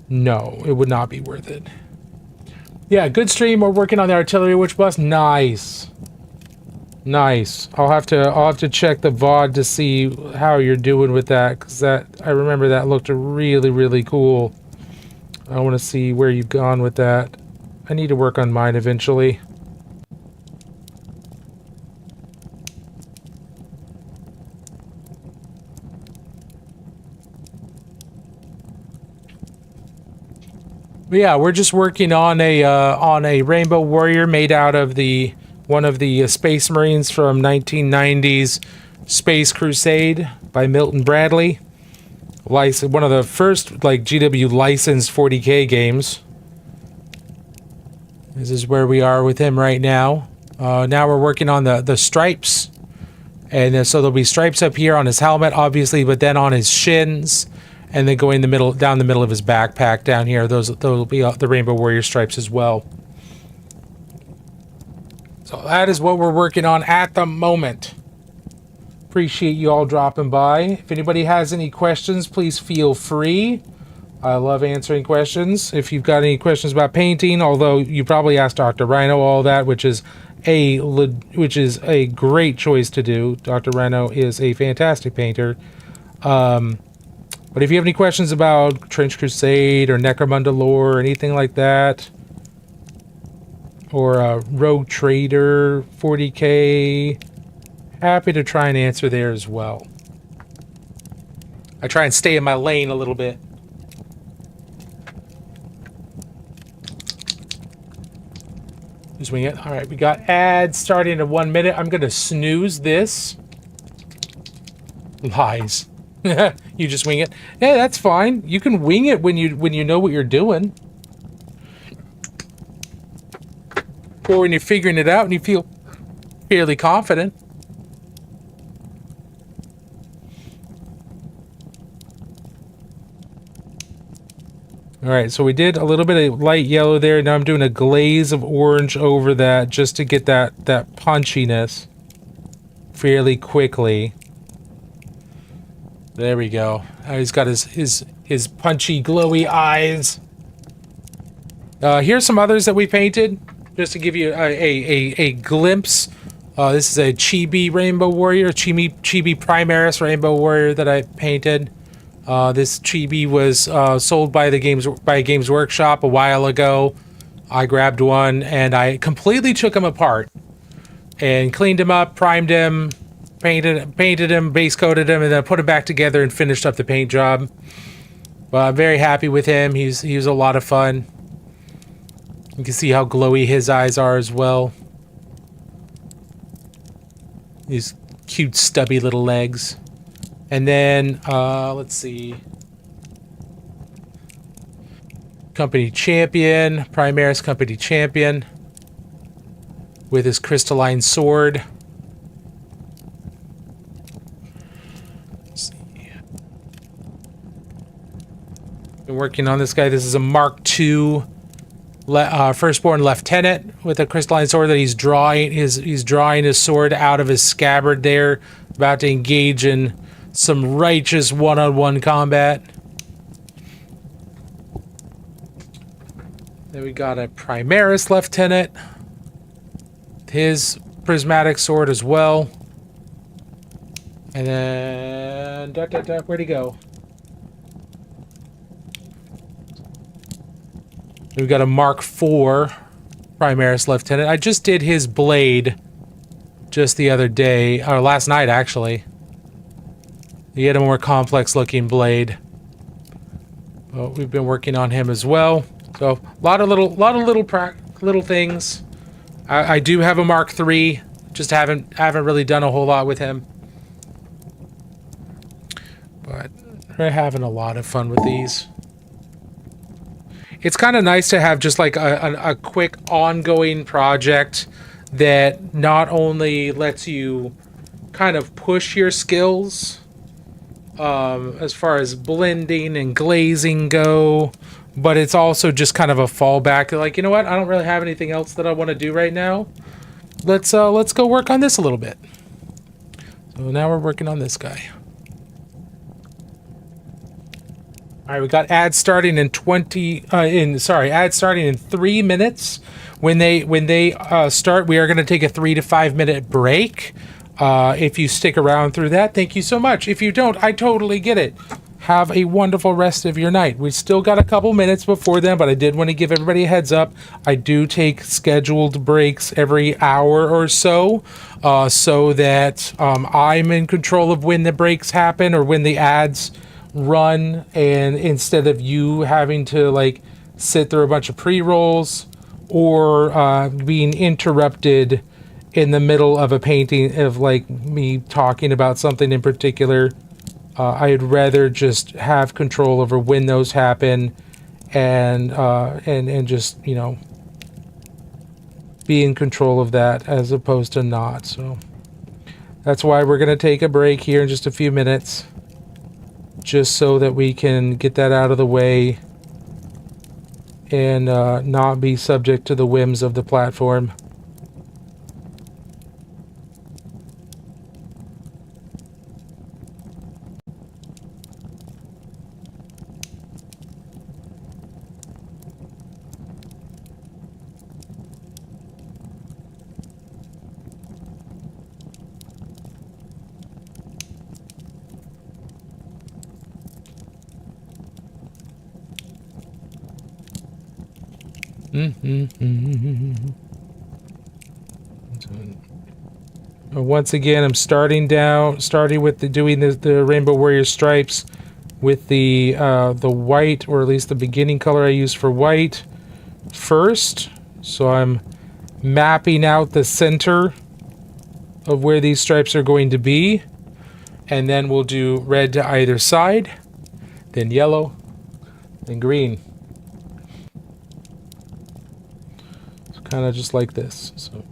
no, it would not be worth it. Yeah, good stream. We're working on the artillery witch bus. Nice. Nice. I'll have to check the VOD to see how you're doing with that, because I remember that looked really, really cool. I want to see where you've gone with that. I need to work on mine eventually. But yeah, we're just working on a Rainbow Warrior made out of one of the Space Marines from 1990's Space Crusade by Milton Bradley. One of the first like GW licensed 40K games. This is where we are with him right now. Now we're working on the stripes, and so there'll be stripes up here on his helmet, obviously, but then on his shins. And then going down the middle of his backpack down here, those will be the Rainbow Warrior stripes as well. So that is what we're working on at the moment. Appreciate you all dropping by. If anybody has any questions, please feel free. I love answering questions. If you've got any questions about painting, although you probably asked Dr. Rhino all that, which is a great choice to do. Dr. Rhino is a fantastic painter. But if you have any questions about Trench Crusade or Necromunda lore or anything like that, or Rogue Trader 40K, happy to try and answer there as well. I try and stay in my lane a little bit. Just wing it. All right, we got ads starting in 1 minute. I'm going to snooze this. Lies. You just wing it. Yeah, that's fine. You can wing it when you know what you're doing. Or when you're figuring it out and you feel fairly confident. Alright, so we did a little bit of light yellow there. Now I'm doing a glaze of orange over that just to get that punchiness fairly quickly. There we go. He's got his punchy, glowy eyes. Here's some others that we painted, just to give you a glimpse. This is a Chibi Rainbow Warrior, Chibi Primaris Rainbow Warrior that I painted. This Chibi was sold by Games Workshop a while ago. I grabbed one and I completely took him apart and cleaned him up, primed him, painted him, base coated him, and then put him back together and finished up the paint job. But I'm very happy with him. He was a lot of fun. You can see how glowy his eyes are as well. These cute stubby little legs. And then, let's see. Company champion, Primaris company champion. With his crystalline sword. Let's see. Been working on this guy. This is a Mark II firstborn lieutenant with a crystalline sword that he's drawing. He's drawing his sword out of his scabbard there, about to engage in some righteous one-on-one combat. Then we got a Primaris lieutenant. His prismatic sword as well. And then where'd he go? We've got a Mark IV Primaris lieutenant. I just did his blade just the other day, or last night actually. He had a more complex looking blade. But we've been working on him as well. So a lot of little things. I do have a Mark III, just haven't really done a whole lot with him. But we're having a lot of fun with these. It's kind of nice to have just like a quick ongoing project that not only lets you kind of push your skills as far as blending and glazing go, but it's also just kind of a fallback. Like, you know what? I don't really have anything else that I want to do right now. Let's go work on this a little bit. So now we're working on this guy. All right, we got ads starting in ads starting in 3 minutes. When they start, we are going to take a 3 to 5 minute break. If you stick around through that, thank you so much. If you don't, I totally get it. Have a wonderful rest of your night. We still got a couple minutes before then, but I did want to give everybody a heads up. I do take scheduled breaks every hour or so, so that I'm in control of when the breaks happen or when the ads run, and instead of you having to like sit through a bunch of pre-rolls or being interrupted in the middle of a painting of like me talking about something in particular. I'd rather just have control over when those happen, and just, you know, be in control of that as opposed to not. So that's why we're gonna take a break here in just a few minutes, just so that we can get that out of the way and not be subject to the whims of the platform. Once again, I'm starting with doing the Rainbow Warrior stripes with the white, or at least the beginning color I use for white first. So I'm mapping out the center of where these stripes are going to be, and then we'll do red to either side, then yellow, then green. Kind of just like this. So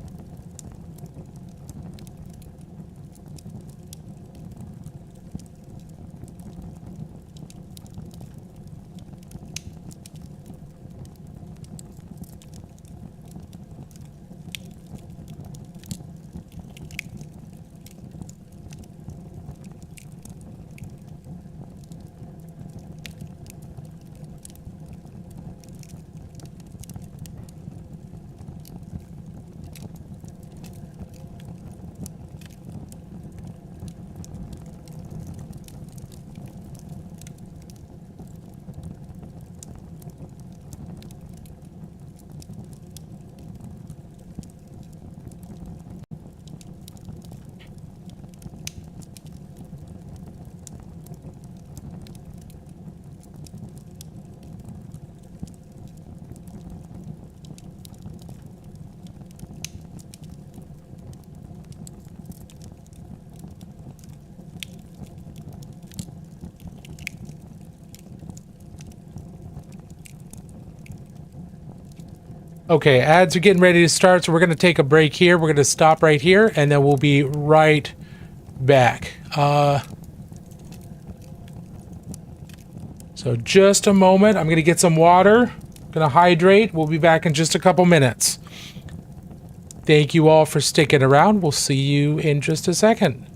Okay, ads are getting ready to start, so we're going to take a break here. We're going to stop right here, and then we'll be right back. So just a moment. I'm going to get some water. Going to hydrate. We'll be back in just a couple minutes. Thank you all for sticking around. We'll see you in just a second.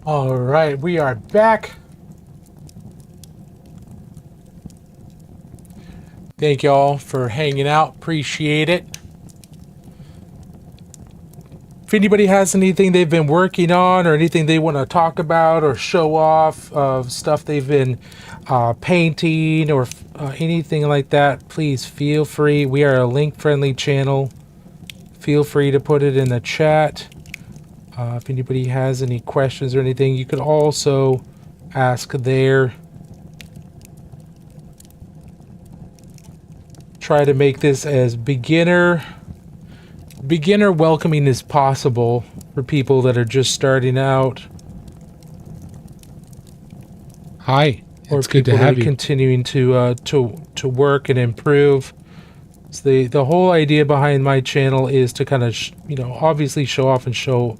All right, we are back. Thank y'all for hanging out. Appreciate it. If anybody has anything they've been working on or anything they want to talk about or show off of stuff they've been painting or anything like that, please feel free. We are a link-friendly channel. Feel free to put it in the chat. If anybody has any questions or anything, you could also ask there. Try to make this as beginner welcoming as possible for people that are just starting out. Hi, It's good to have you. Continuing to work and improve. So the whole idea behind my channel is to kind of obviously show off and show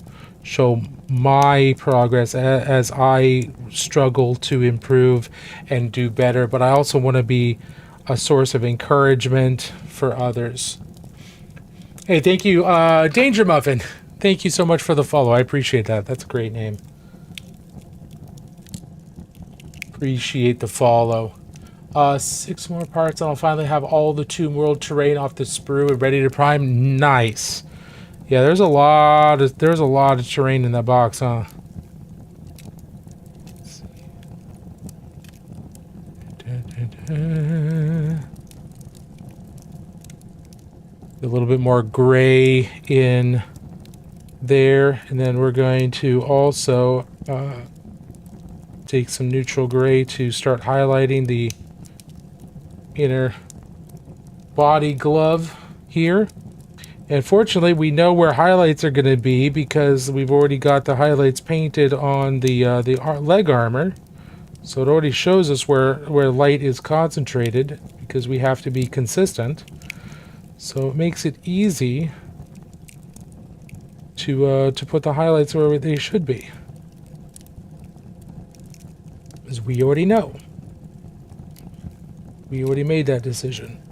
my progress as I struggle to improve and do better, but I also want to be a source of encouragement for others. Hey, thank you, Danger Muffin. Thank you so much for the follow. I appreciate that. That's a great name. Appreciate the follow. 6 more parts and I'll finally have all the Tomb World terrain off the sprue and ready to prime. Nice. Yeah, there's a lot of terrain in that box, huh? A little bit more gray in there, and then we're going to also take some neutral gray to start highlighting the inner body glove here. And fortunately, we know where highlights are going to be because we've already got the highlights painted on the leg armor. So it already shows us where light is concentrated because we have to be consistent. So it makes it easy to put the highlights where they should be. As we already know. We already made that decision.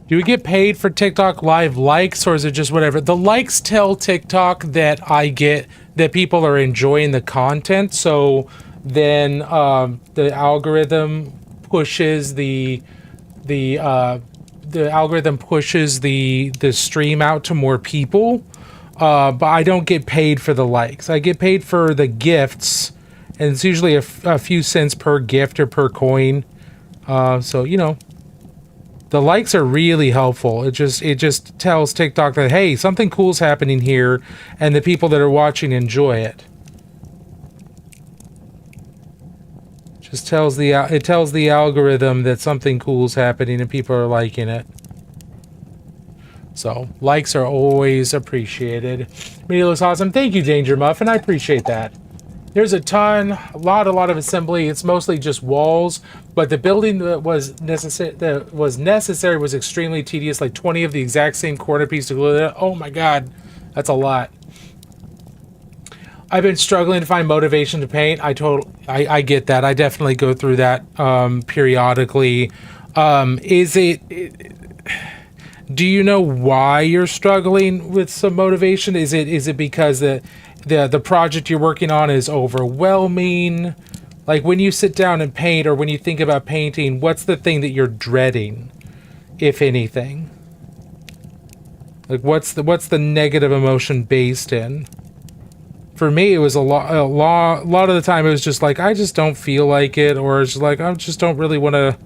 Do we get paid for TikTok live likes, or is it just whatever? The likes tell TikTok that that people are enjoying the content. So then the algorithm pushes the stream out to more people. But I don't get paid for the likes. I get paid for the gifts, and it's usually a few cents per gift or per coin. So you know. The likes are really helpful. It just tells TikTok that, hey, something cool's happening here, and the people that are watching enjoy it. Just tells the algorithm that something cool's happening and people are liking it. So likes are always appreciated. Media looks awesome. Thank you, Danger Muffin. I appreciate that. There's a lot of assembly. It's mostly just walls, but the building that was necessary was extremely tedious. Like 20 of the exact same corner piece to glue it. Oh my god, that's a lot. I've been struggling to find motivation to paint. I get that. I definitely go through that periodically. Do you know why you're struggling with some motivation? Is it because the project you're working on is overwhelming? Like when you sit down and paint, or when you think about painting, what's the thing that you're dreading, if anything? Like what's the negative emotion based in? For me, it was a lot of the time it was just like I just don't feel like it, or it's like I just don't really want to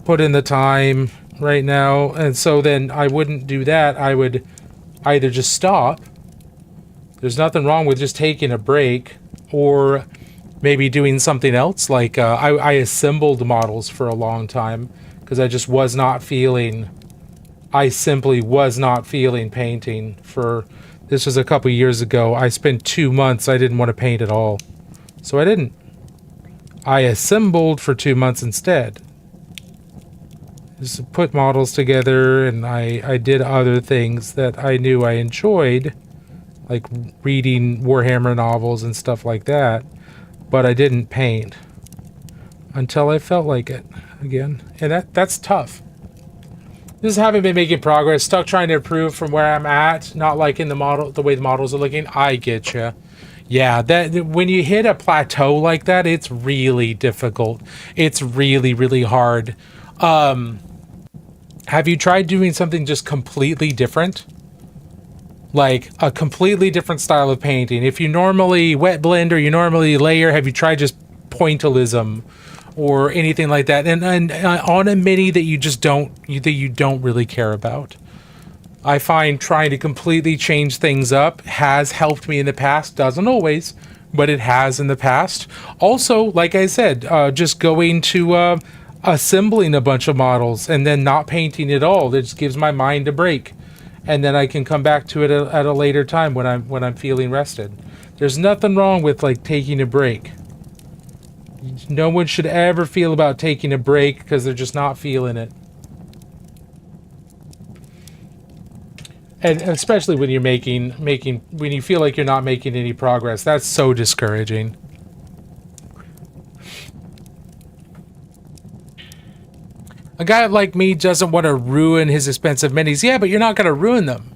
put in the time right now. And so then I wouldn't do that. I would either just stop. There's nothing wrong with just taking a break, or maybe doing something else. Like I assembled models for a long time because I just was not feeling. I simply was not feeling painting. This was a couple years ago. I spent 2 months. I didn't want to paint at all, so I didn't. I assembled for 2 months instead. Just put models together, and I did other things that I knew I enjoyed, like reading Warhammer novels and stuff like that, but I didn't paint until I felt like it again, and that's tough. Just haven't been making progress, stuck trying to improve from where I'm at, not liking the way the models are looking. I get you. Yeah, that when you hit a plateau like that, it's really difficult. It's really, really hard. Have you tried doing something just completely different? Like a completely different style of painting. If you normally wet blend or you normally layer, have you tried just pointillism or anything like that? And on a mini that you just don't really care about. I find trying to completely change things up has helped me in the past. Doesn't always, but it has in the past. Also, like I said, just going to assembling a bunch of models and then not painting at all. That just gives my mind a break, and then I can come back to it at a later time when I'm feeling rested. There's nothing wrong with like taking a break. No one should ever feel about taking a break because they're just not feeling it. And especially when you're when you feel like you're not making any progress, that's so discouraging. A guy like me doesn't want to ruin his expensive minis. Yeah, but you're not going to ruin them.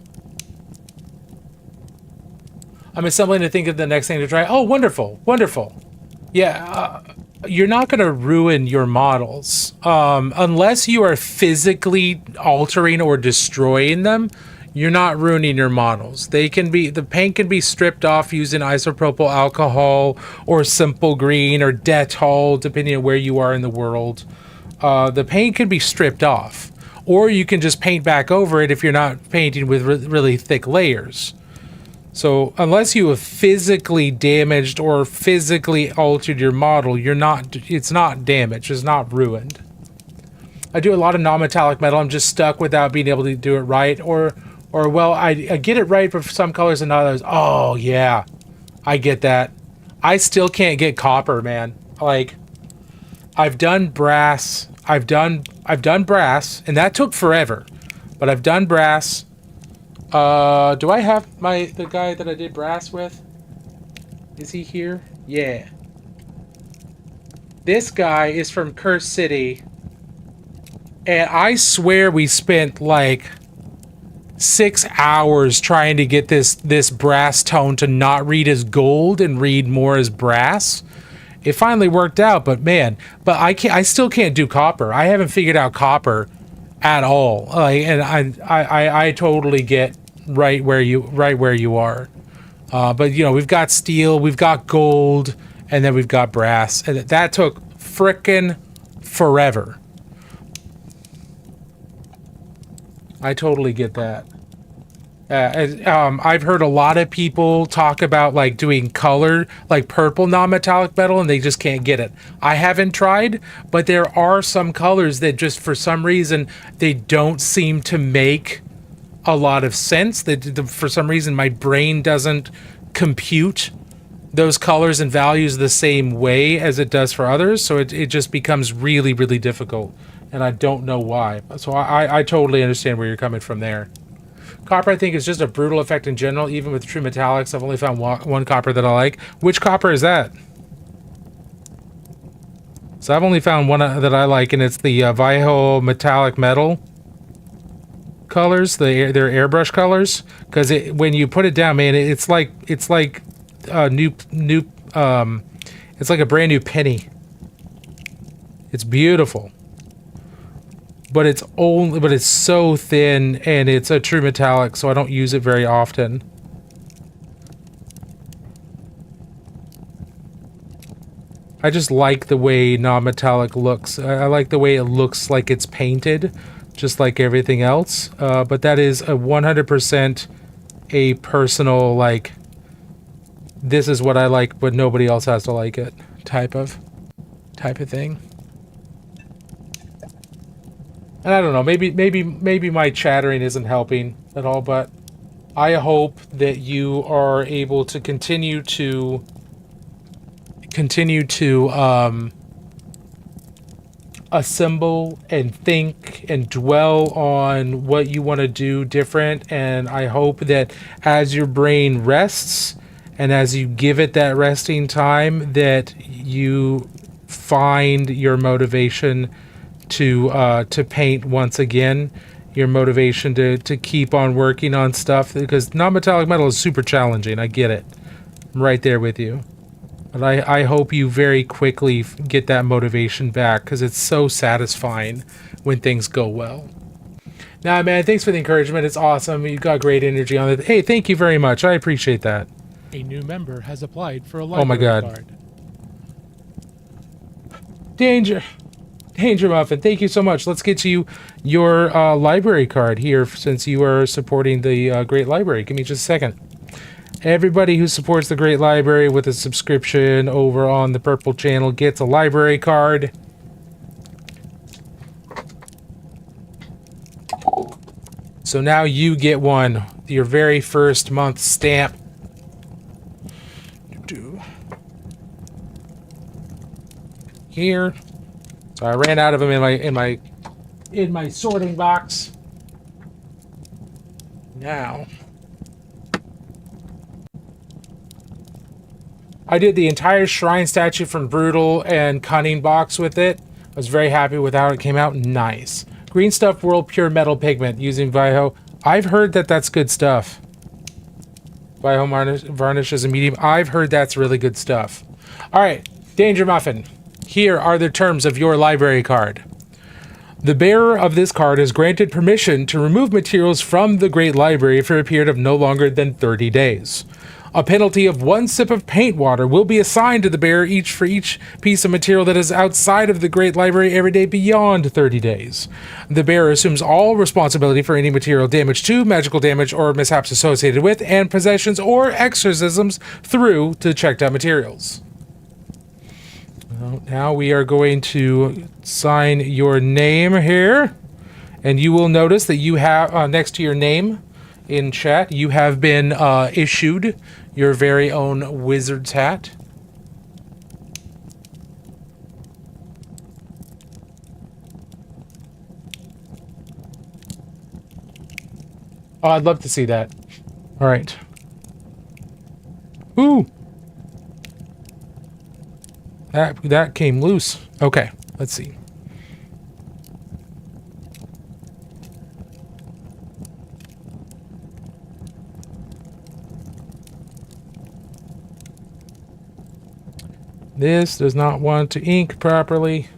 I'm assembling to think of the next thing to try. Oh, wonderful, wonderful. Yeah, you're not going to ruin your models. Unless you are physically altering or destroying them, you're not ruining your models. The paint can be stripped off using isopropyl alcohol or simple green or Dettol, depending on where you are in the world. The paint can be stripped off, or you can just paint back over it if you're not painting with really thick layers. So unless you have physically damaged or physically altered your model, it's not damaged, it's not ruined. I do a lot of non-metallic metal. I'm just stuck without being able to do it right, or well, I get it right for some colors and not others. Oh yeah, I get that. I still can't get copper, man. Like, I've done brass. I've done brass, and that took forever. But I've done brass. Do I have the guy that I did brass with? Is he here? Yeah. This guy is from Curse City, and I swear we spent like 6 hours trying to get this brass tone to not read as gold and read more as brass. It finally worked out, but man, I still can't do copper. I haven't figured out copper at all. And I totally get right where you are. But you know, we've got steel, we've got gold, and then we've got brass, and that took frickin' forever. I totally get that. I've heard a lot of people talk about like doing color, like purple non-metallic metal, and they just can't get it. I haven't tried, but there are some colors that just for some reason they don't seem to make a lot of sense. That for some reason my brain doesn't compute those colors and values the same way as it does for others, so it just becomes really, really difficult, and I don't know why. So I totally understand where you're coming from there. Copper, I think, is just a brutal effect in general, even with true metallics. I've only found one copper that I like. Which copper is that? So I've only found one that I like, and it's the Viejo metallic metal colors. They're airbrush colors, because when you put it down, man, it's like it's like a brand new penny. It's beautiful. But it's so thin, and it's a true metallic, so I don't use it very often. I just like the way non-metallic looks. I like the way it looks like it's painted, just like everything else. But that is a 100% a personal, like, this is what I like, but nobody else has to like it type of thing. And I don't know, maybe my chattering isn't helping at all, but I hope that you are able to continue to assemble and think and dwell on what you want to do different. And I hope that as your brain rests and as you give it that resting time, that you find your motivation to paint once again, your motivation to keep on working on stuff, because non-metallic metal is super challenging. I get it. I'm right there with you. But I hope you very quickly get that motivation back, because it's so satisfying when things go well. Nah, man, thanks for the encouragement. It's awesome. You've got great energy on it. Hey, thank you very much. I appreciate that. A new member has applied for a library Oh my God. card. Danger. Danger Muffin, thank you so much. Let's get you your library card here since you are supporting the Great Library. Give me just a second. Everybody who supports the Great Library with a subscription over on the Purple channel gets a library card. So now you get one, your very first month stamp. Here. So I ran out of them in my sorting box. Now I did the entire shrine statue from Brutal and Cunning box with it. I was very happy with how it came out. Nice. Green Stuff World Pure Metal Pigment using Viho. I've heard that that's good stuff. Viho varnish is a medium. I've heard that's really good stuff. Alright, Danger Muffin. Here are the terms of your library card. The bearer of this card is granted permission to remove materials from the Great Library for a period of no longer than 30 days. A penalty of 1 sip of paint water will be assigned to the bearer for each piece of material that is outside of the Great Library every day beyond 30 days. The bearer assumes all responsibility for any material damage to, magical damage, or mishaps associated with, and possessions or exorcisms through to checked out materials. Well, now we are going to sign your name here, and you will notice that you have, next to your name in chat, you have been issued your very own wizard's hat. Oh, I'd love to see that. All right. Ooh. That came loose. Okay, let's see. This does not want to ink properly.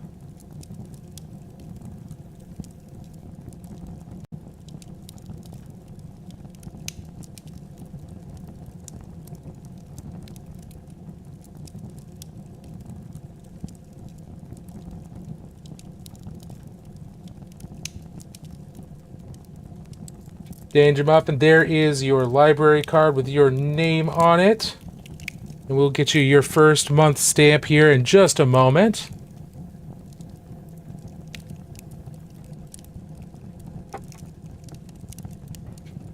Danger Muffin, there is your library card with your name on it. And we'll get you your first month stamp here in just a moment.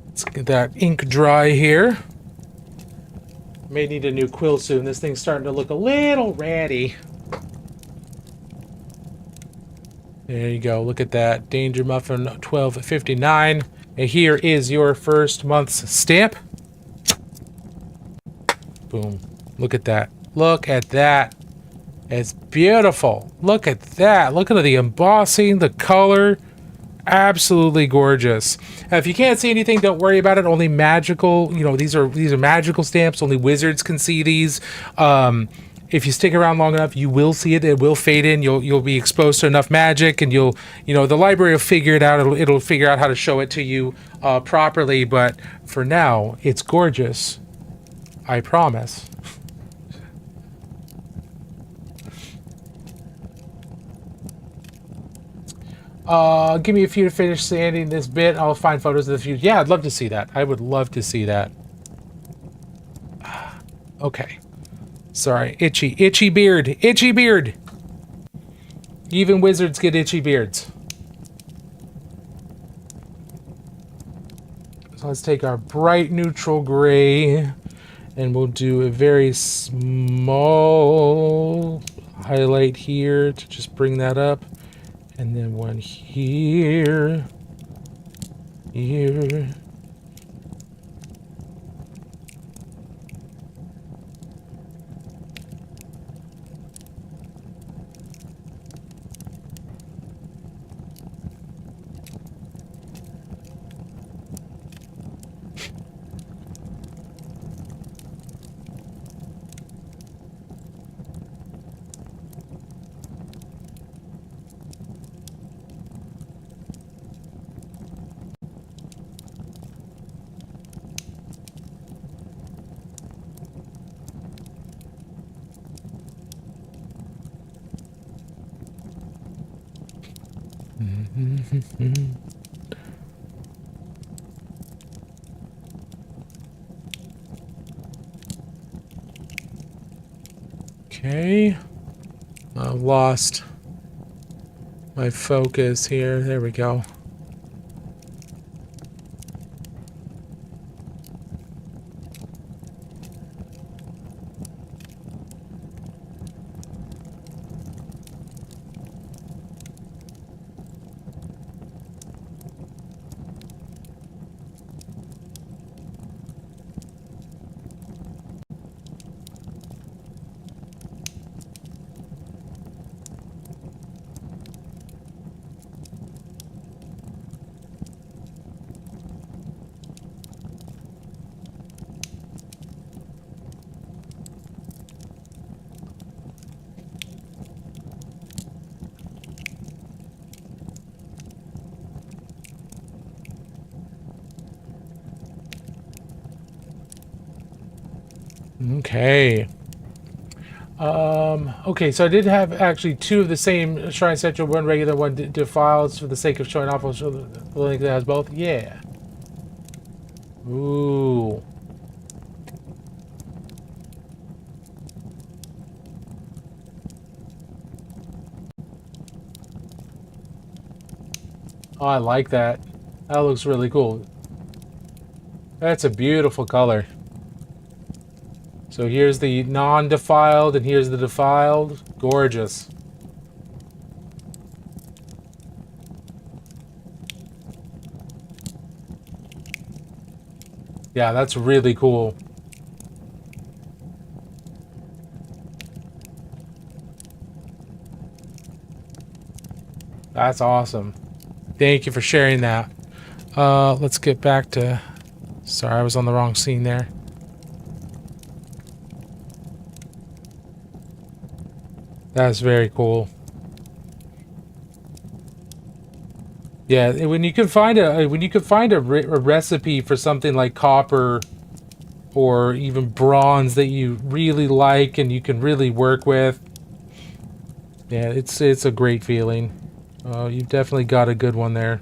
Let's get that ink dry here. May need a new quill soon. This thing's starting to look a little ratty. There you go. Look at that. Danger Muffin 1259. And here is your first month's stamp. Boom. Look at that. Look at that. It's beautiful. Look at that. Look at the embossing, the color. Absolutely gorgeous. Now, if you can't see anything, don't worry about it. Only magical, you know, these are magical stamps. Only wizards can see these. If you stick around long enough, you will see it. It will fade in. You'll be exposed to enough magic, and the library will figure it out. It'll figure out how to show it to you properly. But for now, it's gorgeous. I promise. Give me a few to finish sanding this bit. I'll find photos of the few. Yeah, I'd love to see that. I would love to see that. Okay. Sorry. Itchy beard. Itchy beard. Even wizards get itchy beards. So let's take our bright neutral gray and we'll do a very small highlight here to just bring that up. And then one here, here. Okay. I've lost my focus here. There we go. Okay. Okay, so I did have actually two of the same Shrine Central, one regular, one defiled, for the sake of showing off. I'll show the link that has both. Yeah. Ooh. Oh, I like that. That looks really cool. That's a beautiful color. So here's the non-defiled, and here's the defiled. Gorgeous. Yeah, that's really cool. That's awesome. Thank you for sharing that. Let's get back to... Sorry, I was on the wrong scene there. That's very cool. Yeah, when you can find a recipe for something like copper or even bronze that you really like and you can really work with, yeah, it's a great feeling. You've definitely got a good one there.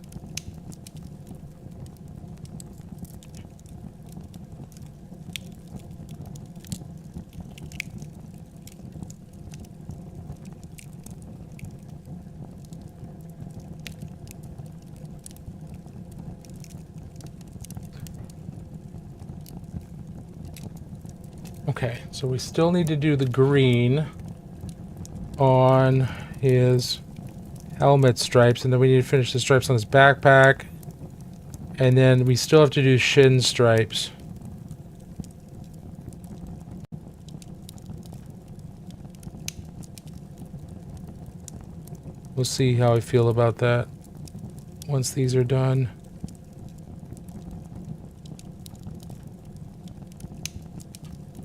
Okay, so we still need to do the green on his helmet stripes, and then we need to finish the stripes on his backpack, and then we still have to do shin stripes. We'll see how I feel about that once these are done.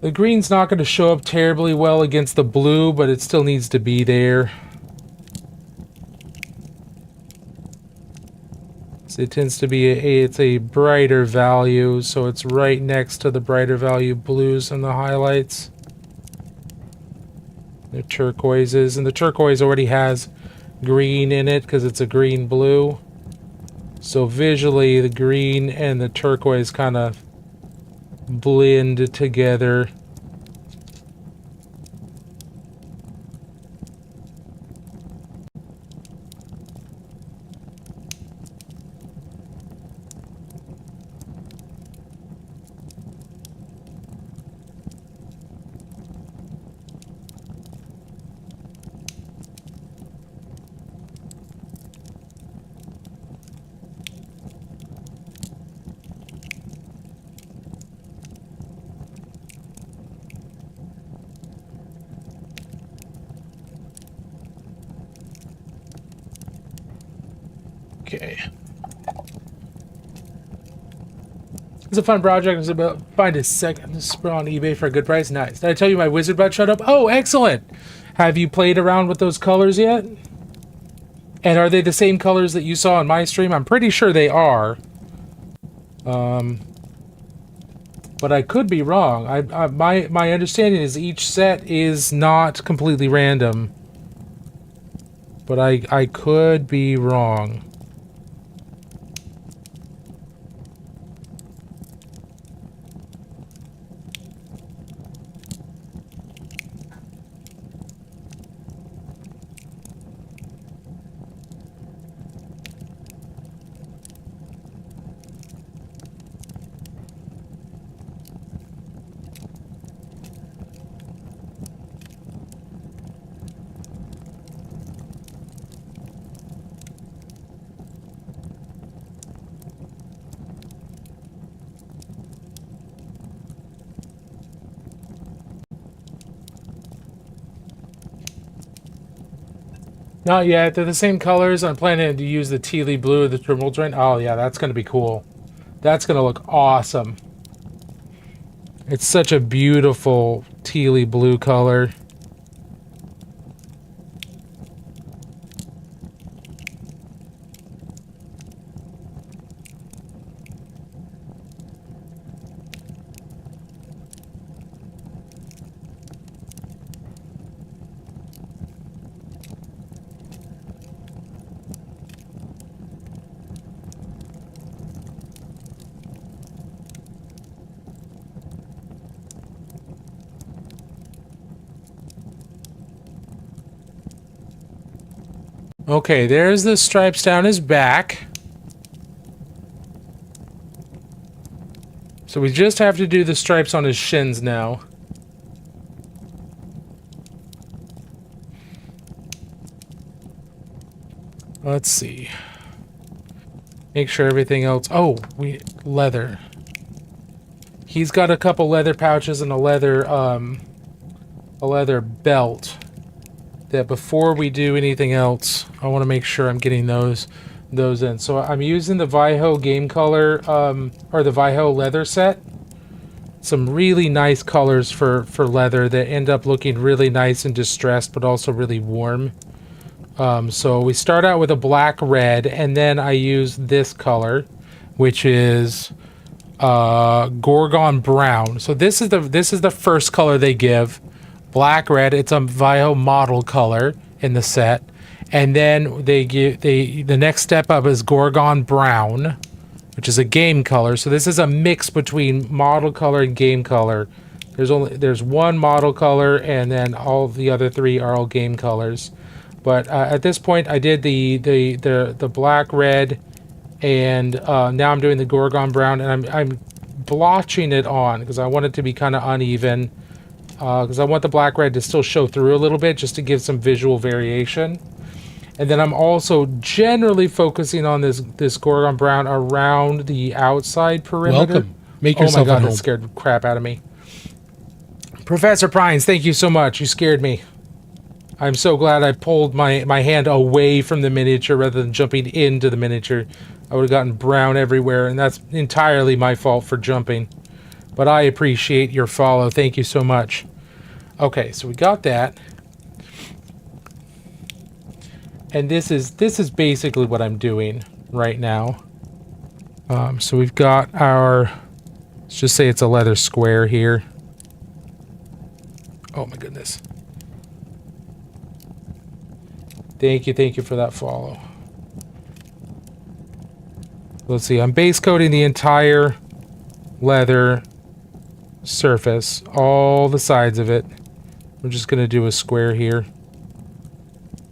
The green's not going to show up terribly well against the blue, but it still needs to be there. So it tends to be it's a brighter value, so it's right next to the brighter value blues and the highlights. The turquoises, and the turquoise already has green in it because it's a green blue. So visually the green and the turquoise kind of blend together. Okay. It's a fun project. It's about find a second spur on eBay for a good price. Nice. Did I tell you my wizard bud showed up? Oh, excellent. Have you played around with those colors yet? And are they the same colors that you saw on my stream? I'm pretty sure they are. But I could be wrong. My understanding is each set is not completely random. but I could be wrong. Not yet. They're the same colors. I'm planning to use the tealy blue of the terminal joint. Oh, yeah, that's going to be cool. That's going to look awesome. It's such a beautiful tealy blue color. Okay, there's the stripes down his back. So we just have to do the stripes on his shins now. Let's see. Make sure everything else... Oh, leather. He's got a couple leather pouches and a leather belt. That before we do anything else, I want to make sure I'm getting those in. So I'm using the Viho game color, or the Viho leather set. Some really nice colors for leather that end up looking really nice and distressed, but also really warm. So we start out with a black red, and then I use this color, which is Gorgon brown. So this is the first color they give. Black red. It's a Viho model color in the set, and then the next step up is Gorgon brown, which is a game color. So this is a mix between model color and game color. There's one model color, and then all the other three are all game colors. But at this point, I did the black red, and now I'm doing the Gorgon brown, and I'm blotching it on because I want it to be kind of uneven. Because I want the black red to still show through a little bit just to give some visual variation. And then I'm also generally focusing on this Gorgon brown around the outside perimeter. Welcome. Make yourself at home. Oh my god, at home. that scared the crap out of me. Professor Pines, thank you so much. You scared me. I'm so glad I pulled my hand away from the miniature rather than jumping into the miniature. I would have gotten brown everywhere, and that's entirely my fault for jumping. But I appreciate your follow. Thank you so much. Okay, so we got that. And this is basically what I'm doing right now. So we've got our... Let's just say it's a leather square here. Oh my goodness. Thank you for that follow. Let's see, I'm base coating the entire leather surface, all the sides of it. We're just gonna do a square here,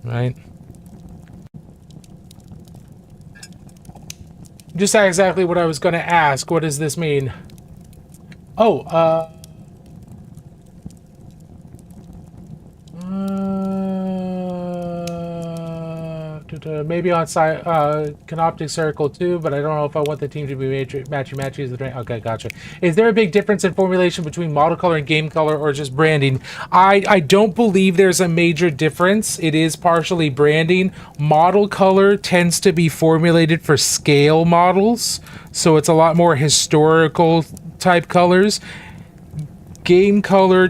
right? Just exactly what I was gonna ask. What does this mean? Oh, maybe on side canoptic circle too, but I don't know if I want the team to be matchy as the drain. Okay, gotcha. Is there a big difference in formulation between model color and game color, or just branding? I don't believe there's a major difference. It is partially branding. Model color tends to be formulated for scale models, so it's a lot more historical type colors. Game color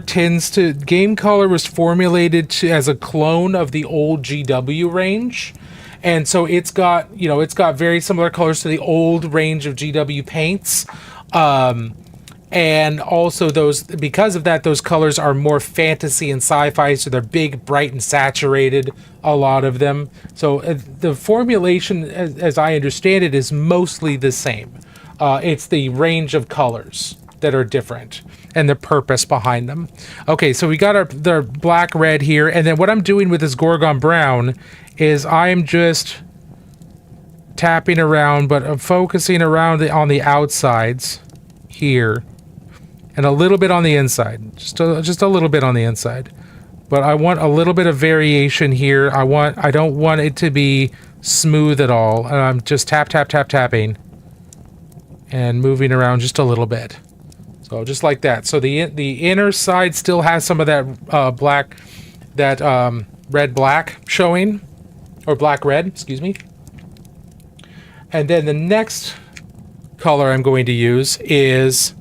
was formulated as a clone of the old GW range. And so it's got very similar colors to the old range of GW paints. And also those, because of that, those colors are more fantasy and sci-fi, so they're big, bright, and saturated, a lot of them. So the formulation, as I understand it, is mostly the same. It's the range of colors that are different and the purpose behind them. Okay, so we got the black, red here, and then what I'm doing with this Gorgon Brown is I'm just tapping around, but I'm focusing around on the outsides here, and a little bit on the inside, just a little bit on the inside. But I want a little bit of variation here. I don't want it to be smooth at all. And I'm just tapping and moving around just a little bit. So just like that. So the inner side still has some of that black, that red black showing, or black red, excuse me. And then the next color I'm going to use is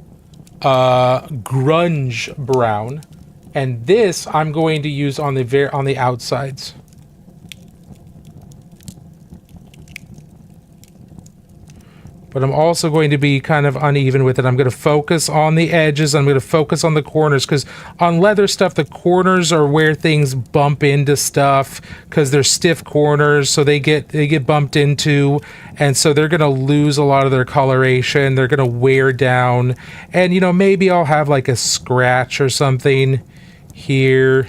grunge brown, and this I'm going to use on the outsides. But I'm also going to be kind of uneven with it. I'm going to focus on the edges. I'm going to focus on the corners, because on leather stuff, the corners are where things bump into stuff, because they're stiff corners, so they get bumped into, and so they're going to lose a lot of their coloration. They're going to wear down, and maybe I'll have like a scratch or something here.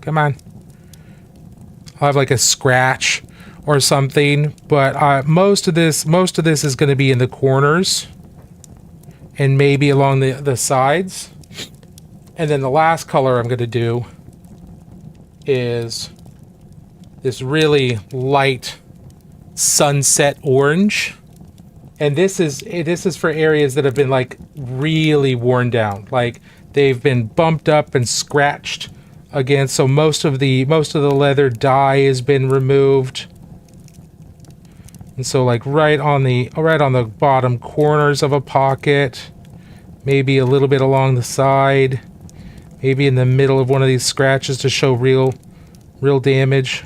Come on. I'll have like a scratch or something, but most of this is going to be in the corners and maybe along the sides. And then the last color I'm going to do is this really light sunset orange, and this is for areas that have been like really worn down, like they've been bumped up and scratched again. So most of the leather dye has been removed. And so like right on the bottom corners of a pocket, maybe a little bit along the side, maybe in the middle of one of these scratches to show real damage.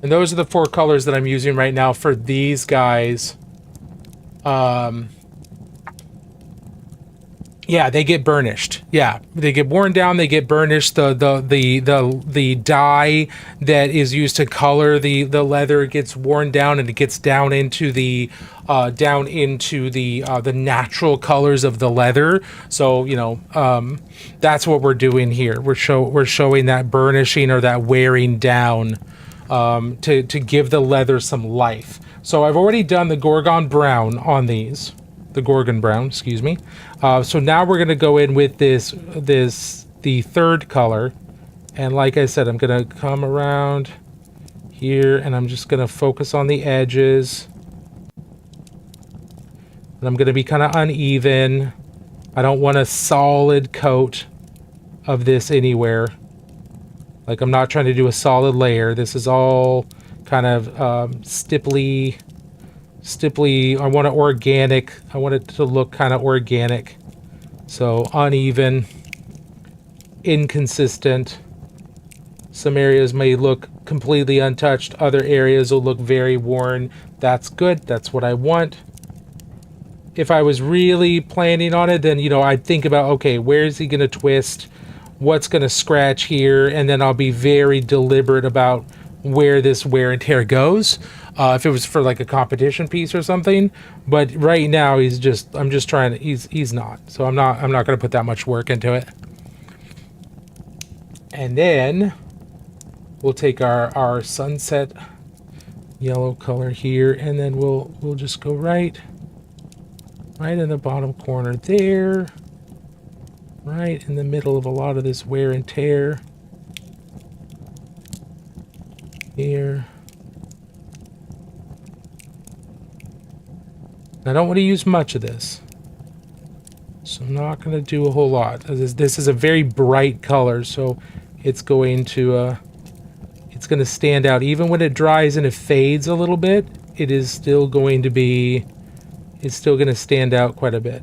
And those are the 4 colors that I'm using right now for these guys. Yeah, they get burnished. Yeah, they get worn down. They get burnished. The dye that is used to color the leather gets worn down, and it gets down into the natural colors of the leather. So that's what we're doing here. We're showing that burnishing or that wearing down to give the leather some life. So I've already done the Gorgon Brown on these. The Gorgon Brown, excuse me. So now we're going to go in with the third color. And like I said, I'm going to come around here, and I'm just going to focus on the edges. And I'm going to be kind of uneven. I don't want a solid coat of this anywhere. Like, I'm not trying to do a solid layer. This is all kind of stipply. I want it organic. I want it to look kind of organic. So uneven, inconsistent. Some areas may look completely untouched. Other areas will look very worn. That's good. That's what I want. If I was really planning on it, then, I'd think about, okay, where is he going to twist? What's going to scratch here? And then I'll be very deliberate about where this wear and tear goes. If it was for like a competition piece or something, but right now he's not. So I'm not going to put that much work into it. And then we'll take our sunset yellow color here, and then we'll just go right in the bottom corner there, right in the middle of a lot of this wear and tear here. I don't want to use much of this, so I'm not going to do a whole lot. This is a very bright color, so it's going to stand out. Even when it dries and it fades a little bit, it is still going to stand out quite a bit.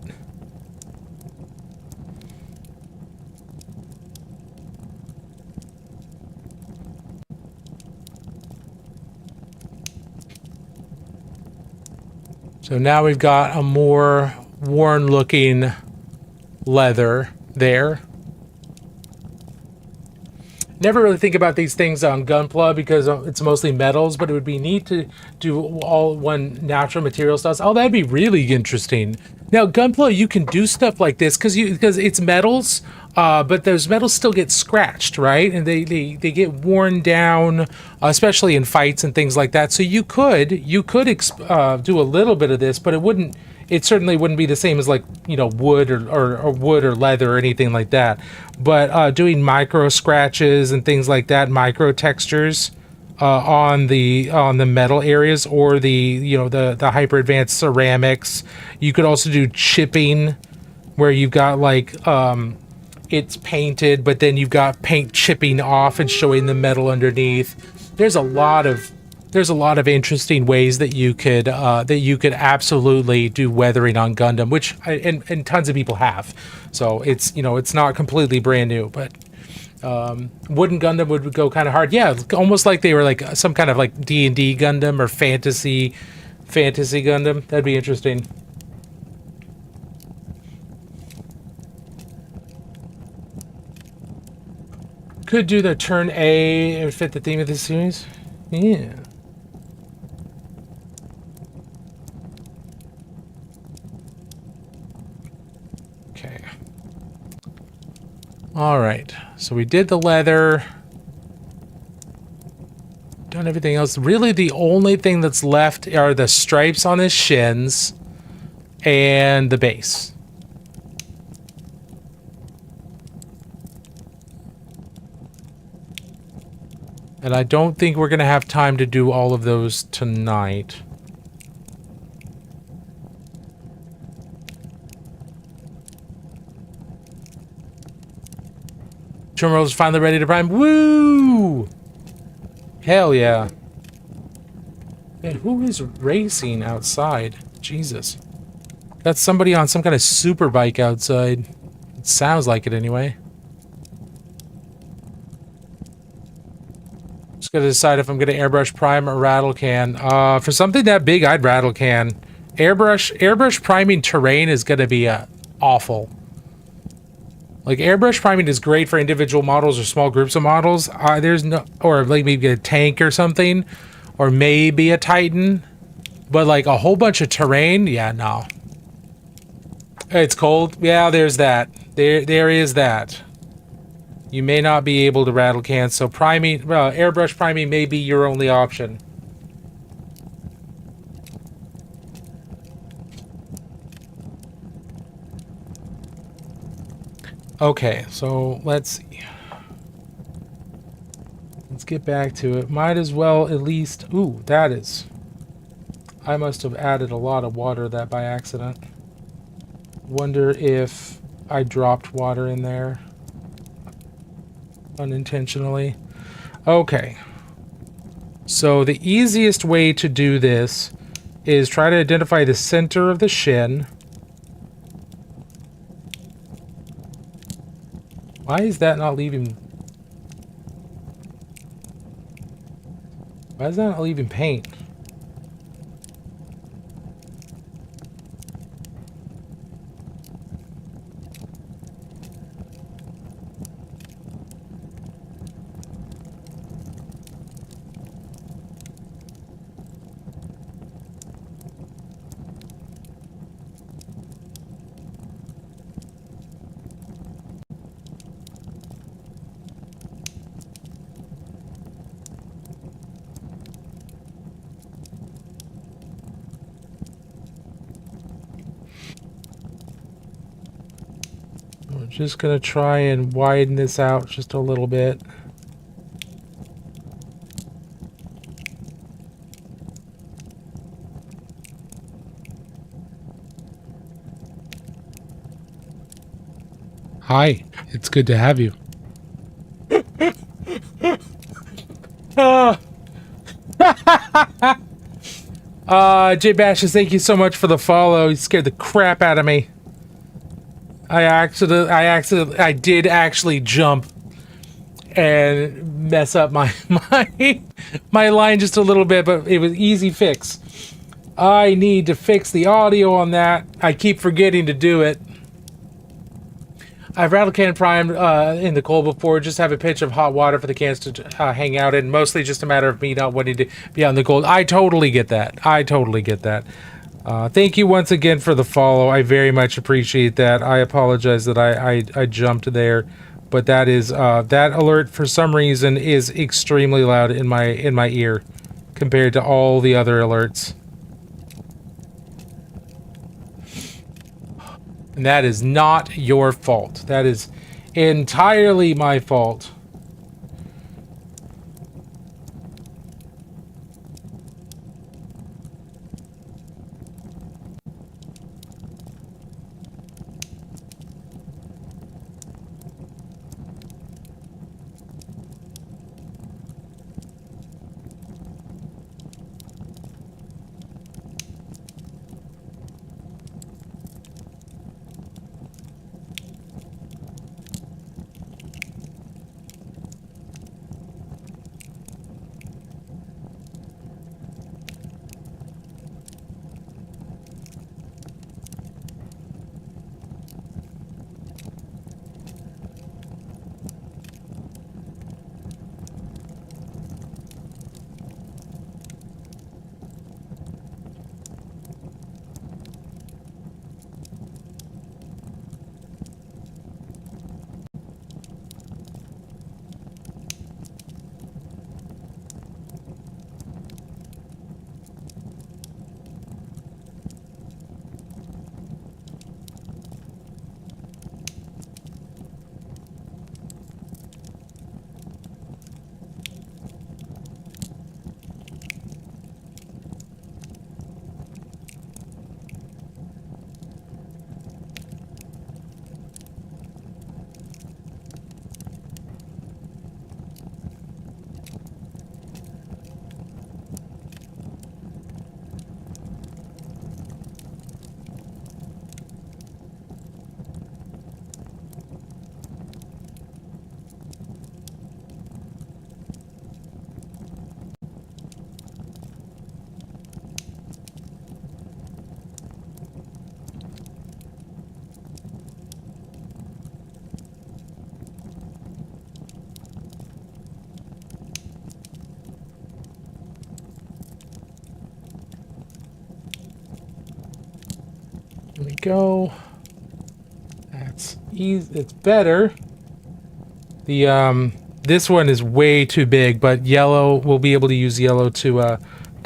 So now we've got a more worn looking leather there. Never really think about these things on Gunpla because it's mostly metals, but it would be neat to do all one natural materials does. Oh, that'd be really interesting. Now, Gunpla, you can do stuff like this because it's metals, but those metals still get scratched, right? And they get worn down, especially in fights and things like that. So you could do a little bit of this, but it certainly wouldn't be the same as like, you know, wood or wood or leather or anything like that. But doing micro scratches and things like that, micro textures on the metal areas or the hyper advanced ceramics. You could also do chipping where you've got like it's painted, but then you've got paint chipping off and showing the metal underneath. There's a lot of interesting ways that you could absolutely do weathering on Gundam, which and tons of people have. So it's not completely brand new, but wooden Gundam would go kind of hard. Yeah, almost like they were like some kind of like D&D Gundam or fantasy Gundam. That'd be interesting. Could do the turn A and fit the theme of this series. Yeah. Okay. All right. So we did the leather. Done everything else. Really, the only thing that's left are the stripes on his shins and the base. And I don't think we're going to have time to do all of those tonight. Terminal is finally ready to prime. Woo! Hell yeah. Man, who is racing outside? Jesus. That's somebody on some kind of super bike outside. It sounds like it anyway. Just gotta decide if I'm gonna airbrush prime or rattle can. For something that big, I'd rattle can. Airbrush priming terrain is gonna be awful. Like airbrush priming is great for individual models or small groups of models. There's no, or like maybe a tank or something, or maybe a Titan, but like a whole bunch of terrain, yeah, no. It's cold. Yeah, there's that. There is that. You may not be able to rattle cans, so priming, airbrush priming may be your only option. Okay, so let's see. Let's get back to it. Might as well at least... Ooh, that is... I must have added a lot of water that by accident. Wonder if I dropped water in there unintentionally. Okay. So the easiest way to do this is try to identify the center of the shin. Why is that not leaving? Why is that not leaving paint? Just gonna try and widen this out just a little bit. Hi, it's good to have you. J Bashes, thank you so much for the follow. You scared the crap out of me. I did actually jump and mess up my line just a little bit, but it was easy fix. I need to fix the audio on that. I keep forgetting to do it. I've rattle can primed in the cold before. Just have a pitch of hot water for the cans to hang out in. Mostly just a matter of me not wanting to be out in the cold. I totally get that. Thank you once again for the follow. I very much appreciate that. I apologize that I jumped there, but that is that alert for some reason is extremely loud in my ear compared to all the other alerts. And that is not your fault. That is entirely my fault. There we go. That's easy. It's better. The this one is way too big, but yellow, we'll be able to use yellow to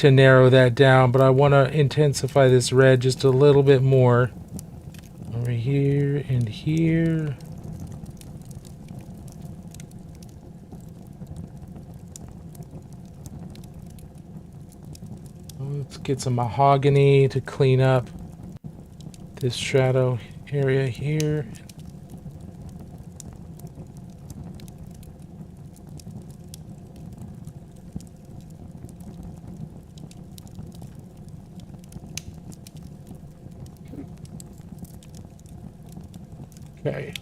narrow that down, but I want to intensify this red just a little bit more. Over here and here. Let's get some mahogany to clean up this shadow area here. Okay.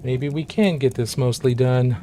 Maybe we can get this mostly done.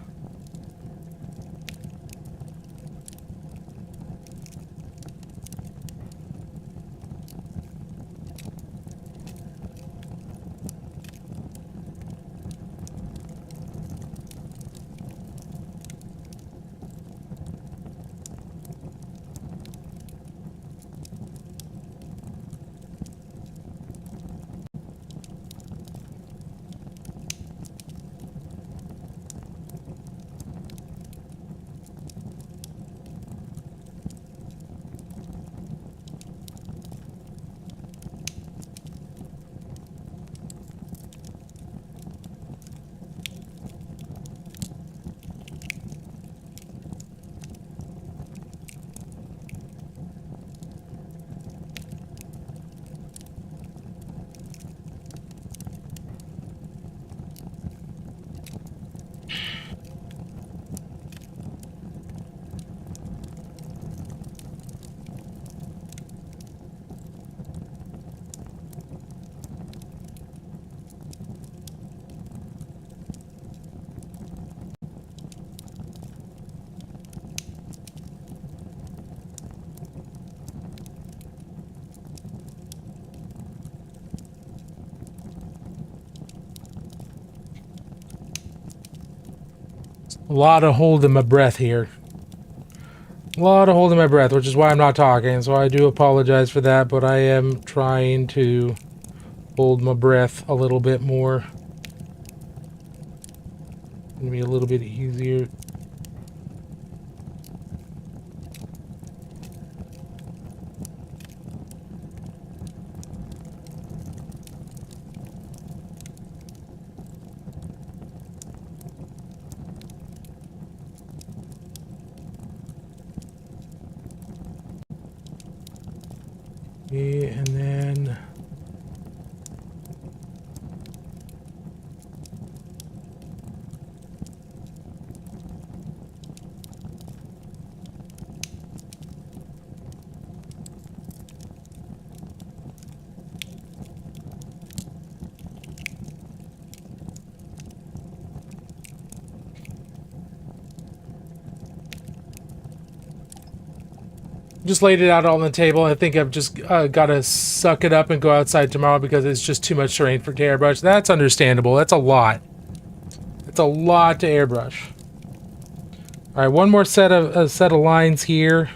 A lot of holding my breath here. A lot of holding my breath, which is why I'm not talking, so I do apologize for that, but I am trying to hold my breath a little bit more. Gonna be a little bit easier. Yeah, and then just laid it out on the table. I think I've just got to suck it up and go outside tomorrow because it's just too much terrain for to airbrush. That's understandable. That's a lot. It's a lot to airbrush. All right, one more set of lines here.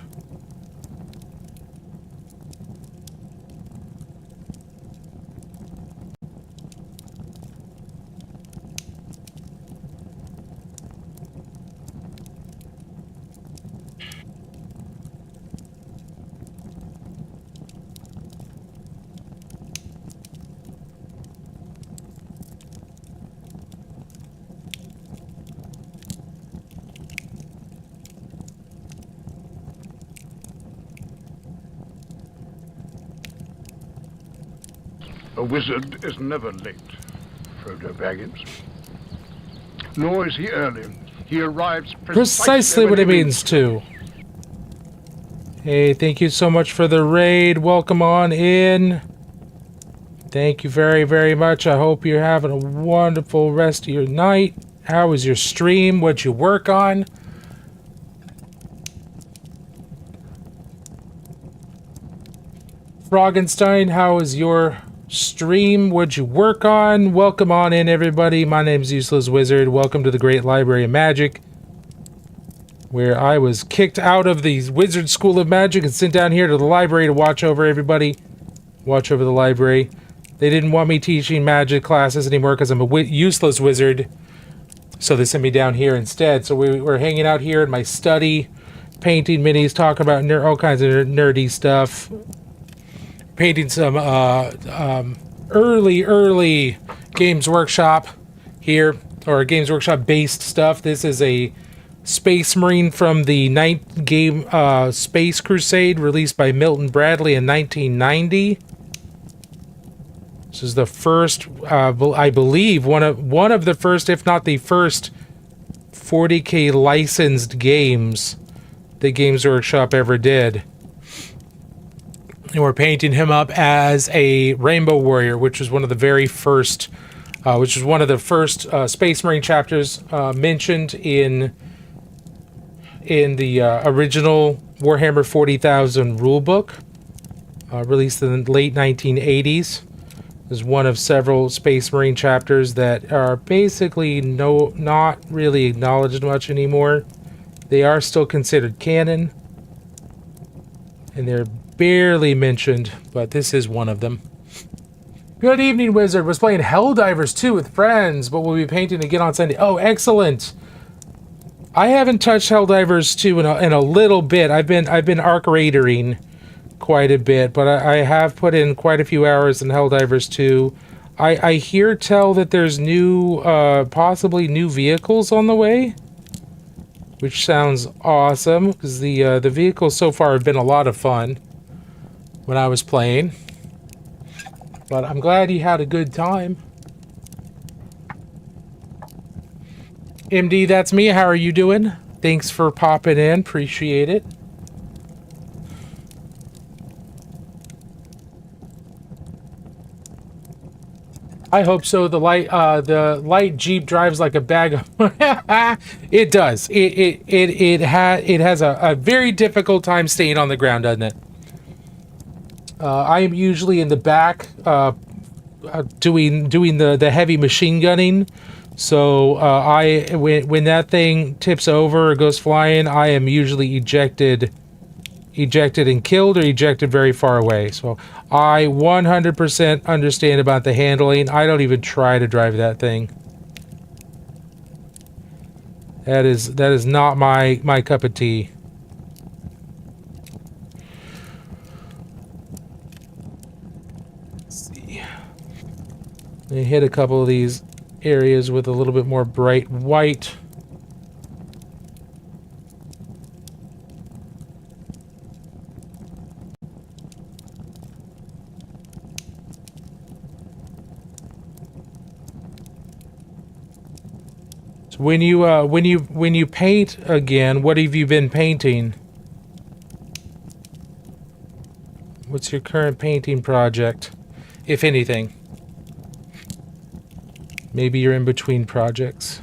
A wizard is never late, Frodo Baggins. Nor is he early. He arrives Precisely what it means to. Hey, thank you so much for the raid. Welcome on in. Thank you very, very much. I hope you're having a wonderful rest of your night. How was your stream? What'd you work on? Frogenstein, how was your stream? What'd you work on? Welcome on in, everybody. My name's Useless Wizard. Welcome to the Great Library of Magic, where I was kicked out of the Wizard School of Magic and sent down here to the library to watch over everybody. Watch over the library. They didn't want me teaching magic classes anymore because I'm a useless wizard. So they sent me down here instead. So we were hanging out here in my study, painting minis, talking about all kinds of nerdy stuff. Painting some early Games Workshop here, or Games Workshop based stuff. This is a Space Marine from the ninth game Space Crusade, released by Milton Bradley in 1990. This is the first, I believe, one of the first, if not the first, 40K licensed games that Games Workshop ever did. And we're painting him up as a Rainbow Warrior, which was one of the very first, Space Marine chapters mentioned in the original Warhammer 40,000 rulebook, released in the late 1980s. Is one of several Space Marine chapters that are basically not really acknowledged much anymore. They are still considered canon, and they're barely mentioned, but this is one of them. Good evening, Wizard. Was playing Helldivers 2 with friends, but we'll be painting again on Sunday. Oh, excellent. I haven't touched Helldivers 2 in a little bit. I've been arc raidering quite a bit, but I have put in quite a few hours in Helldivers 2. I hear tell that there's possibly new vehicles on the way, which sounds awesome, because the vehicles so far have been a lot of fun when I was playing. But I'm glad you had a good time. MD, that's me. How are you doing? Thanks for popping in. Appreciate it. I hope so. The light Jeep drives like a bag of... It does. It has a very difficult time staying on the ground, doesn't it? I am usually in the back doing the heavy machine gunning So when that thing tips over or goes flying, I am usually ejected and killed, or ejected very far away. So I 100% understand about the handling. I don't even try to drive that thing. That is not my cup of tea. Let's see. Let me hit a couple of these areas with a little bit more bright white. So when you paint again, what have you been painting? What's your current painting project, if anything? Maybe you're in between projects.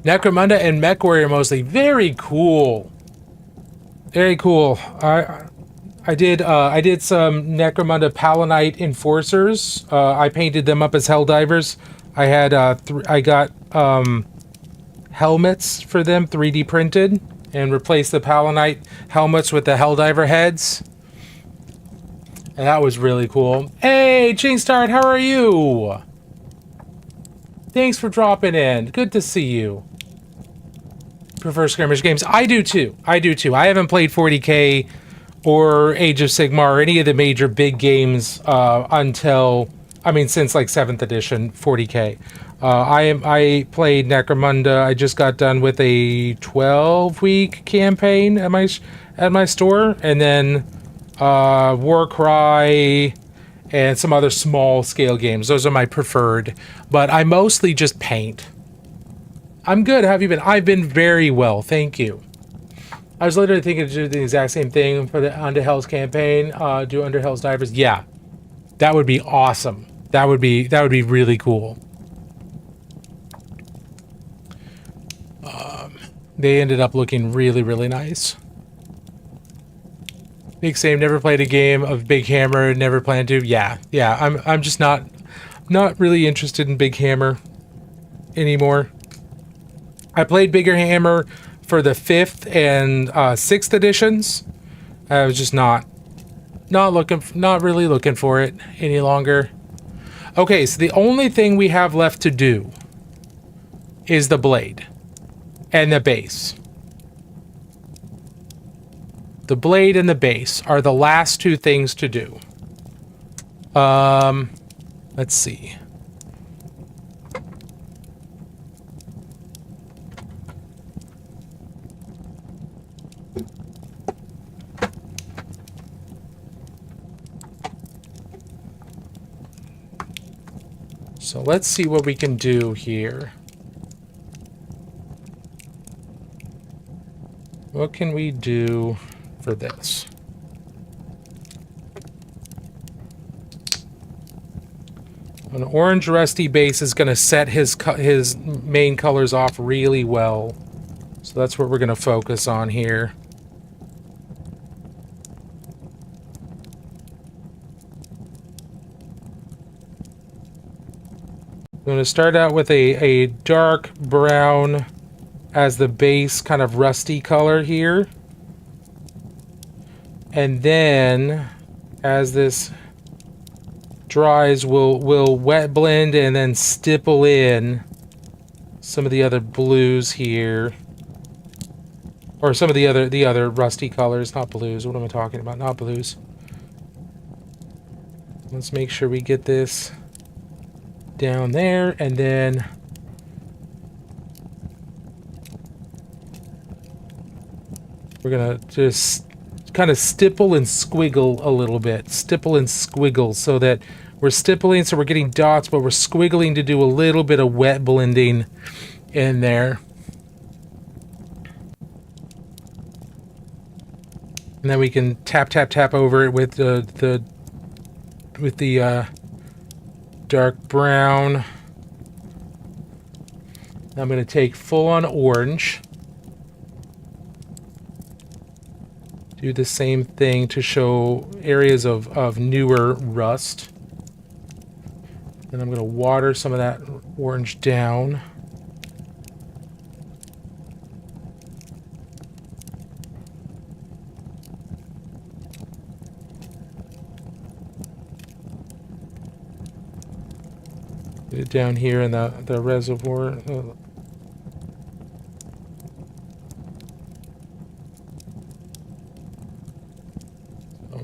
Necromunda and Mech Warrior mostly. Very cool. Very cool. I did some Necromunda Palanite Enforcers. I painted them up as Helldivers. I had I got helmets for them 3D printed and replaced the Palanite helmets with the Helldiver heads. And that was really cool. Hey, Chainstart, how are you? Thanks for dropping in. Good to see you. Prefer skirmish games? I do too. I haven't played 40K or Age of Sigmar or any of the major big games until, I mean, since like 7th edition 40K. I played Necromunda. I just got done with a 12-week campaign at my store, and then Warcry and some other small scale games. Those are my preferred, but I mostly just paint. I'm good. How have you been? I've been very well, thank you. I was literally thinking to do the exact same thing for the Under Hell's campaign. Do Under Hell's Divers. Yeah, that would be awesome. That would be really cool. They ended up looking really, really nice. Big Same, never played a game of Big Hammer, never planned to. Yeah, I'm just not really interested in Big Hammer anymore. I played Bigger Hammer for the 5th and 6th editions. I was just not really looking for it any longer. Okay, so the only thing we have left to do is the blade and the base. The blade and the base are the last two things to do. Let's see. So let's see what we can do here. What can we do for this? An orange rusty base is going to set his main colors off really well. So that's what we're going to focus on here. I'm going to start out with a dark brown as the base, kind of rusty color here. And then, as this dries, we'll wet blend and then stipple in some of the other blues here. Or some of the other rusty colors, not blues. What am I talking about? Not blues. Let's make sure we get this down there, and then we're gonna just kind of stipple and squiggle a little bit. Stipple and squiggle, so that we're stippling, so we're getting dots, but we're squiggling to do a little bit of wet blending in there. And then we can tap over it with the dark brown. I'm going to take full on orange. Do the same thing to show areas of newer rust. Then I'm going to water some of that orange down. Get it down here in the reservoir.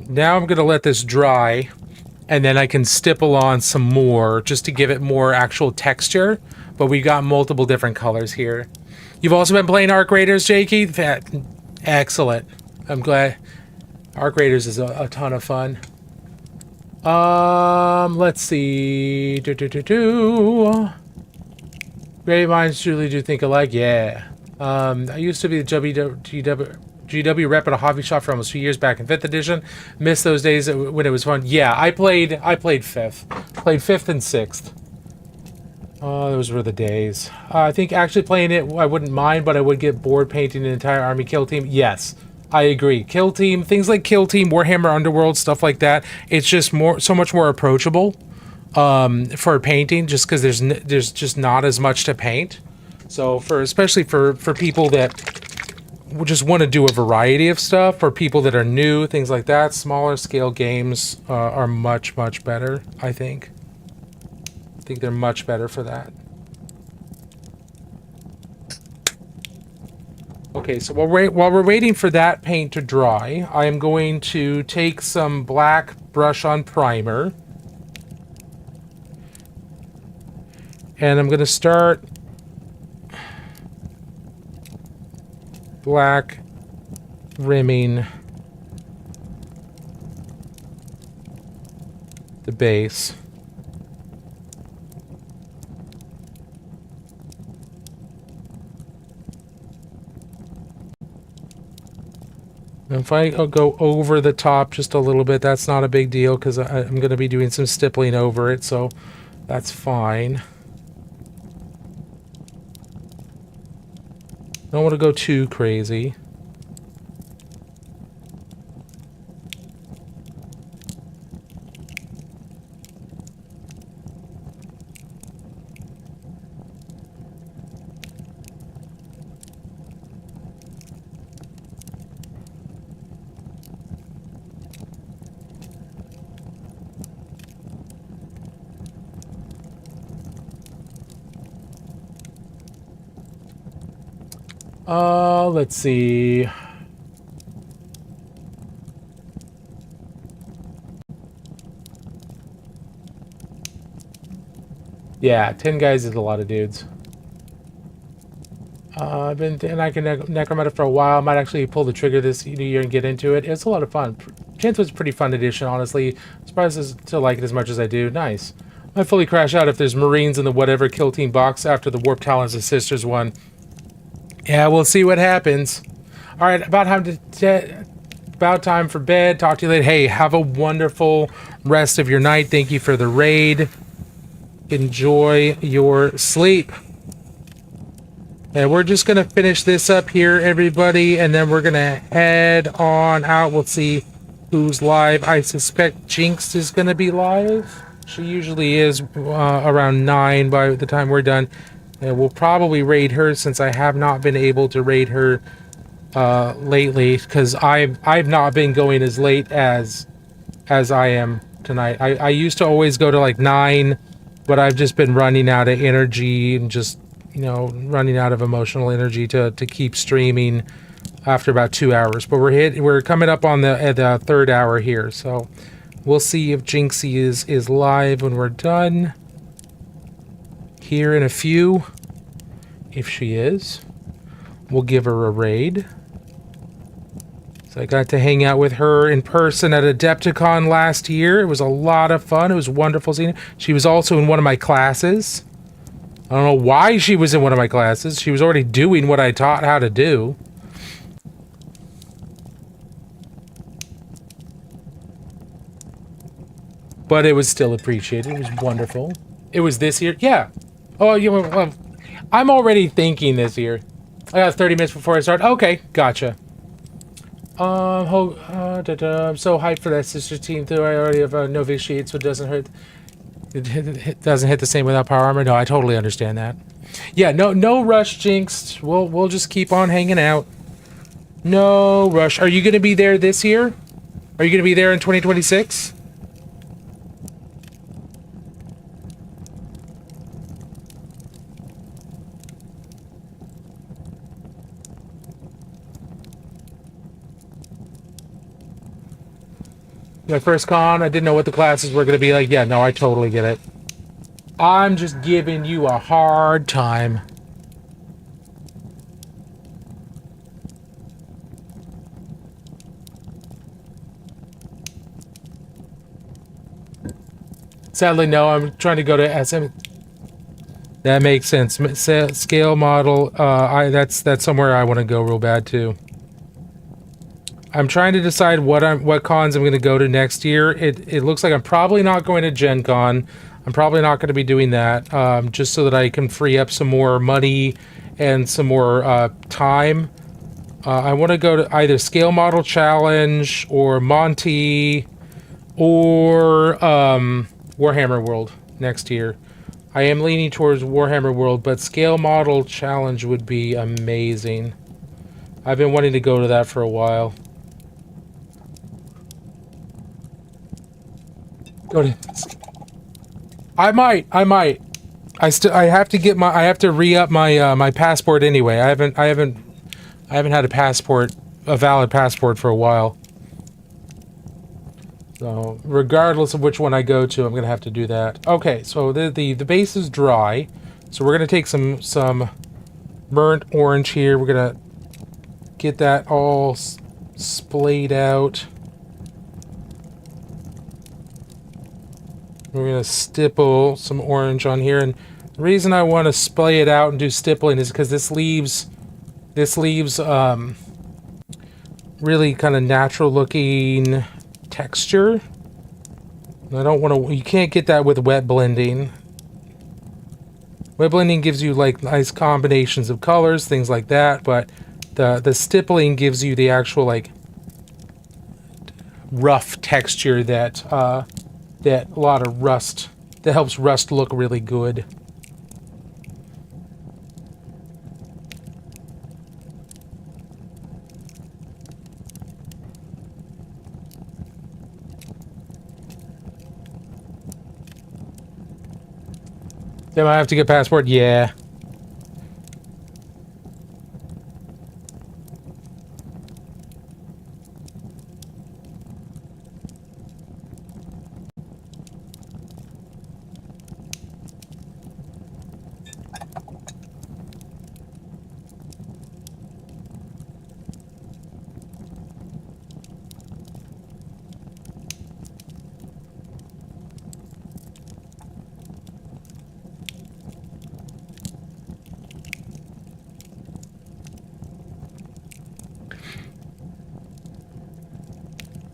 Now I'm going to let this dry, and then I can stipple on some more just to give it more actual texture. But we got multiple different colors here. You've also been playing Arc Raiders, Jakey? Excellent. I'm glad. Arc Raiders is a ton of fun. Let's see. Great minds truly do think alike. Yeah. I used to be the GW rep at a hobby shop for almost 2 years back in 5th edition. Missed those days when it was fun. Yeah, I played 5th. Played 5th and 6th. Oh, those were the days. I think actually playing it, I wouldn't mind, but I would get bored painting an entire army kill team. Yes, I agree. Kill team, things like Kill Team, Warhammer Underworld, stuff like that. It's just so much more approachable for painting, just because there's just not as much to paint. So especially for people that just want to do a variety of stuff, for people that are new, things like that, smaller scale games are much better. I think they're much better for that. Okay, so while we're waiting for that paint to dry, I am going to take some black brush on primer, and I'm going to start black rimming the base. If I go over the top just a little bit, that's not a big deal because I'm going to be doing some stippling over it, so that's fine. Don't want to go too crazy. Let's see. Yeah, 10 guys is a lot of dudes. I've been Necrometa for a while. Might actually pull the trigger this year and get into it. It's a lot of fun. Chance was a pretty fun addition, honestly. Surprised to like it as much as I do. Nice. I fully crash out if there's Marines in the whatever kill team box after the Warp Talons of Sisters one. Yeah, we'll see what happens. All right, about time for bed. Talk to you later. Hey, have a wonderful rest of your night. Thank you for the raid. Enjoy your sleep. And we're just going to finish this up here, everybody, and then we're going to head on out. We'll see who's live. I suspect Jinx is going to be live. She usually is around 9 by the time we're done. And we'll probably raid her since I have not been able to raid her lately, because I've not been going as late as I am tonight. I used to always go to like 9, but I've just been running out of energy and just, you know, running out of emotional energy to keep streaming after about 2 hours. But we're coming up on the third hour here, so we'll see if Jinxie is live when we're done here in a few. If she is, we'll give her a raid. So I got to hang out with her in person at Adepticon last year. It was a lot of fun. It was wonderful seeing her. She was also in one of my classes. I don't know why she was in one of my classes. She was already doing what I taught how to do. But it was still appreciated. It was wonderful. It was this year? Yeah. Oh, you well, I'm already thinking this year. I got 30 minutes before I start. Okay, gotcha. I'm so hyped for that sister team too. I already have a novitiate, so it doesn't hurt. It doesn't hit the same without power armor. No, I totally understand that. Yeah, no rush, Jinx. We'll just keep on hanging out. No rush. Are you going to be there this year? Are you going to be there in 2026? My first con, I didn't know what the classes were going to be like. Yeah, no, I totally get it. I'm just giving you a hard time. Sadly, no, I'm trying to go to SM. That makes sense. Scale model, that's somewhere I want to go real bad too. I'm trying to decide what cons I'm going to go to next year. It looks like I'm probably not going to Gen Con. I'm probably not going to be doing that, just so that I can free up some more money and some more time. I want to go to either Scale Model Challenge or Monty or Warhammer World next year. I am leaning towards Warhammer World, but Scale Model Challenge would be amazing. I've been wanting to go to that for a while. Go to. I might. I have to get I have to re-up my my passport anyway. I haven't had a valid passport for a while. So regardless of which one I go to, I'm gonna have to do that. Okay, so the base is dry, so we're gonna take some burnt orange here. We're gonna get that all splayed out. We're gonna stipple some orange on here, and the reason I want to splay it out and do stippling is because this leaves really kind of natural looking texture. I don't want to. You can't get that with wet blending. Wet blending gives you like nice combinations of colors, things like that, but the stippling gives you the actual like rough texture that that a lot of rust, that helps rust look really good. Then I have to get passport? Yeah.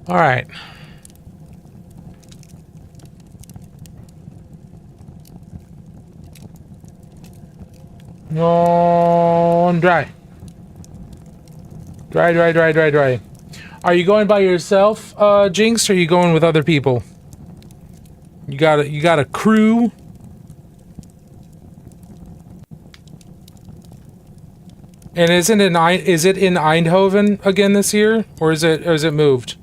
All right. No, I'm dry. Dry. Are you going by yourself, Jinx, or are you going with other people? You got a crew? And is it in Eindhoven again this year, or is it moved?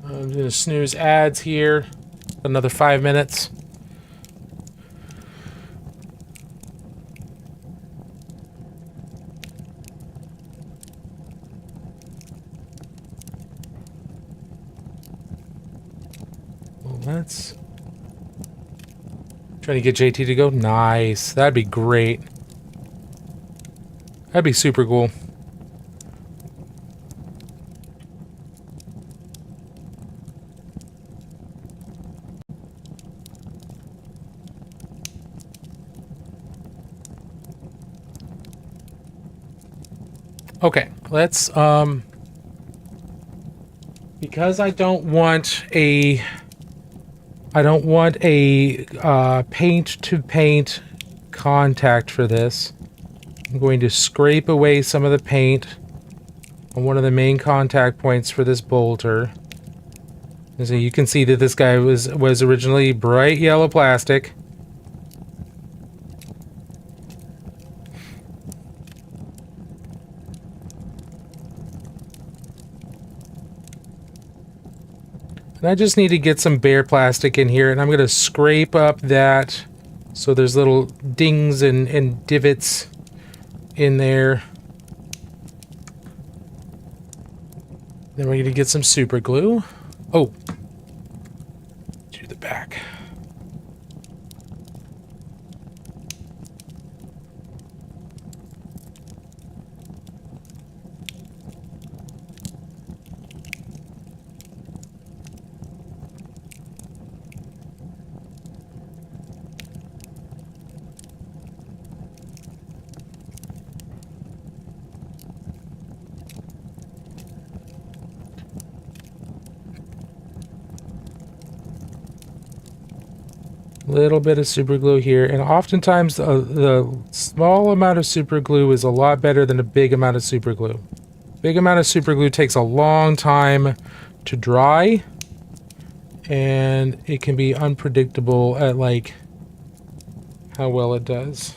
I'm gonna snooze ads here. Another 5 minutes. Well, that's trying to get JT to go. Nice. That'd be great. That'd be super cool. Okay, let's because I don't want a paint to paint contact for this. I'm going to scrape away some of the paint on one of the main contact points for this bolter. And so you can see that this guy was originally bright yellow plastic. And I just need to get some bare plastic in here, and I'm going to scrape up that so there's little dings and divots in there. Then we're going to get some super glue. Oh, to the back. Little bit of super glue here, and oftentimes the small amount of super glue is a lot better than a big amount of super glue. Big amount of super glue takes a long time to dry, and it can be unpredictable at like how well it does.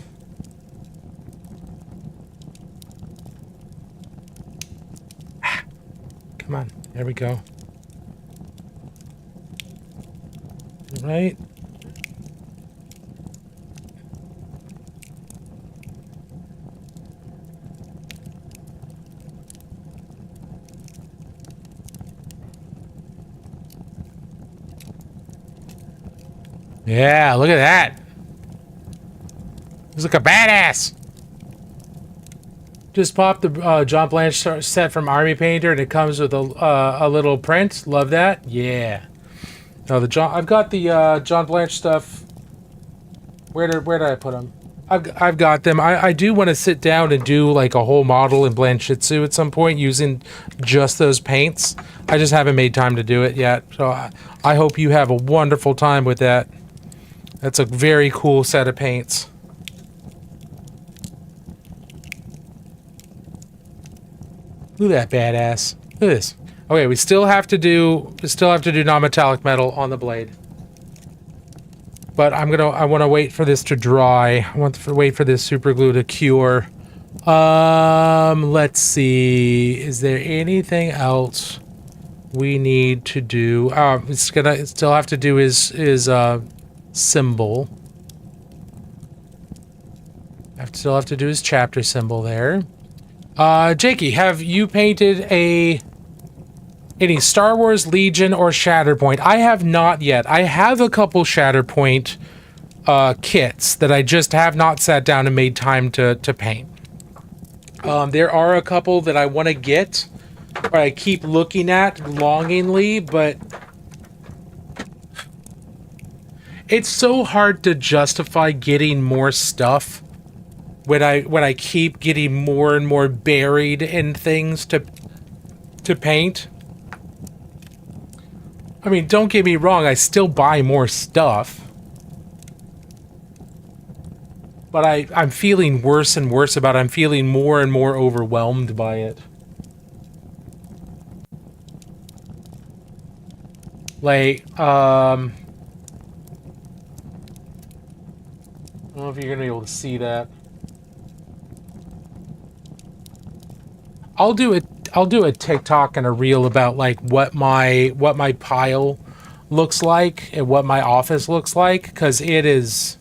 Come on, there we go. All right. Yeah, look at that. Looks like a badass. Just popped the John Blanche set from Army Painter, and it comes with a little print. Love that. Yeah. No, I've got the John Blanche stuff. Where did I put them? I've got them. I do want to sit down and do like a whole model in Blanchitsu at some point using just those paints. I just haven't made time to do it yet. So I hope you have a wonderful time with that. That's a very cool set of paints. Look at that badass. Look at this. Okay, we still have to do non-metallic metal on the blade. But I want to wait for this to dry. I want to wait for this super glue to cure. Let's see. Is there anything else we need to do? It's gonna still have to do his symbol. Still have to do his chapter symbol there. Jakey, have you painted any Star Wars Legion or Shatterpoint? I have not yet. I have a couple Shatterpoint kits that I just have not sat down and made time to paint. There are a couple that I want to get, or I keep looking at longingly, but it's so hard to justify getting more stuff when I keep getting more and more buried in things to paint. I mean, don't get me wrong, I still buy more stuff. But I'm feeling worse and worse about it. I'm feeling more and more overwhelmed by it. Like, I don't know if you're gonna be able to see that. I'll do a TikTok and a reel about like what my pile looks like and what my office looks like, because it is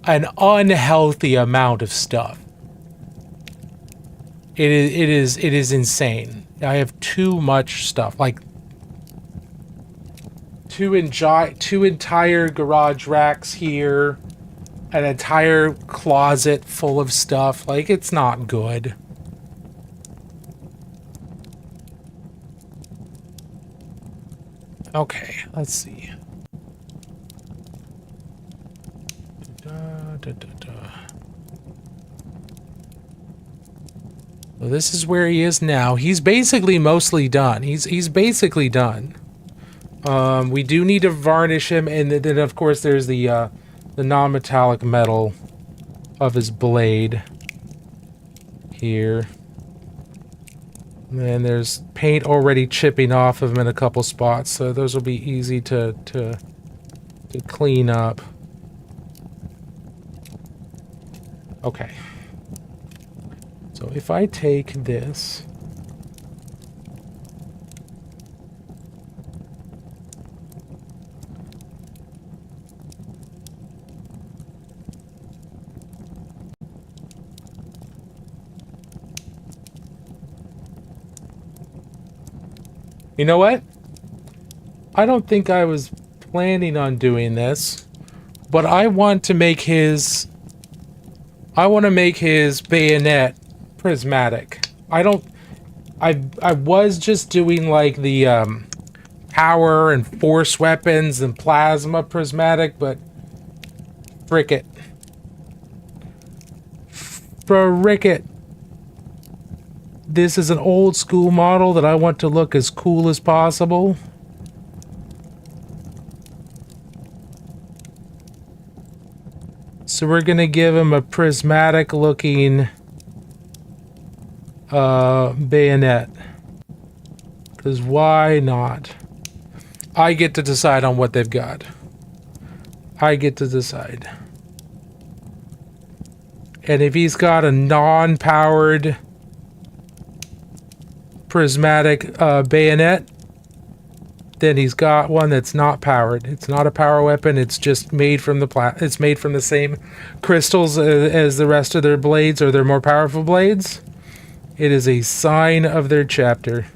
an unhealthy amount of stuff. It is insane. I have too much stuff, like two entire garage racks here, an entire closet full of stuff. Like, it's not good. Okay, let's see. So this is where he is now. He's basically mostly done. He's basically done. We do need to varnish him, and then of course there's the non-metallic metal of his blade here. And there's paint already chipping off of him in a couple spots, so those will be easy to clean up. Okay. So if I take this, you know what? I don't think I was planning on doing this, but I want to make his bayonet prismatic. I was just doing like the power and force weapons and plasma prismatic, but frick it. This is an old school model that I want to look as cool as possible. So we're gonna give him a prismatic looking bayonet. Because why not? I get to decide on what they've got. I get to decide. And if he's got a non-powered prismatic bayonet, then he's got one that's not powered. It's not a power weapon. It's just made from it's made from the same crystals as the rest of their blades, or their more powerful blades. It is a sign of their chapter.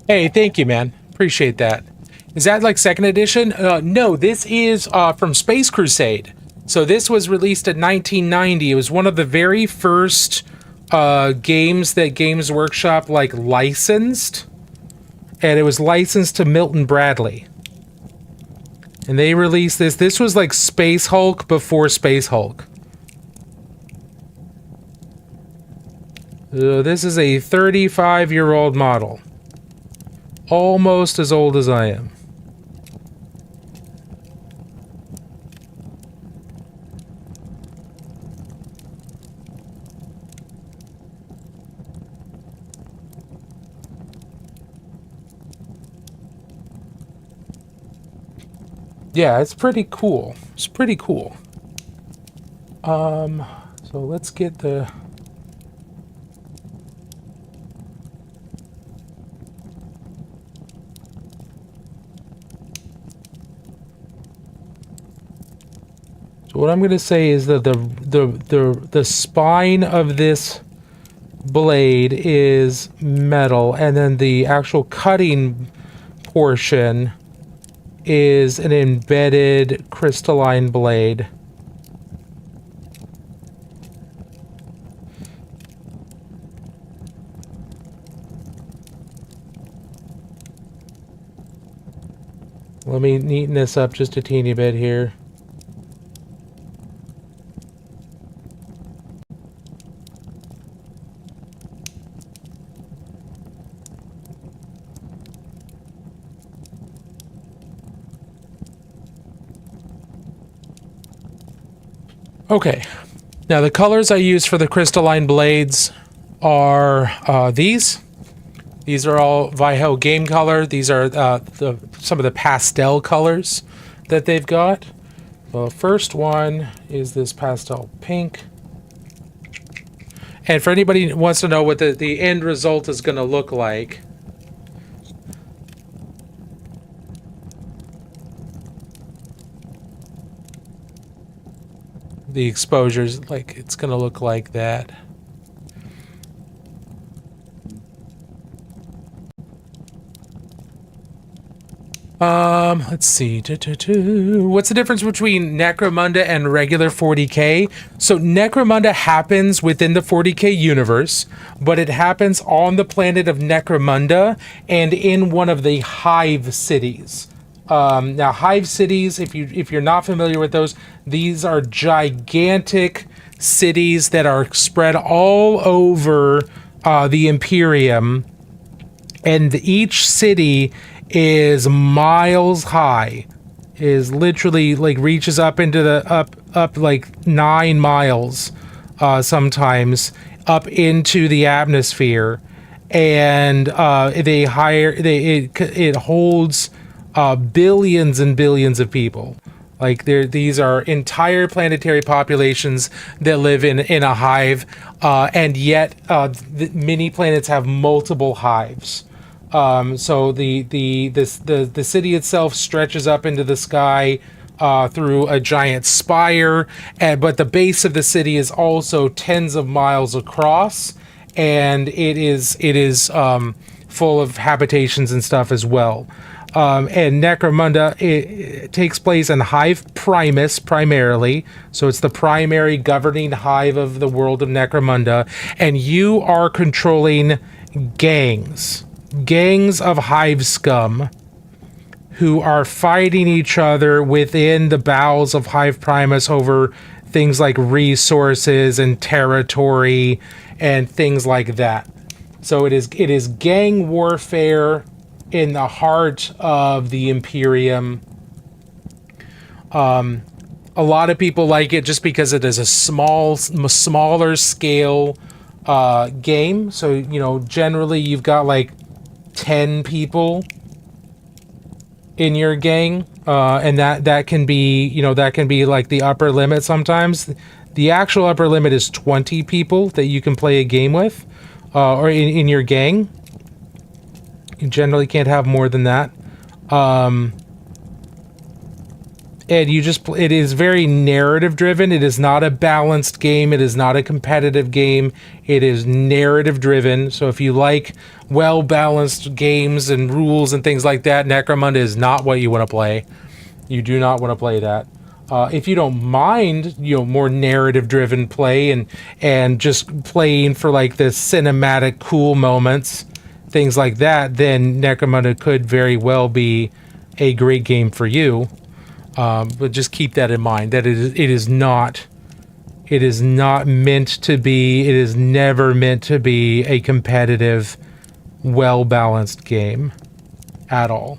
Hey, thank you, man. Appreciate that. Is that like second edition? No, this is from Space Crusade. So this was released in 1990. It was one of the very first games that Games Workshop like licensed. And it was licensed to Milton Bradley. And they released this. This was like Space Hulk before Space Hulk. This is a 35-year-old model. Almost as old as I am. Yeah, it's pretty cool. It's pretty cool. So let's get the... So what I'm going to say is that the spine of this blade is metal, and then the actual cutting portion is an embedded crystalline blade. Let me neaten this up just a teeny bit here. Okay, now the colors I use for the crystalline blades are these. These are all Vallejo game color. These are some of the pastel colors that they've got. The first one is this pastel pink. And for anybody who wants to know what the end result is going to look like, the exposures, like, it's going to look like that. Let's see. What's the difference between Necromunda and regular 40K? So Necromunda happens within the 40K universe, but it happens on the planet of Necromunda and in one of the Hive cities. Now, Hive cities, if you're not familiar with those, these are gigantic cities that are spread all over the Imperium, and each city is miles high, is literally like reaches up into the up like 9 miles sometimes up into the atmosphere, and it holds billions and billions of people. Like these are entire planetary populations that live in a hive, and yet many planets have multiple hives. So the city itself stretches up into the sky through a giant spire, but the base of the city is also tens of miles across, and it is full of habitations and stuff as well. And Necromunda, it takes place in Hive Primus primarily, so it's the primary governing hive of the world of Necromunda, and you are controlling gangs of hive scum who are fighting each other within the bowels of Hive Primus over things like resources and territory and things like that. So it is gang warfare in the heart of the Imperium. A lot of people like it just because it is a smaller scale game. So, you know, generally you've got like 10 people in your gang, and that can be, you know, that can be like the upper limit sometimes. The actual upper limit is 20 people that you can play a game with, or in your gang. You generally can't have more than that. And it is very narrative driven. It is not a balanced game. It is not a competitive game. It is narrative driven. So if you like well balanced games and rules and things like that, Necromunda is not what you want to play. You do not want to play that. If you don't mind, you know, more narrative driven play and just playing for like the cinematic cool moments, things like that, then Necromunda could very well be a great game for you. But just keep that in mind, that it is not meant to be, it is never meant to be a competitive, well-balanced game at all.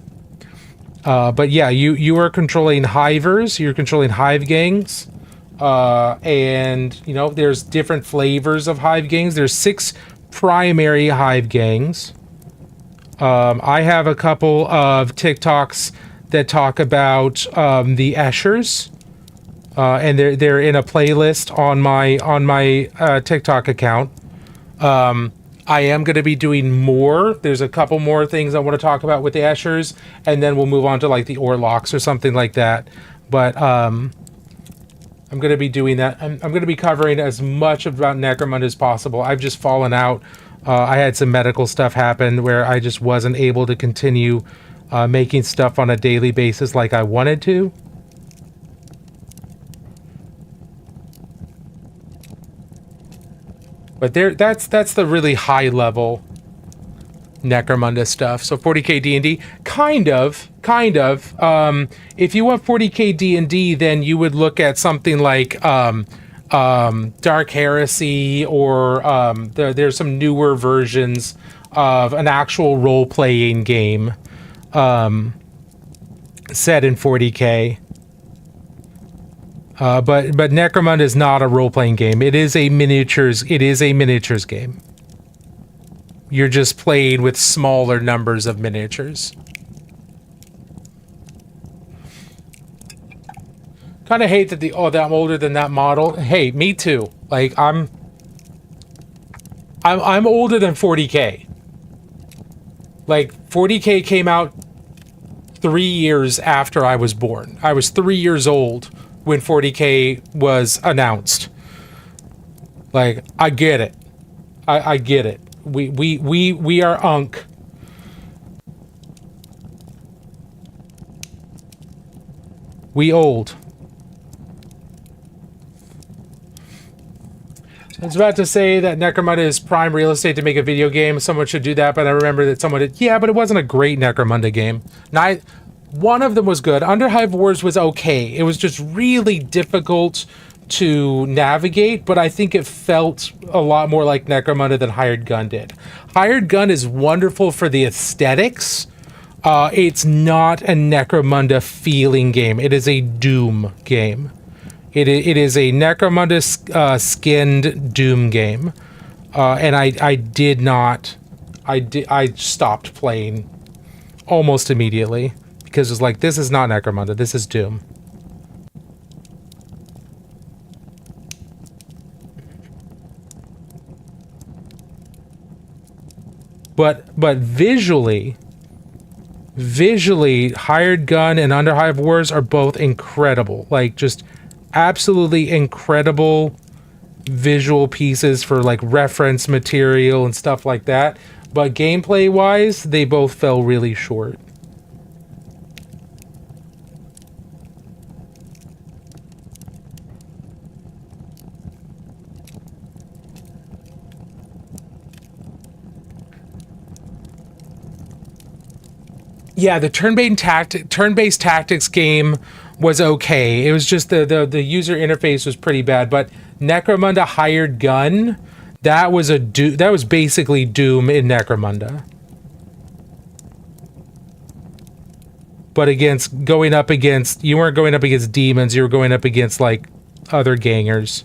But yeah, you are controlling hivers, you're controlling hive gangs, and you know, there's different flavors of hive gangs. There's 6 primary hive gangs. I have a couple of TikToks that talk about the Eschers, and they're in a playlist on my TikTok account. I am going to be doing more. There's a couple more things I want to talk about with the Eschers, and then we'll move on to like the Orlocks or something like that. But I'm going to be doing that. I'm going to be covering as much about Necromunda as possible. I've just fallen out. I had some medical stuff happen where I just wasn't able to continue making stuff on a daily basis like I wanted to. But that's the really high level Necromunda stuff. So 40k D&D, kind of. If you want 40k D&D, then you would look at something like Dark Heresy, or there's some newer versions of an actual role-playing game set in 40k. But Necromunda is not a role-playing game. It is a miniatures game. You're just playing with smaller numbers of miniatures. Kind of hate that that I'm older than that model. Hey, me too. Like I'm older than 40k. Like 40k came out 3 years after I was born. I was 3 years old when 40k was announced. Like, I get it. I get it. We are unk. We old. I was about to say that Necromunda is prime real estate to make a video game. Someone should do that, but I remember that someone did. Yeah, but it wasn't a great Necromunda game. One of them was good. Underhive Wars was okay. It was just really difficult to navigate, but I think it felt a lot more like Necromunda than Hired Gun did. Hired Gun is wonderful for the aesthetics. It's not a Necromunda feeling game. It is a Doom game. It is a Necromunda skinned Doom game, and I stopped playing almost immediately because it's like, this is not Necromunda, this is Doom. But visually, Hired Gun and Underhive Wars are both incredible. Like, just absolutely incredible visual pieces for like reference material and stuff like that. But gameplay wise, they both fell really short. Yeah, the turn-based tactics game was okay. It was just the user interface was pretty bad. But Necromunda Hired Gun, that was basically Doom in Necromunda. But you weren't going up against demons. You were going up against like other gangers.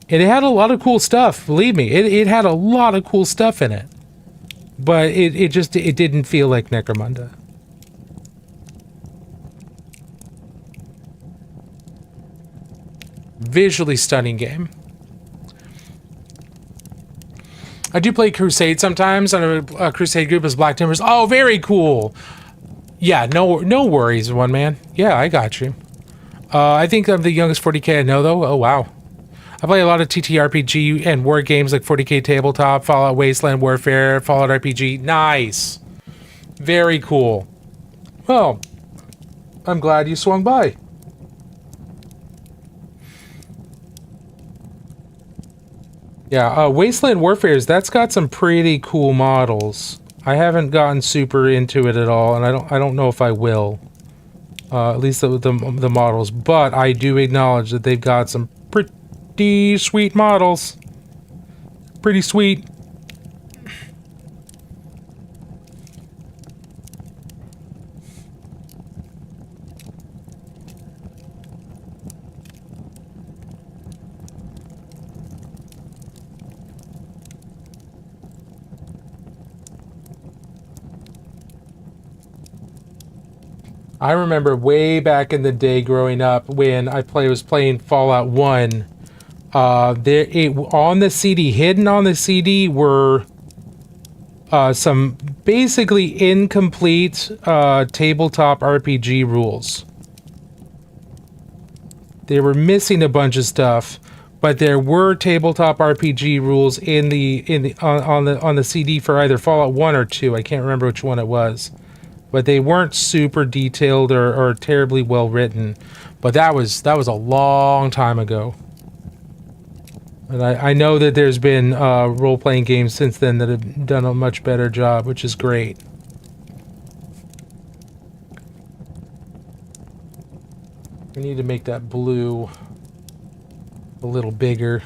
And it had a lot of cool stuff. Believe me, it had a lot of cool stuff in it. But it didn't feel like Necromunda. Visually stunning game. I do play Crusade sometimes on a Crusade group as Black Timbers. Oh, very cool. Yeah, no worries, one man. Yeah, I got you. I think I'm the youngest 40k I know, though. Oh, wow. I play a lot of TTRPG and war games like 40k Tabletop, Fallout Wasteland Warfare, Fallout RPG. Nice. Very cool. Well, I'm glad you swung by. Yeah, Wasteland Warfare's, that's got some pretty cool models. I haven't gotten super into it at all, and I don't know if I will. At least the models, but I do acknowledge that they've got some pretty sweet models. Pretty sweet. I remember way back in the day growing up when I was playing Fallout 1. On the CD, hidden on the CD, were some basically incomplete tabletop RPG rules. They were missing a bunch of stuff, but there were tabletop RPG rules on the CD for either Fallout 1 or 2. I can't remember which one it was. But they weren't super detailed or terribly well written. But that was a long time ago. And I know that there's been role-playing games since then that have done a much better job, which is great. We need to make that blue a little bigger.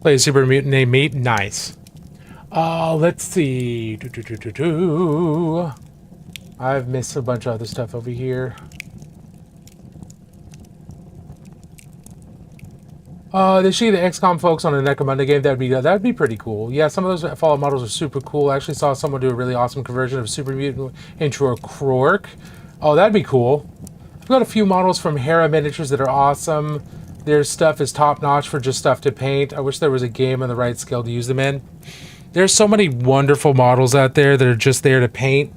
Play Super Mutant named Meat. Nice. Let's see. I've missed a bunch of other stuff over here. They show the XCOM folks on a Necromunda game. That'd be pretty cool. Yeah, some of those Fallout models are super cool. I actually saw someone do a really awesome conversion of Super Mutant into a Krork. Oh, that'd be cool. I've got a few models from Hera Miniatures that are awesome. Their stuff is top notch for just stuff to paint. I wish there was a game on the right scale to use them in. There's so many wonderful models out there that are just there to paint.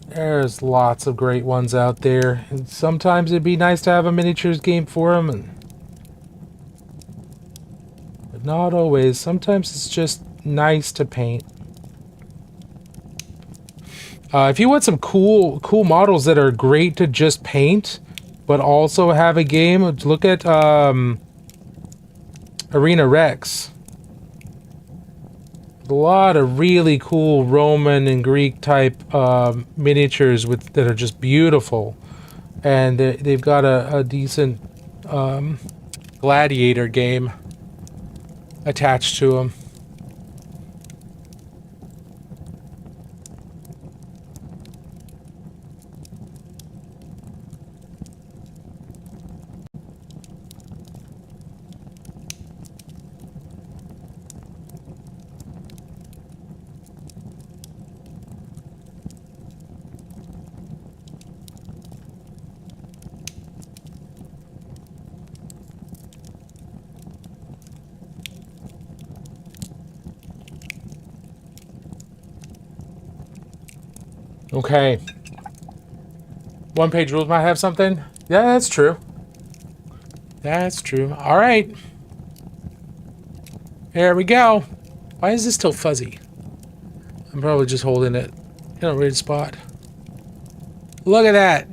There's lots of great ones out there, and sometimes it'd be nice to have a miniatures game for them, but not always. Sometimes it's just nice to paint. If you want some cool models that are great to just paint, but also have a game, look at Arena Rex. A lot of really cool Roman and Greek type miniatures that are just beautiful, and they've got a decent gladiator game attached to them. Okay. One-page rules might have something. Yeah, that's true. That's true. All right. There we go. Why is this still fuzzy? I'm probably just holding it in a weird spot. Look at that.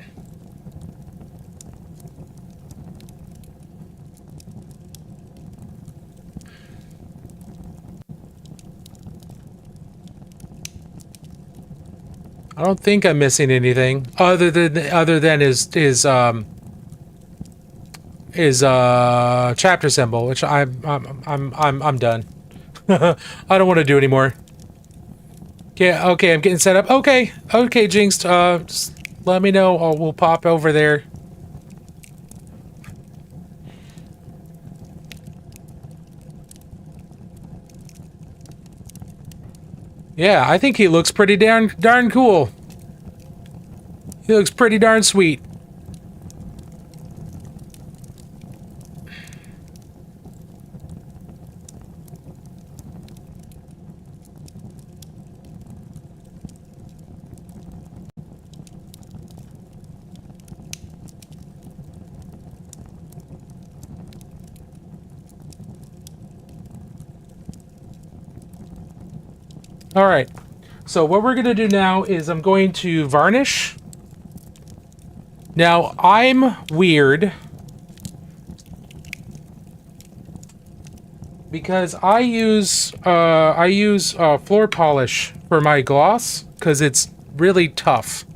I don't think I'm missing anything other than his chapter symbol, which I'm done. I don't want to do anymore. Yeah, okay, I'm getting set up. Okay, Jinx, just let me know. We'll pop over there. Yeah, I think he looks pretty darn cool. He looks pretty darn sweet. All right, so what we're going to do now is I'm going to varnish. Now, I'm weird because I use floor polish for my gloss because it's really tough.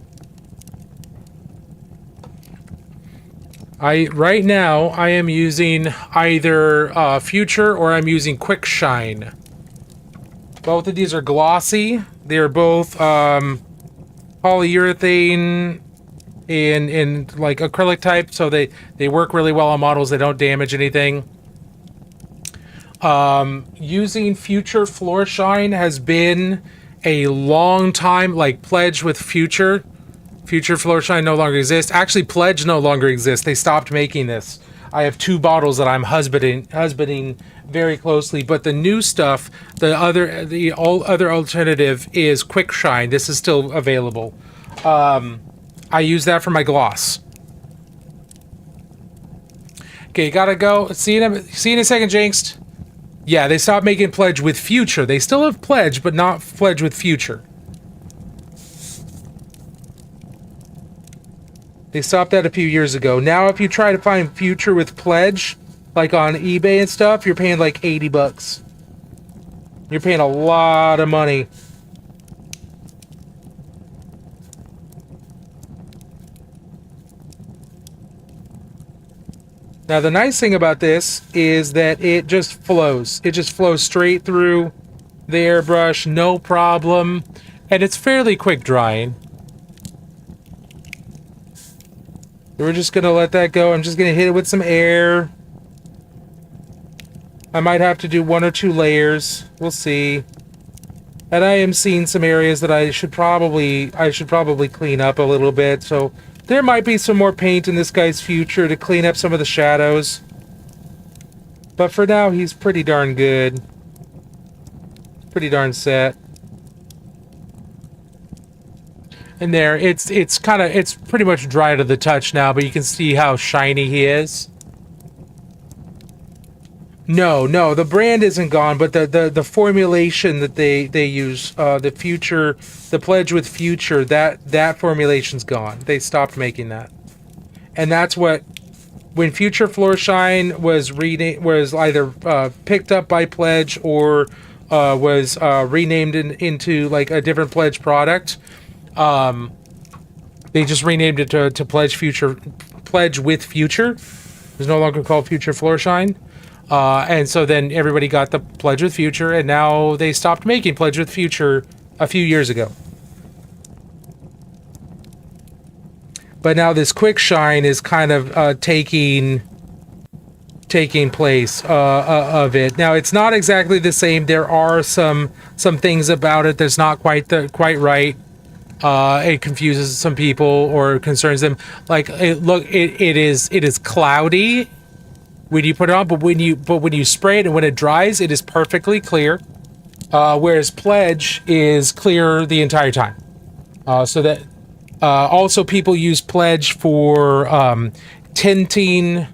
Right now I am using either Future or I'm using Quick Shine. Both of these are glossy. They're both polyurethane and like acrylic type, so they work really well on models. They don't damage anything. Using Future Floor Shine has been a long time, like Pledge with Future. Future Floor Shine no longer exists. Actually, Pledge no longer exists. They stopped making this. I have two bottles that I'm husbanding very closely, but the new stuff, the other alternative is Quick Shine. This is still available. I use that for my gloss. Okay, gotta go. See you in a second, Jinxed. Yeah, they stopped making Pledge with Future. They still have Pledge, but not Pledge with Future. They stopped that a few years ago. Now, if you try to find Future with Pledge, like on eBay and stuff, you're paying like $80. You're paying a lot of money. Now, the nice thing about this is that it just flows. It just flows straight through the airbrush, no problem. And it's fairly quick drying. We're just going to let that go. I'm just going to hit it with some air. I might have to do 1 or 2 layers. We'll see. And I am seeing some areas that I should probably clean up a little bit. So there might be some more paint in this guy's future to clean up some of the shadows. But for now, he's pretty darn good. Pretty darn set. And there, it's pretty much dry to the touch now, but you can see how shiny he is. No, the brand isn't gone, but the formulation that they use, the Pledge with Future, that formulation's gone. They stopped making that. And that's what, when Future Floor Shine was either picked up by Pledge or was renamed into like a different Pledge product, they just renamed it to Pledge with Future. It's no longer called Future Floor Shine. And so then everybody got the Pledge with Future, and now they stopped making Pledge with Future a few years ago. But now this Quick Shine is kind of taking place of it. Now it's not exactly the same. There are some things about it that's not quite right. It confuses some people or concerns them. Like it is cloudy when you put it on, but when you spray it and when it dries, it is perfectly clear. Whereas Pledge is clear the entire time. So that also people use Pledge for tinting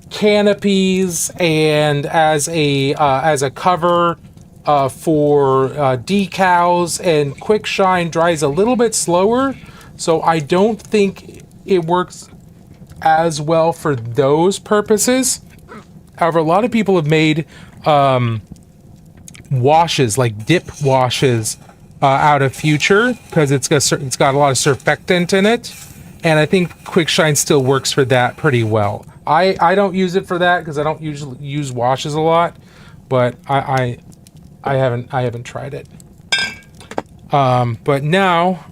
canopies and as a cover for decals. And Quick Shine dries a little bit slower, so I don't think it works as well for those purposes. However, a lot of people have made washes, like dip washes, out of Future because it's got a lot of surfactant in it, and I think Quick Shine still works for that pretty well. I don't use it for that because I don't usually use washes a lot, but I haven't tried it. But now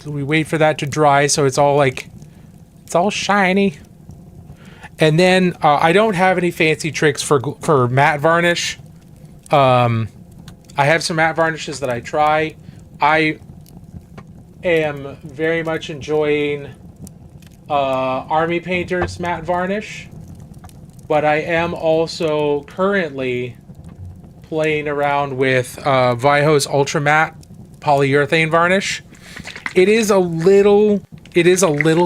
we wait for that to dry, so it's all shiny. And then I don't have any fancy tricks for matte varnish. I have some matte varnishes that I try. I am very much enjoying Army Painter's matte varnish, but I am also currently playing around with Viho's Ultra Matte polyurethane varnish. It is a little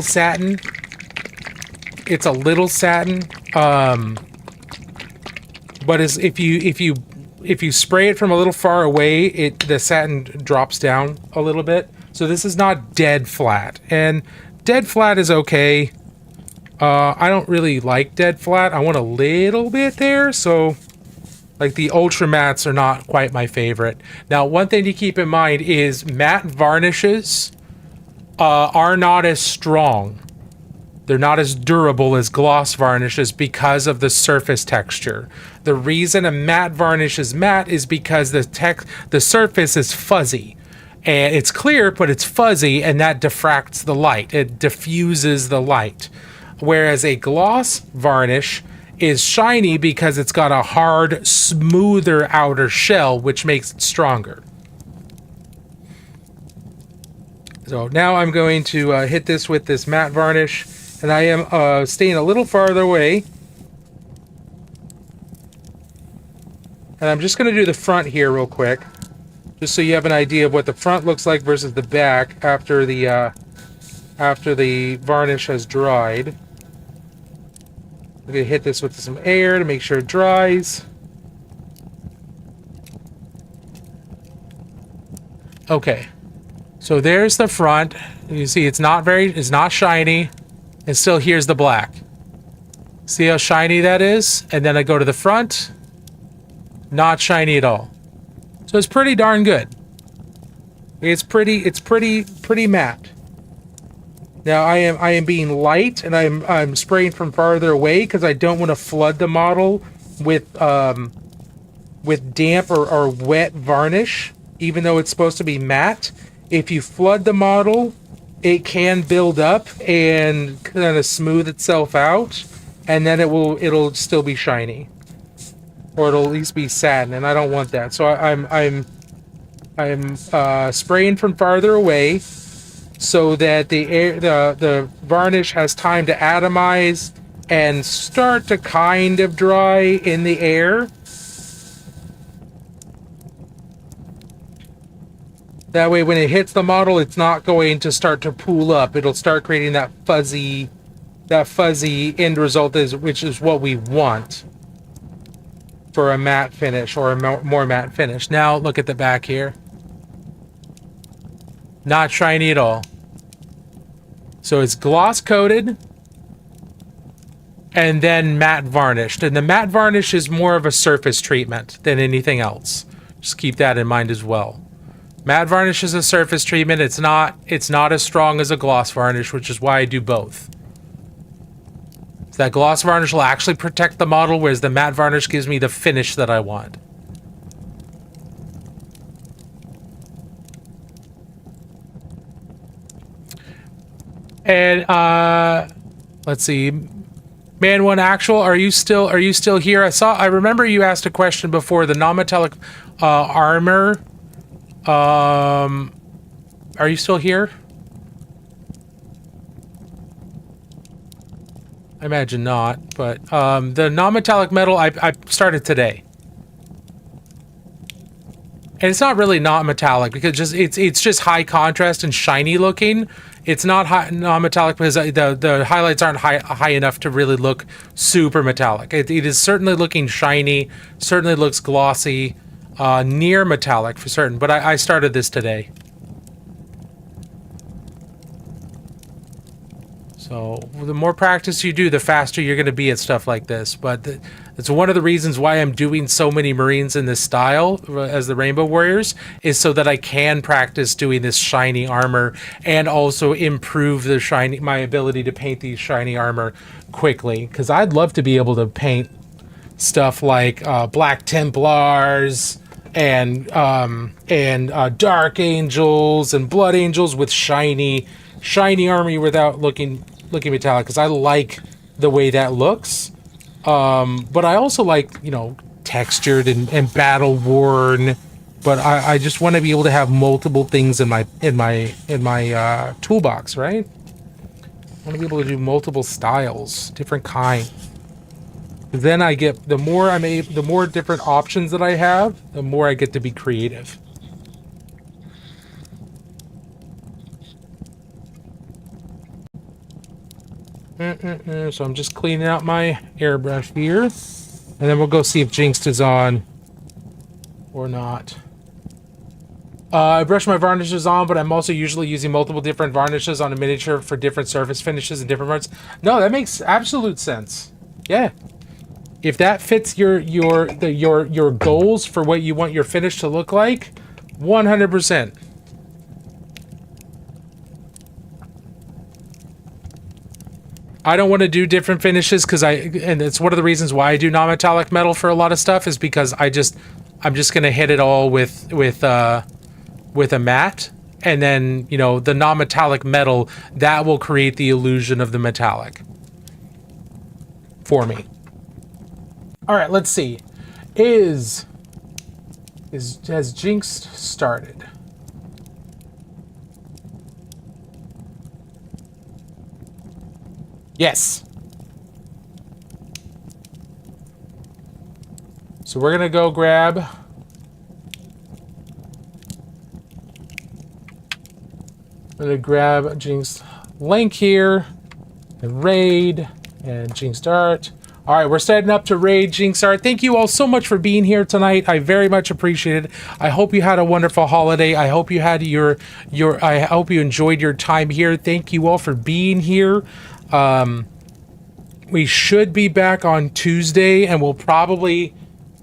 satin. It's a little satin, but if you spray it from a little far away, the satin drops down a little bit. So this is not dead flat, and dead flat is okay. I don't really like dead flat. I want a little bit there, so like the Ultra Mattes are not quite my favorite. Now, one thing to keep in mind is matte varnishes are not as strong. They're not as durable as gloss varnishes because of the surface texture. The reason a matte varnish is matte is because the surface is fuzzy. And it's clear, but it's fuzzy, and that diffracts the light. It diffuses the light. Whereas a gloss varnish is shiny because it's got a hard, smoother outer shell, which makes it stronger. So now I'm going to hit this with this matte varnish. And I am staying a little farther away. And I'm just going to do the front here real quick, just so you have an idea of what the front looks like versus the back after the varnish has dried. I'm going to hit this with some air to make sure it dries. Okay, so there's the front. You see, it's not shiny. And still here's the black. See how shiny that is? And then I go to the front, not shiny at all. So it's pretty darn good. It's pretty matte. Now I am being light, and I'm spraying from farther away because I don't want to flood the model with damp or wet varnish, even though it's supposed to be matte. If you flood the model, it can build up and kind of smooth itself out, and then it'll still be shiny, or it'll at least be satin, and I don't want that. So I'm spraying from farther away so that the varnish has time to atomize and start to kind of dry in the air. That way, when it hits the model, it's not going to start to pool up. It'll start creating that fuzzy end result, which is what we want for a matte finish, or a more matte finish. Now, look at the back here. Not shiny at all. So it's gloss coated and then matte varnished. And the matte varnish is more of a surface treatment than anything else. Just keep that in mind as well. Matte varnish is a surface treatment. It's not as strong as a gloss varnish, which is why I do both. So that gloss varnish will actually protect the model, whereas the matte varnish gives me the finish that I want. And let's see, Man One Actual, are you still here? I remember you asked a question before, the non-metallic armor. Are you still here? I imagine not, but the non-metallic metal I started today. And it's not really not metallic because it's just high contrast and shiny looking. It's not non-metallic because the highlights aren't high enough to really look super metallic. It is certainly looking shiny, certainly looks glossy, near metallic for certain. But I started this today. So the more practice you do, the faster you're going to be at stuff like this. But it's one of the reasons why I'm doing so many Marines in this style as the Rainbow Warriors, is so that I can practice doing this shiny armor and also improve my ability to paint these shiny armor quickly. Because I'd love to be able to paint stuff like Black Templars and Dark Angels and Blood Angels with shiny armor without looking metallic, because I like the way that looks. But I also like, textured and battle worn. But I just want to be able to have multiple things in my toolbox, right? I want to be able to do multiple styles, different kinds. Then I get the more different options that I have, the more I get to be creative. So I'm just cleaning out my airbrush here, and then we'll go see if Jinxed is on or not. I brush my varnishes on, but I'm also usually using multiple different varnishes on a miniature for different surface finishes and different parts. No, that makes absolute sense. Yeah, if that fits your goals for what you want your finish to look like, 100%. I don't want to do different finishes and it's one of the reasons why I do non-metallic metal for a lot of stuff, is because I'm just gonna hit it all with a matte, and then the non-metallic metal that will create the illusion of the metallic for me. All right, let's see. Has Jinxed started? Yes. So we're gonna go grab Jinxed link here, and raid, and Jinxed art. All right, we're setting up to raid Jinxed art. Thank you all so much for being here tonight. I very much appreciate it. I hope you had a wonderful holiday. I hope you had I hope you enjoyed your time here. Thank you all for being here. We should be back on Tuesday, and we'll probably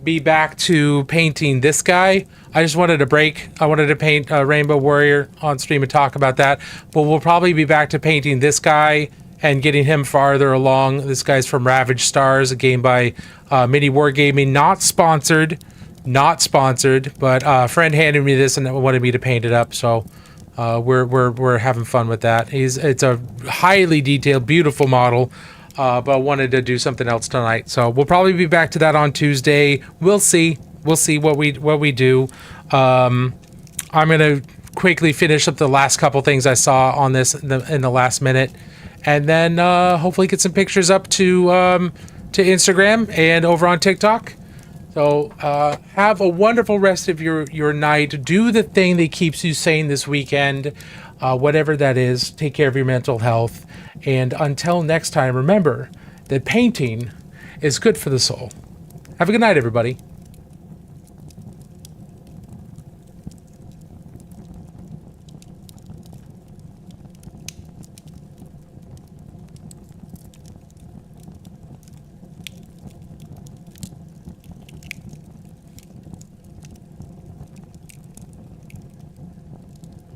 be back to painting this guy. I just wanted a break. I wanted to paint Rainbow Warrior on stream and talk about that. But we'll probably be back to painting this guy and getting him farther along. This guy's from Ravaged Stars, a game by Mini Wargaming. Not sponsored, but a friend handed me this and wanted me to paint it up. So we're having fun with that. It's a highly detailed, beautiful model. But I wanted to do something else tonight, so we'll probably be back to that on Tuesday. We'll see what we do. I'm gonna quickly finish up the last couple things I saw on this in the last minute, and then hopefully get some pictures up to Instagram and over on TikTok. So have a wonderful rest of your night. Do the thing that keeps you sane this weekend, whatever that is. Take care of your mental health. And until next time, remember that painting is good for the soul. Have a good night, everybody.